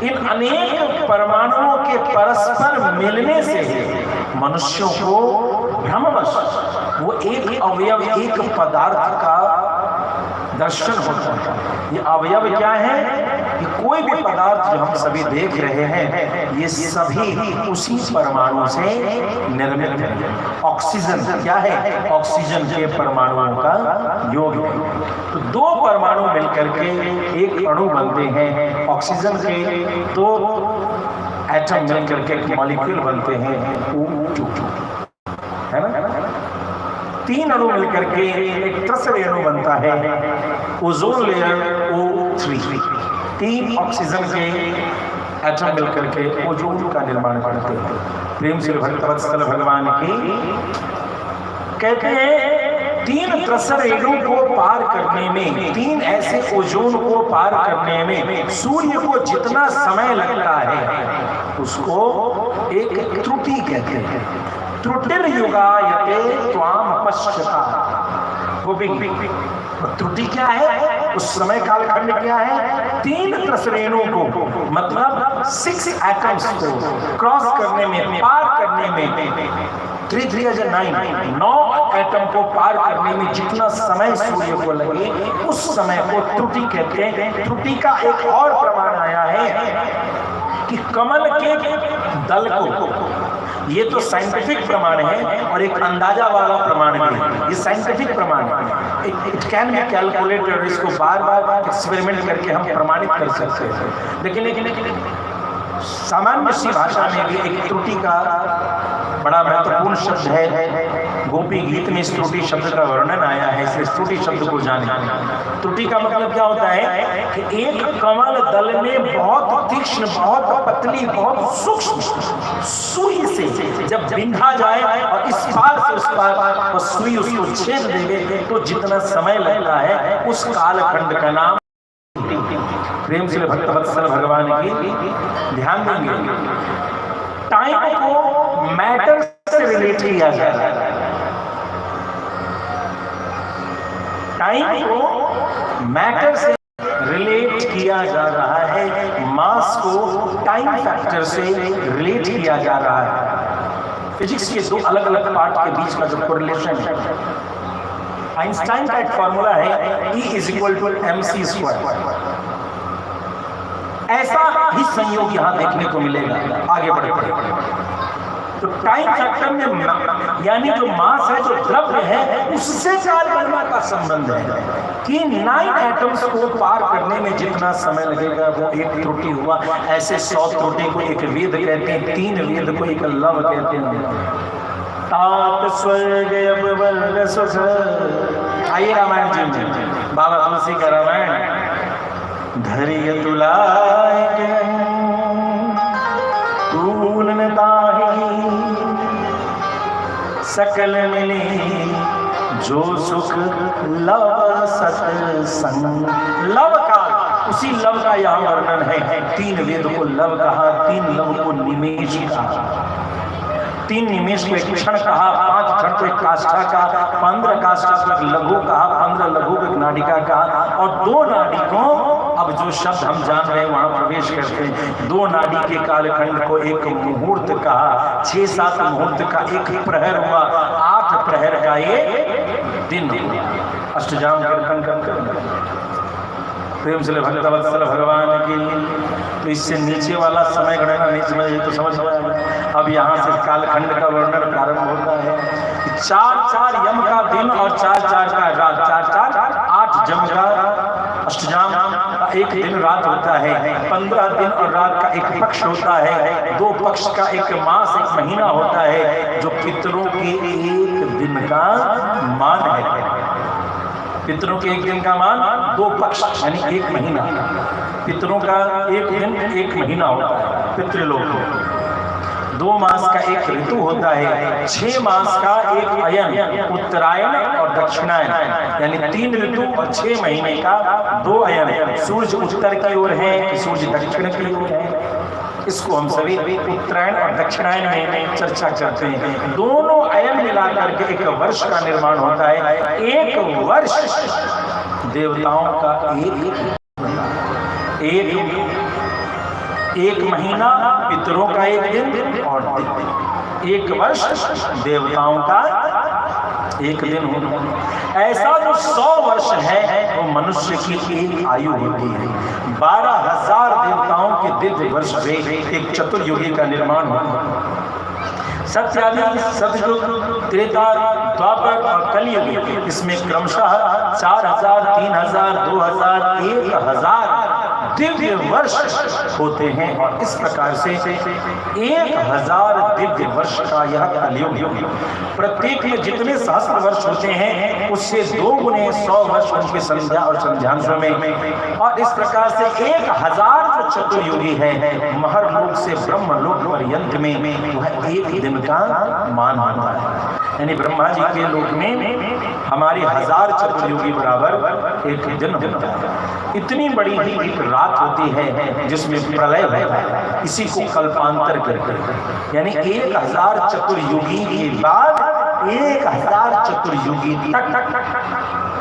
इन अनेक परमाणुओं के परस्पर मिलने से मनुष्यों को भ्रमवश वो एक अवयव, एक पदार्थ का दर्शन होता है। ये अवयव क्या है? कि कोई भी पदार्थ जो हम सभी देख रहे हैं, ये सभी उसी परमाणु से निर्मित है। ऑक्सीजन क्या है? ऑक्सीजन के परमाणुओं का योग है। तो दो परमाणु मिलकर के एक अणु बनते हैं। ऑक्सीजन के दो एटम मिलकर के एक मॉलिक्यूल बनते हैं, है ना? तीन अणु मिलकर के एक त्रिसरी अणु बनता है, ओजोन लेयर O3। तीन ऑक्सीजन के एटम मिलकर के ओजोन का निर्माण करते हैं। प्रेम से भक्तवत्सल भगवान की कहते हैं, तीन त्रिसरी अणु को पार करने में, तीन ऐसे ओजोन को पार करने में सूर्य को जितना समय लगता है उसको एक त्रुटि कहते हैं। त्रुटिर्युगायते त्वाम पश्यता। गोपी, त्रुटि क्या है? उस समय कालखंड क्या है? तीन त्रिसरेणु को, मतलब 6 एटम्स को क्रॉस करने में, पार करने में, 3 3 9, 9 एटम को पार करने में जितना समय सूर्य को लगे, उस समय को त्रुटि कहते हैं। त्रुटि का एक और प्रमाण आया है कि कमल के दल को, ये तो साइंटिफिक प्रमाण है और एक अंदाजा वाला प्रमाण भी है। ये साइंटिफिक प्रमाण है, इट कैन बी कैलकुलेटेड। इसको बार बार एक्सपेरिमेंट करके हम प्रमाणित कर सकते हैं। लेकिन सामान्य सी भाषा में भी एक त्रुटि का बड़ा महत्वपूर्ण शब्द है। गोपी गीत में इस त्रुटि शब्द का वर्णन आया है, इसलिए त्रुटि शब्द को जाने। त्रुटि का मतलब क्या होता है? कि एक कमल दल में बहुत तीक्ष्ण, बहुत पतली, बहुत सूक्ष्म सुई से जब बिंधा जाए और इस पार से उस पार सुई उसको छेद देवे, तो जितना समय लगता है उस कालखंड का नाम। प्रेम से भक्तवत्सल भगवान की ध्यान देंगे, टाइम को मैटर से रिलेट किया जा रहा है। टाइम को मैटर से रिलेट किया जा रहा है, मास को टाइम फैक्टर से रिलेट किया जा रहा है। फिजिक्स के दो अलग अलग पार्ट के बीच का जो कोरिलेशन है, आइंस्टाइन का एक फॉर्मूला है E = mc²। ऐसा ही संयोग यहां देखने को मिलेगा आगे बढ़ते। तो टाइम फैक्टर में यानी जो मास है, जो द्रव्य है, उससे कालगणना का संबंध है कि 9 एटम्स को पार करने में जितना समय लगेगा वो एक त्रुटि हुआ। ऐसे 100 त्रुटि को एक वेद कहते हैं, 3 वेद को एक लव कहते हैं। तात स्वर्ग अपवर्ग सुख। आइए रामायण जी में, बाबा तुलसी का रामायण। धैर्य तुलाय तूलन ताहि सकल मिले जो सुख लव सत्संग। लव का, उसी लव का यहाँ वर्णन है। 3 वेद को लव कहा, 3 लव को निमेष कहा। 3 निमेष को एक क्षण कहा, 5 क्षण को एक काष्ठा कहा, 15 काष्ठा को एक लघु कहा, 15 लघु को एक नाडिका कहा, और 2 नाडी को, अब जो शब्द हम जान रहे हैं वहां प्रवेश करते हैं। 2 नाडी के कालखंड को एक मुहूर्त कहा, 6-7 मुहूर्त का एक प्रहर हुआ, 8 प्रहर का एक दिन हुआ। अष्टजाम कीर्तन कर प्रेम से भक्तवत्सल भगवान की। तो इससे नीचे वाला समय गणना नहीं समझे तो समझ में। अब यहाँ से कालखंड का वर्णन प्रारंभ होता है। 4-4 यम का दिन और 4-4 का रात, 4-4 8 जम का अष्टजाम का एक दिन रात होता है। 15 दिन और रात का एक पक्ष होता है। 2 पक्ष का एक मास, एक महीना होता है, जो पितरों के एक दिन का मान है। पितरों के एक दिन का मान 2 पक्ष यानी 1 महीना। पितरों का एक दिन 1 महीना होता है पितृलोक। 2 मास का एक ऋतु होता है, 6 मास का एक अयन, उत्तरायण और दक्षिणायन, यानी 3 ऋतु और 6 महीने का 2 अयन। सूर्य उत्तर की ओर है कि सूर्य दक्षिण की ओर है, इसको हम सभी उत्तरायण और दक्षिणायन में चर्चा करते हैं। दोनों अयन मिलाकर के एक वर्ष का निर्माण होता है। एक वर्ष देवताओं का एक महीना पितरों का एक दिन और एक वर्ष देवताओं का एक दिन होता है। ऐसा जो 100 वर्ष है वो मनुष्य की एक आयु होती है। 12,000 देवताओं के दिव्य वर्ष में एक चतुर्युगी का निर्माण होता है। सत्यादि, सतयुग, त्रेता, द्वापर और कलियुग, इसमें क्रमशः 4,000, 3,000, 2,000, 1,000 दिव्य वर्ष होते हैं और इस प्रकार से 1,000 दिव्य वर्ष का यह कलियुग। प्रत्येक में जितने सहस्त्र वर्ष होते हैं उससे 2 गुने 100 वर्ष उनके संध्या और संध्यांशों में, और इस प्रकार से 1,000 जो चतुर्युगी है महर्लोक से ब्रह्मलोक पर्यंत में वह एक दिन का मान होता है। यानी ब्रह्मा जी के लोक में हमारी 1000 चतुर्युगी बराबर एक दिन होता है। इतनी बड़ी एक रात होती है जिसमें प्रलय होता है, इसी को कल्पांतर कहते हैं। यानी 1,000 चतुर्युगी के बाद 1,000 चतुर्युगी तक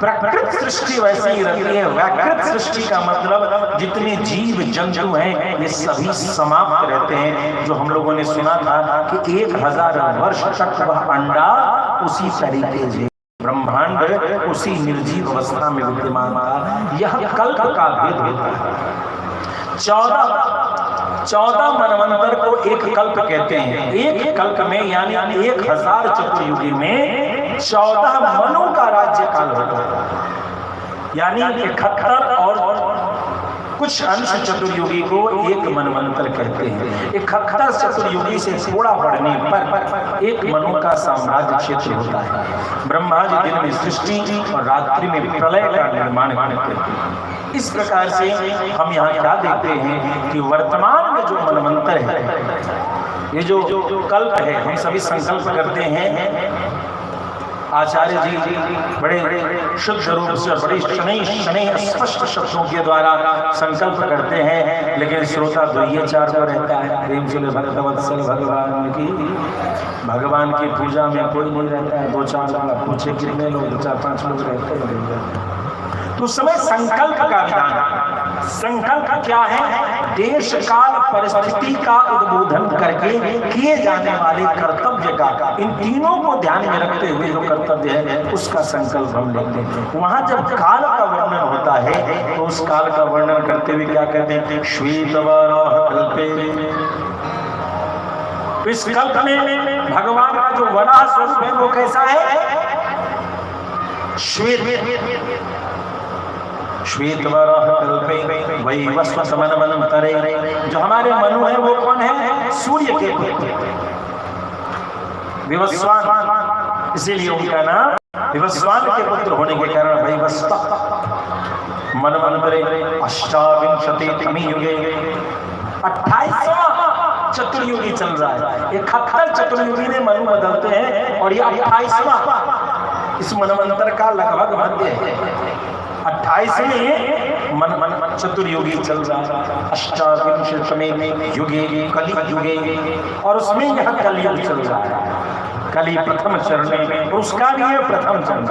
प्रकृत सृष्टि वैसी ही रहती है। व्याकृत सृष्टि का मतलब जितने जीव जंतु हैं ये सभी समाप्त रहते हैं। जो हम लोगों ने सुना था कि 1,000 वर्ष तक वह अंडा उसी तरीके से, ब्रह्मांड उसी निर्जीव अवस्था में विद्यमान था। यह कल्प का भेद होता है। 14 मनवंतर को एक कल्प कहते हैं। एक कल्प में यानी 1,000 चतुर्युगी में 14 मनु का राज्य काल होता है। यानी 71 और कुछ अंश चतुर्युगी को एक मनवंतर कहते हैं। 71 चतुर्युगी से थोड़ा बढ़ने पर एक मनु का साम्राज्य क्षेत्र होता है। ब्रह्मा जी दिन में सृष्टि और रात्रि में प्रलय का निर्माण करते हैं। इस प्रकार से हम यहाँ क्या देखते हैं कि वर्तमान में जो मनवंतर है, ये जो कल्प है, हम सभी संकल्प करते हैं। आचार्य जी बड़े शुद्ध रूप से बड़ी शनै स्पष्ट शब्दों के द्वारा संकल्प करते हैं, लेकिन श्रोता तो ये 4 को रहता है। प्रेम से भक्तवत्सल भगवान की पूजा में कोई नहीं रहता है। 2-4 पूछे कितने लोग, 4-5 लोग रहते हैं। तो उस समय संकल्प का विधान, संकल्प क्या है? देश काल परिस्थिति का उद्बोधन करके किए जाने वाले कर्तव्य का, इन तीनों को ध्यान में रखते हुए जो कर्तव्य है उसका संकल्प हम लेते हैं। वहां जब काल का वर्णन होता है तो उस काल का वर्णन करते हुए क्या कहते हैं? श्वेतवराह कल्पे। तो इस कल्प में भगवान का जो वराह स्वरूप है वो कैसा है? श्वेत वराह कल्पे वैवस्वत मनवंतरे। जो हमारे मनु है वो कौन है? सूर्य के पुत्र विवस्वान, इसीलिए उनका नाम विवस्वान के पुत्र होने के कारण वैवस्वत मनवंतरे। 28 युगे 28वां चतुर्युगी चल रहा है। 71 चतुर्युगी ने मनु बदलते हैं और ये 28वां इस मनवंतर का लगभग मध्य है। 28वें मन चतुर्युगी चल रहा है। 28वें युगे कलि युगे, और उसमें यह कलियुग चल रहा है। कली प्रथम चरण में, उसका भी है प्रथम चरण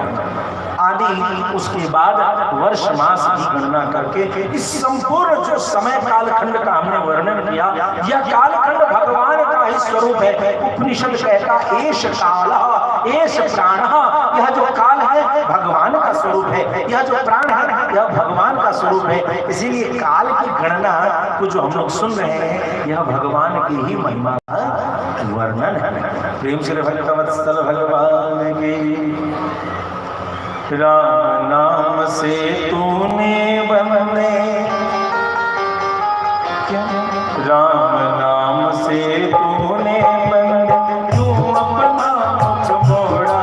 आदि। उसके बाद वर्ष मास की गणना करके इस संपूर्ण जो समय कालखंड का हमने वर्णन किया, यह कालखंड भगवान का ही स्वरूप है। उपनिषद कहता एष कालः एष प्राणः, यह जो काल है भगवान का स्वरूप है, यह जो प्राण है यह भगवान का स्वरूप है। इसीलिए काल की गणना को जो हम लोग सुन रहे हैं यह भगवान की ही महिमा का वर्णन है। प्रेम से भक्तवत्सल भगवान की। राम नाम से तूने बंदे, राम नाम से तूने बंदे, क्यों अपना मुख मोड़ा,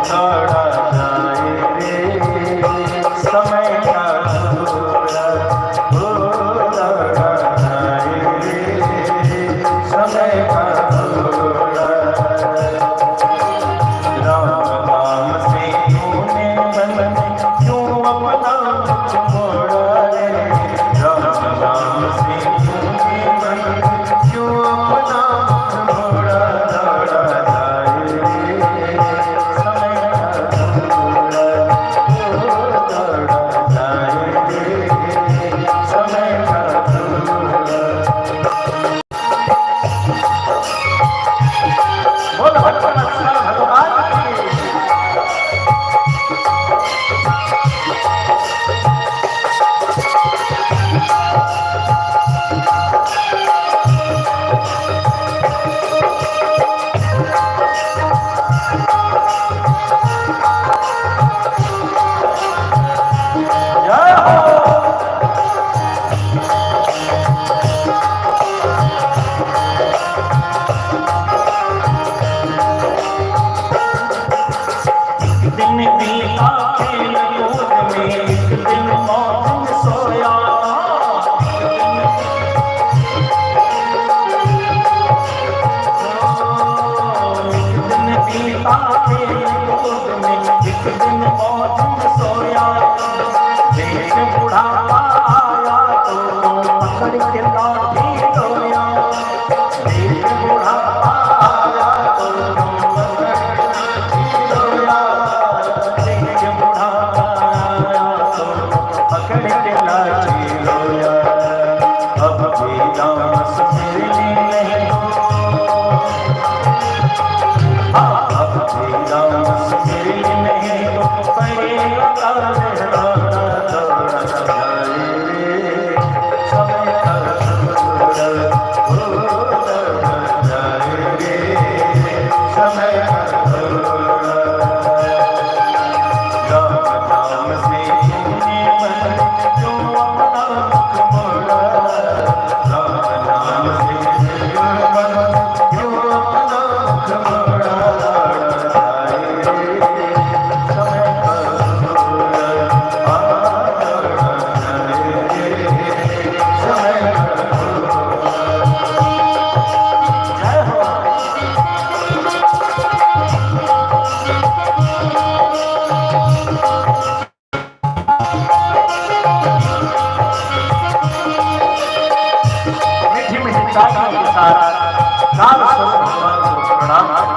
दौड़ा जाए रे समय का घोड़ा, दौड़ा जाए रे भावना के साथ काल स्वरूप भगवान को प्रणाम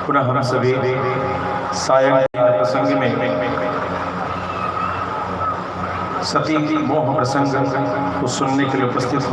पुनः हम सभी सायंकाल प्रसंग में सती मोह प्रसंग को सुनने के लिए उपस्थित हो